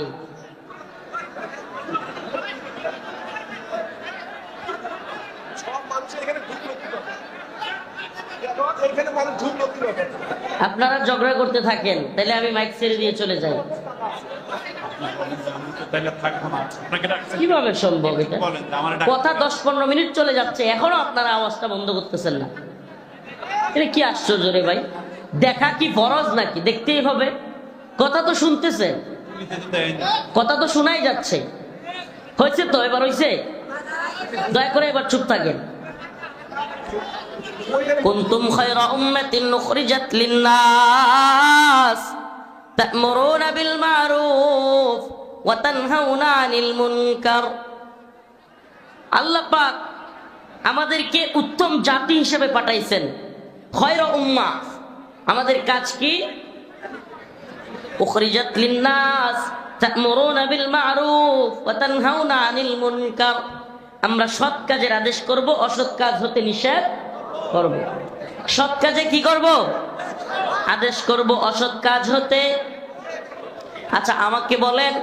আপনারা ঝগড়া করতে থাকেন, তাহলে আমি মাইক ছেড়ে দিয়ে চলে যাই। কিভাবে সম্ভব এটা? কথা 10-15 মিনিট চলে যাচ্ছে, এখনো আপনারা আওয়াজটা বন্ধ করতেছেন না। এটা কি আশ্চর্য রে ভাই! দেখা কি ফরজ নাকি? দেখতেই হবে। কথা তো শুনতেছে, কথা তো শোনাই যাচ্ছে। হয়েছে তো, এবার হয়েছে। দয়া করে এবার চুপ থাকেন। কুনতুম খায়রা উম্মাতিন উখরিজাত লিন-নাস তা'মুরুনা বিল মা'রুফ ওয়া তানহাউনা আনিল মুনকার। আল্লাহ পাক আমাদেরকে উত্তম জাতি হিসেবে পাঠাইছেন, খয়রা উম্মাহ। আমাদের কাজ কি? উখরিজাত লিন-নাস তা'মুরুনা বিল মা'রুফ ওয়া তানহাউনা আনিল মুনকার। আমরা সৎ কাজের আদেশ করব, অসৎ কাজ হতে নিষেধ করব। সৎ কাজে কি করব? আদেশ করব, অসৎ কাজ হতে। আচ্ছা, আমাকে বলেন,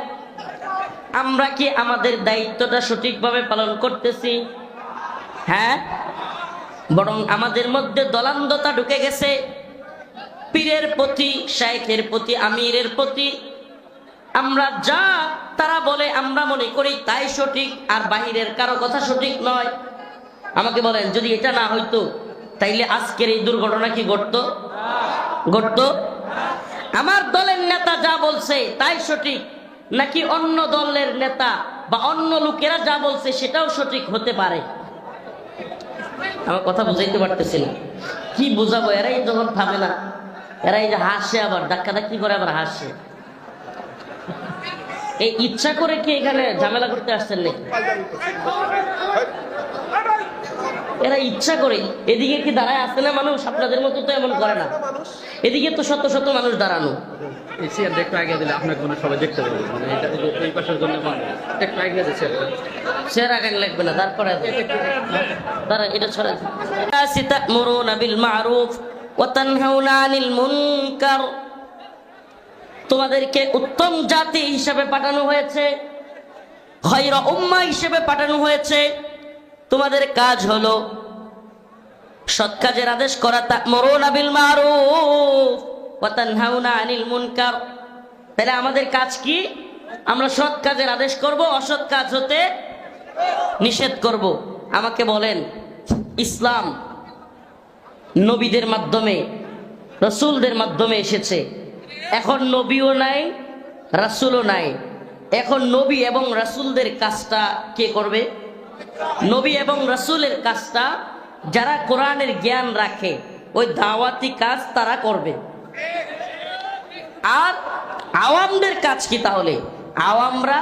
আমরা কি আমাদের দায়িত্বটা সঠিকভাবে পালন করতেছি? হ্যাঁ, বরং আমাদের মধ্যে দলান্দতা ঢুকে গেছে। পীরের প্রতি, শাইখের প্রতি, আমিরের প্রতি আমরা যা তারা বলে আমরা মনে করি তাই সঠিক, আর বাহিরের কারো কথা সঠিক নয়। আমাকে বলেন, যদি এটা না হইতো তাইলে আজকের এই দুর্ঘটনা কি ঘটতো? ঘটতো? আমার দলের নেতা যা বলছে তাই সঠিক, নাকি অন্য দলের নেতা বা অন্য লোকেরা যা বলছে সেটাও সঠিক হতে পারে? আমার কথা বুঝাইতে পারতেছি না। কি বুঝাবো? এরাই যখন থামে না, এরাই যে হাসে, আবার ধাক্কাধাক্কি করে, আবার হাসে। এই ইচ্ছা করে কি এখানে ঝামেলা করতে আসছেন নাকি? এরা ইচ্ছা করে। এদিকে কি দাঁড়ায় আসে না মানুষ? আপনাদের মতো তো এমন করে না। এদিকে তো শত শত মানুষ দাঁড়ানো। এই চেয়ারটা একটু আগে দিলে আপনাকে মনে হয় সবাই দেখতে পাবে, মানে এটা এই পাশের জন্য একটু আগে দিলে চেয়ারটা। চেয়ার আগে লাগবে না, তারপরে দাঁড়া, এটা ছড়া। তা'মুরুনা বিল মা'রুফ ওয়া তানহাউনা আনিল মুনকার। তোমাদেরকে উত্তম জাতি হিসেবে পাঠানো হয়েছে, খয়রা উম্মাহ হিসেবে পাঠানো হয়েছে। তোমাদের কাজ হলো সৎ কাজের আদেশ করা। তা'মুরুনা বিল মা'রুফ ওয়া তানহাউনা আনিল মুনকার। তাহলে আমাদের কাজ কি? আমরা সৎ কাজের আদেশ করব, অসৎ কাজ হতে নিষেধ করব। আমাকে বলেন, ইসলাম নবীদের মাধ্যমে, রাসূলদের মাধ্যমে এসেছে। এখন নবীও নাই, রাসূলও নাই। এখন নবী এবং রাসূলদের কাজটা কে করবে? নবী এবং রাসূলের কাজটা যারা কোরআনের জ্ঞান রাখে, ওই দাওয়াতি কাজ তারা করবে। আর আওয়ামদের কাজ কি তাহলে? আওয়ামরা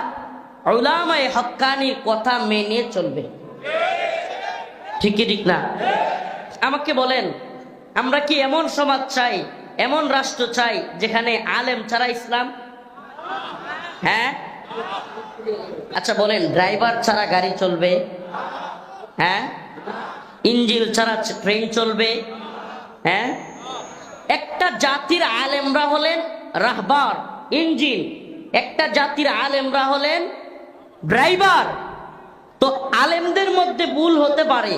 উলামায়ে হক্কানির কথা মেনে চলবে। ঠিক কি ঠিক না? আমাকে বলেন, আমরা কি এমন সমাজ চাই, এমন রাষ্ট্র চাই যেখানে আলেম ছাড়া ইসলাম? হ্যাঁ? আচ্ছা বলেন, ড্রাইভার ছাড়া গাড়ি চলবে? হ্যাঁ? ইঞ্জিন ছাড়া ট্রেন চলবে? হ্যাঁ? একটা জাতির আলেমরা হলেন রাহবার, ইঞ্জিন। একটা জাতির আলেমরা হলেন ড্রাইভার। তো আলেমদের মধ্যে ভুল হতে পারে,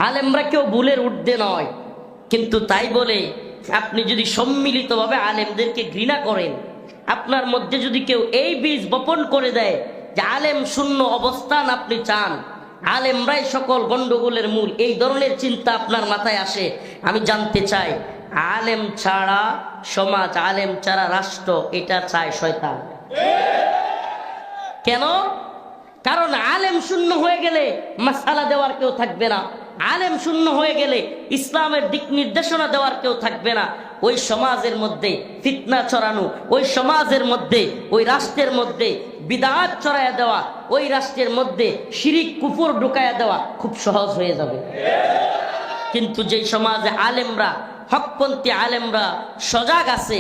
আলেমরা কেউ ভুলের ঊর্ধ্বে নয়, কিন্তু তাই বলে আপনি যদি সম্মিলিতভাবে আলেমদেরকে ঘৃণা করেন, আপনার মধ্যে যদি কেউ এই বীজ বপন করে দেয় যে আলেম শূন্য অবস্থান আপনি চান, আলেমরাই সকল গন্ডগোলের মূল, এই ধরনের চিন্তা আপনার মাথায় আসে, আমি জানতে চাই, আলেম ছাড়া সমাজ, আলেম ছাড়া রাষ্ট্র, এটা চায় শয়তান। কেন? কারণ আলেম শূন্য হয়ে গেলে মাসালা দেওয়ার কেউ থাকবে না। আলেম শূন্য হয়ে গেলে ইসলামের দিক নির্দেশনা দেওয়ার কেউ থাকবে না। ওই সমাজের মধ্যে ফিতনা ছড়ানো, ওই সমাজের মধ্যে, ওই রাষ্ট্রের মধ্যে বিদআত ছড়াইয়া দেওয়া, ওই রাষ্ট্রের মধ্যে শিরিক কুফর ঢুকাইয়া দেওয়া খুব সহজ হয়ে যাবে। কিন্তু যেই সমাজে আলেমরা, হকপন্থী আলেমরা সজাগ আছে,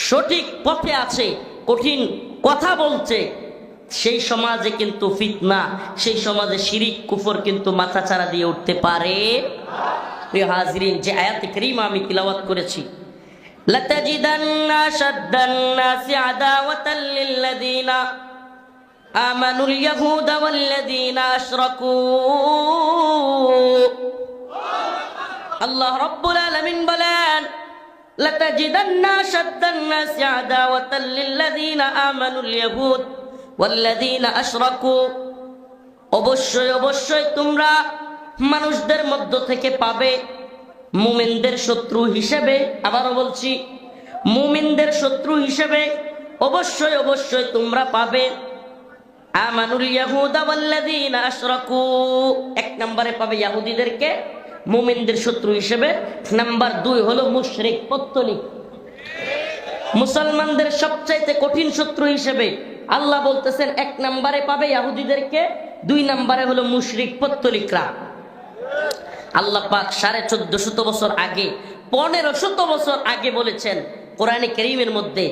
সঠিক পথে আছে, কঠিন কথা বলছে, সেই সমাজে কিন্তু ফিতনা, সেই সমাজে শিরিক কুফর কিন্তু মাথাচাড়া দিয়ে উঠতে পারে। প্রিয় হাজিরিন, যে আয়াতে কারিমা আমি তিলাওয়াত করেছি, লাতাজিদান্না শাদ্দান নাসি আদাওয়াতাল লিল্লাযিনা আমানুল ইয়াহুদা ওয়াল্লাযিনা আশরাকু। আল্লাহ রাব্বুল আলামিন বলেন, লাতাজিদান্না শাদ্দান নাসি আদাওয়াতাল লিল্লাযিনা আমানুল ইয়াহুদ ওয়াল্লাযিনা আশরাকু। অবশ্যই অবশ্যই তোমরা মানুষদের মধ্য থেকে পাবে মুমিনদের শত্রু হিসেবে, আবারও বলছি, মুমিনদের শত্রু হিসেবে অবশ্যই অবশ্যই তোমরা পাবে আমানুল ইয়াহুদা ওয়াল্লাযিনা আশরাকু। এক নম্বরে পাবে ইহুদিদেরকে মুমিনদের শত্রু হিসেবে। নাম্বার 2 হলো মুশরিক, পত্তলিক। মুসলমানদের সবচাইতে কঠিন শত্রু হিসেবে আল্লাহ বলতেছেন 1 নম্বরে পাবে ইহুদিদেরকে, 2 নম্বরে হলো মুশরিক পত্তলিকরা। আল্লাহ পাক 1450 বছর আগে, 1500 বছর আগে বলেছেন কোরআনে কারীমের মধ্যে।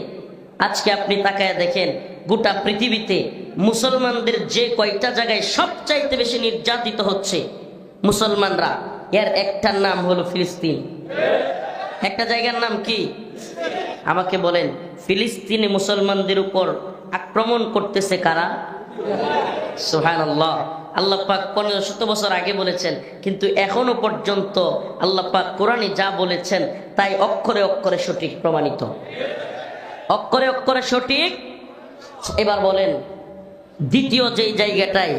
আজকে আপনি তাকায় দেখেন গোটা পৃথিবীতে মুসলমানদের যে কয়টা জায়গায় সবচাইতে বেশি নির্যাতিত হচ্ছে মুসলমানরা, এর একটার নাম হলো ফিলিস্তিন। একটা জায়গার নাম কি? আমাকে বলেন, ফিলিস্তিনে মুসলমানদের উপর আক্রমণ করতেছে কারা? সুবহানাল্লাহ। আল্লাহ পাক 1500 বছর আগে বলেছেন, কিন্তু এখনো পর্যন্ত আল্লাহ পাক কোরআনে যা বলেছেন তাই অক্ষরে অক্ষরে সঠিক প্রমাণিত, অক্ষরে অক্ষরে সঠিক। এবার বলেন, দ্বিতীয় যেই জায়গাটায়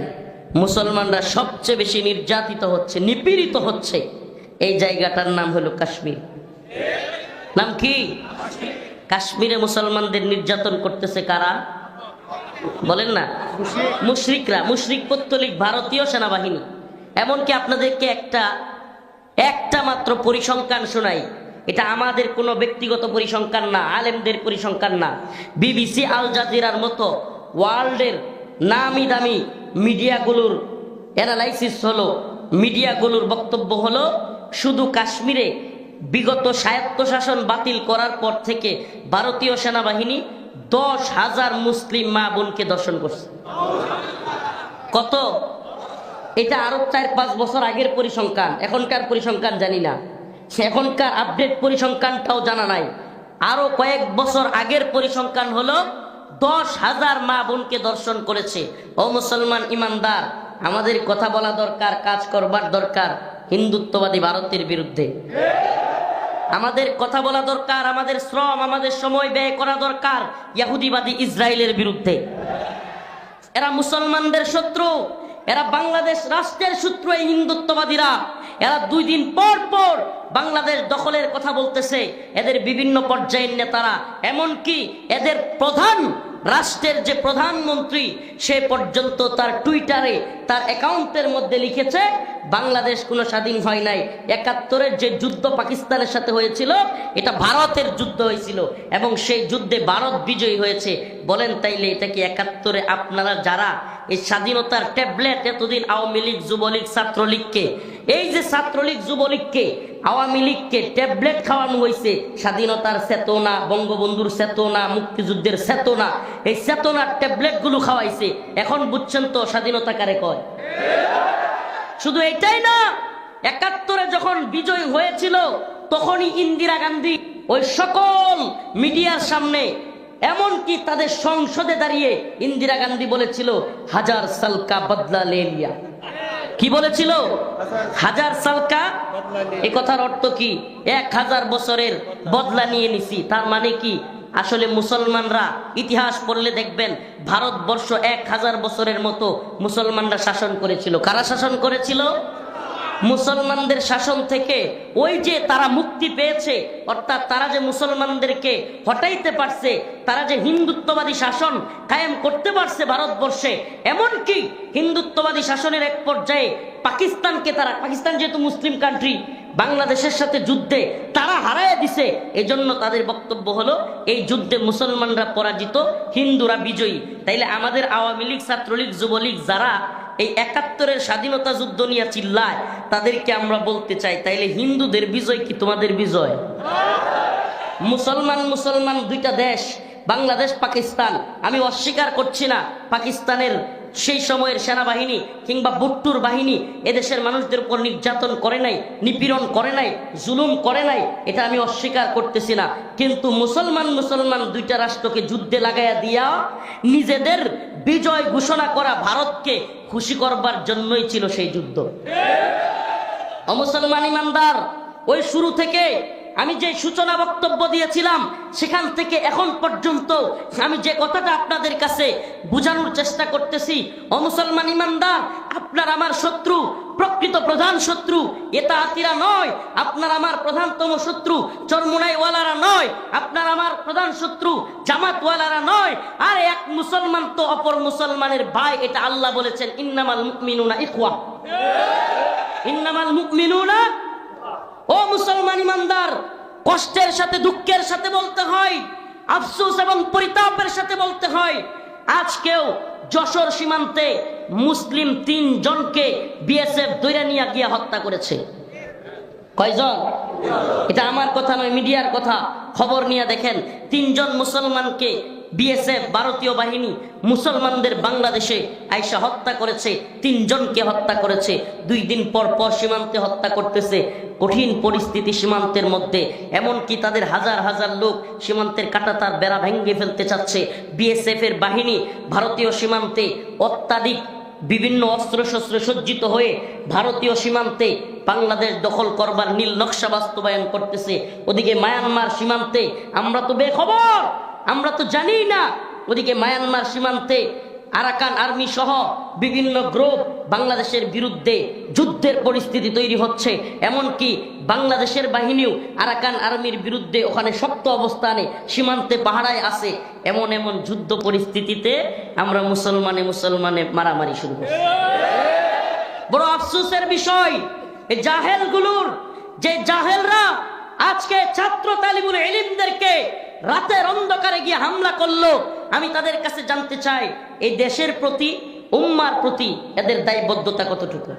মুসলমানরা সবচেয়ে বেশি নির্যাতিত হচ্ছে, নিপীড়িত হচ্ছে, এই জায়গাটার নাম হলো কাশ্মীর। নাম কি? কাশ্মীরে মুসলমানদের নির্যাতন করতেছে কারা? বলেন না, মুশরিকরা, মুশরিক পত্তলিক ভারতীয় সেনাবাহিনী। এমনকি আপনাদেরকে একটা মাত্র পরিসংখ্যান শোনাই, এটা আমাদের কোনো ব্যক্তিগত পরিসংখ্যান না, আলেমদের পরিসংখ্যান না। বিবিসি, আল জাজিরার মতো ওয়ার্ল্ডের নামি দামি মিডিয়াগুলোর অ্যানালাইসিস হলো, মিডিয়াগুলোর বক্তব্য হলো, শুধু কাশ্মীরে বিগত স্বায়ত্তশাসন বাতিল করার পর থেকে ভারতীয় সেনাবাহিনী 10,000 মুসলিম মা বোনকে দর্শন করছে। কত? এটা আরো 4-5 বছর আগের পরিসংখ্যান, এখনকার পরিসংখ্যান জানি না, এখনকার আপডেট পরিসংখ্যানটাও জানা নাই। আরো কয়েক বছর আগের পরিসংখ্যান হলো 10,000 মা বোনকে দর্শন করেছে। ও মুসলমান ইমানদার, আমাদের কথা বলা দরকার, কাজ করবার দরকার হিন্দুত্ববাদী ভারতের বিরুদ্ধে। আমাদের কথা বলা দরকার, আমাদের শ্রম, আমাদের সময় ব্যয় করা দরকার ইহুদিবাদী ইসরায়েলের বিরুদ্ধে। এরা মুসলমানদের শত্রু, এরা বাংলাদেশ রাষ্ট্রের শত্রু। এই হিন্দুত্ববাদীরা, এরা 2 দিন পর পর বাংলাদেশ দখলের কথা বলতেছে। এদের বিভিন্ন পর্যায়ের নেতারা, এমনকি এদের প্রধান, রাষ্ট্রের যে প্রধানমন্ত্রী, সে পর্যন্ত তার টুইটারে, তার অ্যাকাউন্টের মধ্যে লিখেছে বাংলাদেশ কোনো স্বাধীন হয় নাই। 71-এর যে যুদ্ধ পাকিস্তানের সাথে হয়েছিল, এটা ভারতের যুদ্ধ হয়েছিল এবং সেই যুদ্ধে ভারত বিজয়ী হয়েছে। বলেন তাইলে এটা কি 71-এ আপনারা যারা এই স্বাধীনতার ট্যাবলেট এতদিন আওয়ামী লীগ, যুবলীগ, ছাত্রলীগকে, এই যে ছাত্রলীগ, যুবলীগকে, আওয়ামী লীগকে ট্যাবলেট খাওয়ানো হয়েছে, স্বাধীনতার চেতনা, বঙ্গবন্ধুর চেতনা, মুক্তিযুদ্ধের চেতনা, এই চেতনার ট্যাবলেট গুলো খাওয়াইছে। এখন বুঝছেন তো স্বাধীনতা কারে কয়? শুধু এটাই না, 71-এ যখন বিজয় হয়েছিল তখনই ইন্দিরা গান্ধী ওই সকল মিডিয়ার সামনে, এমনকি তাদের সংসদে দাঁড়িয়ে ইন্দিরা গান্ধী বলেছিল 1000 সাল কা বদলা লে লিয়া। কি বলেছিল? 1000 সাল কা। এই কথার অর্থ কি? 1000 বছরের বদলা নিয়ে নিছি। তার মানে কি? আসলে মুসলমানরা ইতিহাস পড়লে দেখবেন ভারতবর্ষ 1000 বছরের মতো মুসলমানরা শাসন করেছিল। কারা শাসন করেছিল? মুসলমানদের শাসন থেকে ওই যে তারা মুক্তি পেয়েছে, অর্থাৎ তারা যে মুসলমানদেরকে হটাইতে পারছে, তারা যে হিন্দুত্ববাদী শাসন কায়েম করতে পারছে ভারতবর্ষে, এমনকি হিন্দুত্ববাদী শাসনের এক পর্যায়ে পাকিস্তানকে তারা, পাকিস্তান যেহেতু মুসলিম কান্ট্রি, বাংলাদেশের সাথে যুদ্ধে তারা হারায় দিছে। এজন্য তাদের বক্তব্য হলো এই যুদ্ধে মুসলমানরা পরাজিত, হিন্দুরা বিজয়ী। তাইলে আমাদের আওয়ামী লীগ, ছাত্রলীগ, যুবলীগ যারা এই 71-এর স্বাধীনতা যুদ্ধ নিয়ে চিল্লায়, তাদেরকে আমরা বলতে চাই, তাইলে হিন্দুদের বিজয় কি তোমাদের বিজয়? মুসলমান 2টা দেশ, বাংলাদেশ, পাকিস্তান। আমি অস্বীকার করছি না পাকিস্তানের সেই সময়ের সেনাবাহিনী কিংবা বুট্টুর বাহিনী এদেশের মানুষদের উপর নির্যাতন করে নাই, নিপীড়ন করে নাই, জুলুম করে নাই, এটা আমি অস্বীকার করতেছি না। কিন্তু মুসলমান 2টা রাষ্ট্রকে যুদ্ধে লাগাইয়া দিয়া নিজেদের বিজয় ঘোষণা করা ভারতকে খুশি করবার জন্যই ছিল সেই যুদ্ধ। অমুসলমান ইমানদার, ওই শুরু থেকে আমি যে সূচনা বক্তব্য দিয়েছিলাম, সেখান থেকে এখন পর্যন্ত আমি যে কথাটা আপনাদের কাছে বোঝানোর চেষ্টা করতেছি, অমুসলমান ইমানদার, আপনার আমার শত্রু, প্রকৃত প্রধান শত্রু এটা আতিরা নয়। আপনার আমার প্রধানতম শত্রু চরমুনাইওয়ালারা নয়, আপনার আমার প্রধান শত্রু জামাতওয়ালারা নয়। আর এক মুসলমান তো অপর মুসলমানের ভাই, এটা আল্লাহ বলেছেন ইন্নামাল মুমিনুনা ইখওয়া, ইন্নামাল মুমিনুনা। ও মুসলমান ইমানদার, কষ্টের সাথে দুঃখের সাথে বলতে হয়, আফসোস এবং পরিতাপের সাথে বলতে হয়, আজকেও যশোর সীমান্তে মুসলিম 3 জনকে বিএসএফ ধরে নিয়ে গিয়ে হত্যা করেছে। কয়জন? এটা আমার কথা নয়, মিডিয়ার কথা। খবর নিয়ে দেখেন, 3 জন মুসলমানকে বিএসএফ ভারতীয় বাহিনী মুসলমানদের বাংলাদেশে আইসা হত্যা করেছে। 3 জনকে হত্যা করেছে। 2 দিন পর পর সীমান্তে হত্যা করতেছে। কঠিন পরিস্থিতি সীমান্তের মধ্যে, এমনকি তাদের হাজার হাজার লোক সীমান্তের কাঁটাতার বেড়া ভেঙে ফেলতে চাচ্ছে। বিএসএফ এর বাহিনী ভারতীয় সীমান্তে অত্যাধিক বিভিন্ন অস্ত্রশস্ত্রে সজ্জিত হয়ে ভারতীয় সীমান্তে বাংলাদেশ দখল করবার নীল নকশা বাস্তবায়ন করতেছে। ওদিকে মায়ানমার সীমান্তে আমরা তো বেখবর, আমরা তো জানি না। ওদিকে মায়ানমার সীমান্তে আরাকান আর্মি সহ বিভিন্ন গ্রুপ বাংলাদেশের বিরুদ্ধে যুদ্ধের পরিস্থিতি তৈরি হচ্ছে। এমনকি বাংলাদেশের বাহিনীও আরাকান আর্মির বিরুদ্ধে ওখানে শক্ত অবস্থানে সীমান্তে পাহারায় আছে। এমন এমন যুদ্ধ পরিস্থিতিতে আমরা মুসলমানে মারামারি শুরু করছি। বড় আফসোসের বিষয়, এই জাহেলগুলোর, যে জাহেলরা আজকে ছাত্র তালিবুল ইলমদেরকে রাতের অন্ধকারে গিয়ে হামলা করলো, আমি তাদের কাছে জানতে চাই এই দেশের প্রতি, উম্মার প্রতি এদের দায়বদ্ধতা কতটুকু?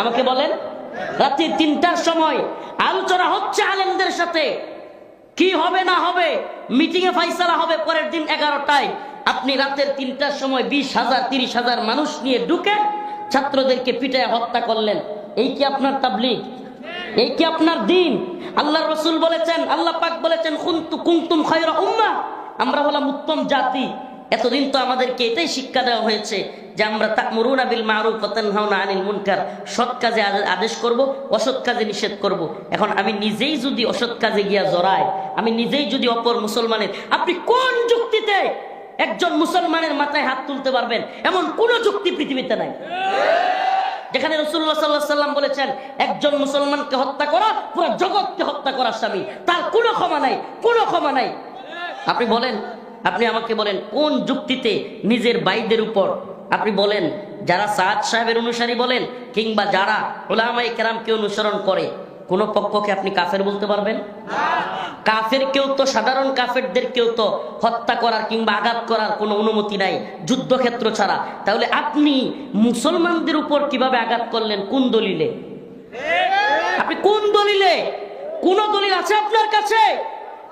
আমাকে বলেন। রাত্রি 3টার সময় আলোচনা হচ্ছে আলেমদের সাথে, কি হবে না হবে, মিটিং এ ফাইসালা হবে পরের দিন 11টায়। আপনি রাতের 3টার সময় 20,000 30,000 মানুষ নিয়ে ঢুকে ছাত্রদেরকে পিটায় হত্যা করলেন। এই কি আপনার তাবলীগ? এই কি আপনার দিন? আল্লাহ রাসূল বলেছেন, আল্লাহ পাক বলেছেন, কুনতুম খায়রা উম্মাহ, আমরা হলাম উত্তম জাতি। এতদিন তো আমাদেরকে এটাই শিক্ষা দেওয়া হয়েছে যে আমরা তা'মুরুনা বিল মা'রুফ ওয়া তানহাউনা আনিল মুনকার, সৎ কাজে আদেশ করব, অসৎ কাজে নিষেধ করব। এখন আমি নিজেই যদি অসৎ কাজে গিয়া জড়াই, আমি নিজেই যদি অপর মুসলমানের, আপনি কোন যুক্তিতে একজন মুসলমানের মাথায় হাত তুলতে পারবেন? এমন কোন যুক্তি পৃথিবীতে নাই যেখানে রাসূলুল্লাহ সাল্লাল্লাহু আলাইহি ওয়াসাল্লাম বলেছেন একজন মুসলমানকে হত্যা করা পুরো জগৎকে হত্যা করার সমান, তার কোনো ক্ষমা নাই, কোনো ক্ষমা নাই। আপনি বলেন, আপনি আমাকে বলেন কোন যুক্তিতে নিজের ভাইদের উপর, আপনি বলেন যারা সাদ সাহেবের অনুসারী বলেন কিংবা যারা উলামায়ে কেরামকে অনুসরণ করে, কোন পক্ষকে আপনি কাফের বলতে পারবেন? কাফের কেউ তো, সাধারণ কাফেরদের কেউ তো হত্যা করার কিংবা আঘাত করার কোনো অনুমতি নাই যুদ্ধক্ষেত্র ছাড়া। তাহলে আপনি মুসলমানদের উপর কিভাবে আঘাত করলেন? কোন দলিলে? আপনি কোন দলিলে? কোন দলিল আছে আপনার কাছে?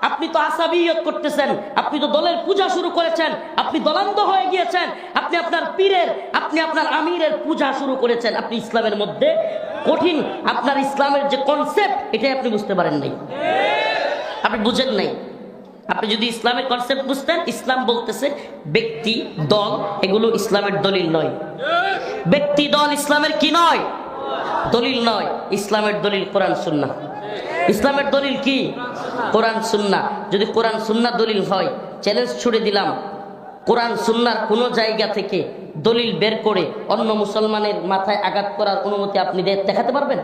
আপনি তো আসাবিয়ত করতেছেন, আপনি তো দলের পূজা শুরু করেছেন, আপনি দলান্ধ হয়ে গিয়েছেন, আপনি আপনার পীরের, আপনি আপনার আমিরের পূজা শুরু করেছেন। আপনি ইসলামের মধ্যে কঠিন, আপনার ইসলামের যে কনসেপ্ট এটাই আপনি বুঝতে পারেন নাই, আপনি বুঝেন নাই। আপনি যদি ইসলামের কনসেপ্ট বুঝতেন, ইসলাম বলতেছে ব্যক্তি দল এগুলো ইসলামের দলিল নয়। ব্যক্তি দল ইসলামের কি নয়? দলিল নয়। ইসলামের দলিল কোরআন সুন্নাহ। ইসলামের দলিল কি? কোরআন সুন্নাহ। যদি কোরআন সুন্নাহ দলিল হয়, চ্যালেঞ্জ ছুড়ে দিলাম, কোরআন সুন্নাহর কোন জায়গা থেকে দলিল বের করে অন্য মুসলমানের মাথায় আঘাত করার অনুমতি আপনি দেখাতে পারবেন?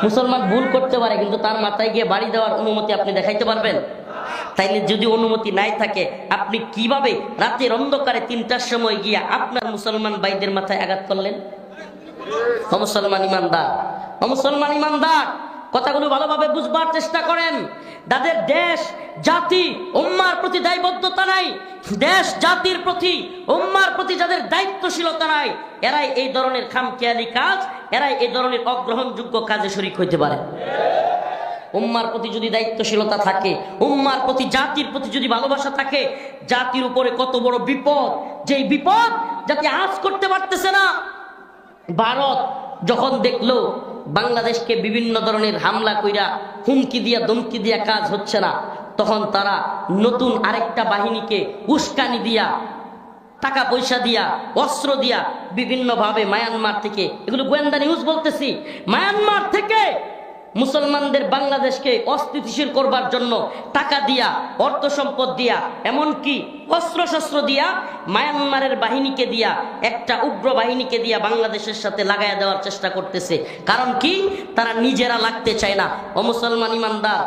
মুসলমান ভুল করতে পারে, কিন্তু তার মাথায় গিয়ে বাড়ি দেওয়ার অনুমতি আপনি দেখাইতে পারবেন? তাইলে যদি অনুমতি নাই থাকে, আপনি কিভাবে রাতের অন্ধকারে 3টার সময় গিয়া আপনার মুসলমান ভাইদের মাথায় আঘাত করলেন? মুসলমান ইমানদার, মুসলমান ইমানদার, কথাগুলো ভালোভাবে বুঝবার চেষ্টা করেন। যাদের দেশ জাতি উম্মার প্রতি দায়বদ্ধতা নাই, দেশ জাতির প্রতি উম্মার প্রতি যাদের দায়িত্বশীলতা নাই, এরাই এই ধরনের খামখেয়ালি কাজ, এরাই এই ধরনের অগ্রহণযোগ্য কাজে শরীক হইতে পারে। উম্মার প্রতি যদি দায়িত্বশীলতা থাকে, উম্মার প্রতি, জাতির প্রতি যদি ভালোবাসা থাকে, জাতির উপরে কত বড় বিপদ, যেই বিপদ জাতি আজ করতে পারতেছে না। ভারত যখন দেখলো বাংলাদেশকে বিভিন্ন ধরনের হামলা কইরা, হুমকি দিয়া ধমকি দিয়া কাজ হচ্ছে না, তখন তারা নতুন আরেকটা বাহিনীকে উস্কানি দিয়া, টাকা পয়সা দিয়া, অস্ত্র দিয়া বিভিন্নভাবে মায়ানমার থেকে, এগুলো গোয়েন্দা নিউজ বলতেছি, মায়ানমার থেকে মুসলমানদের বাংলাদেশকে অস্থিতিশীল করবার জন্য টাকা দিয়া, অর্থ সম্পদ দিয়া, এমনকি অস্ত্রশস্ত্র দিয়া, মায়ানমারের বাহিনীকে দিয়া, একটা উগ্র বাহিনীকে দিয়া বাংলাদেশের সাথে লাগাইয়া দেওয়ার চেষ্টা করতেছে। কারণ কি? তারা নিজেরা লাগতে চায় না। ও মুসলমান ইমানদার,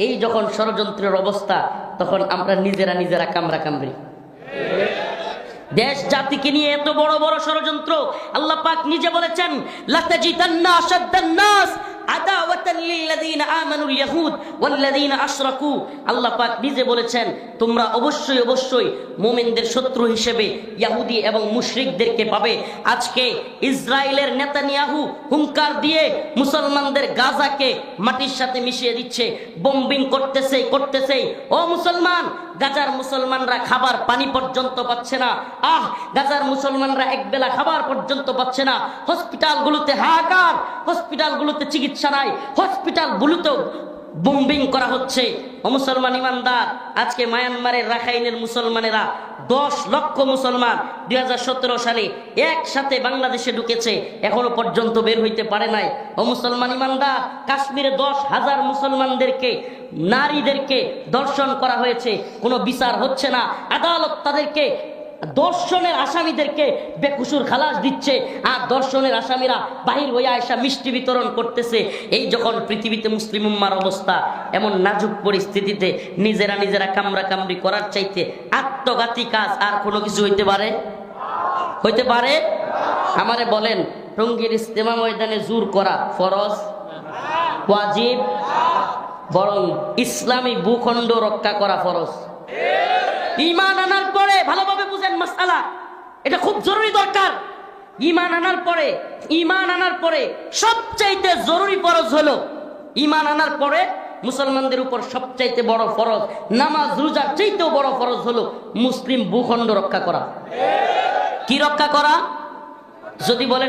এই যখন ষড়যন্ত্রের অবস্থা, তখন আমরা নিজেরা কামড়া কামড়ি। দেশ জাতিকে নিয়ে এত বড় বড় ষড়যন্ত্র, আল্লাহ পাক নিজে বলেছেন, লাতাজিদান্না আশাদ্দান নাস আদাওয়াতান লিল্লাযীনা আমানুল ইয়াহুদ ওয়াল্লাযীনা আশরাকু। আল্লাহ পাক নিজে বলেছেন তোমরা অবশ্যই অবশ্যই মুমিনদের শত্রু হিসেবে ইহুদি এবং মুশরিকদেরকে পাবে। আজকে ইসরায়েলের নেতানিয়াহু হুঙ্কার দিয়ে মুসলমানদের গাজাকে মাটির সাথে মিশিয়ে দিচ্ছে, বোম্বিং করতেছে। ও মুসলমান, গাজার মুসলমানরা খাবার পানি পর্যন্ত পাচ্ছে না। গাজার মুসলমানরা একবেলা খাবার পর্যন্ত পাচ্ছে না। হসপিটালগুলোতে হাহাকার, হসপিটালগুলোতে চিকিৎসা নাই, হসপিটালগুলোতেও বোম্বিং করা হচ্ছে। ও মুসলমান ইমানদার, আজকে মায়ানমারের রাখাইনের মুসলমানেরা 10 লক্ষ মুসলমান 2017 সালে একসাথে বাংলাদেশে ঢুকেছে, এখনো পর্যন্ত বের হইতে পারে নাই। ও মুসলমান ইমানদার, কাশ্মীরে 10,000 মুসলমানদেরকে, নারীদেরকে ধর্ষণ করা হয়েছে, কোনো বিচার হচ্ছে না। আদালত তাদেরকে, দর্শনের আসামিদেরকে বেকসুর খালাস দিচ্ছে, আর দর্শনের আসামিরা বাহির হইয়া এসা মিষ্টি বিতরণ করতেছে। এই যখন পৃথিবীতে মুসলিম উম্মার অবস্থা এমন নাজুক পরিস্থিতিতে নিজেরা কামড়াকামড়ি করার চাইতে আত্মঘাতী কাজ আর কোনো কিছু হইতে পারে? আমারে বলেন, টঙ্গীর ইজতেমা ময়দানে জোর করা ফরজ, ওয়াজিব, বরং ইসলামী ভূখণ্ড রক্ষা করা ফরজ। ঈমান আনার পরে ভালোভাবে বুঝেন মাসআলা, এটা খুব জরুরি দরকার। ঈমান আনার পরে সবচাইতে জরুরি ফরজ হলো, ঈমান আনার পরে মুসলমানদের উপর সবচাইতে বড় ফরজ, নামাজ রোজার চাইতেও বড় ফরজ হলো মুসলিম ভূখণ্ড রক্ষা করা। কি রক্ষা করা? যদি বলেন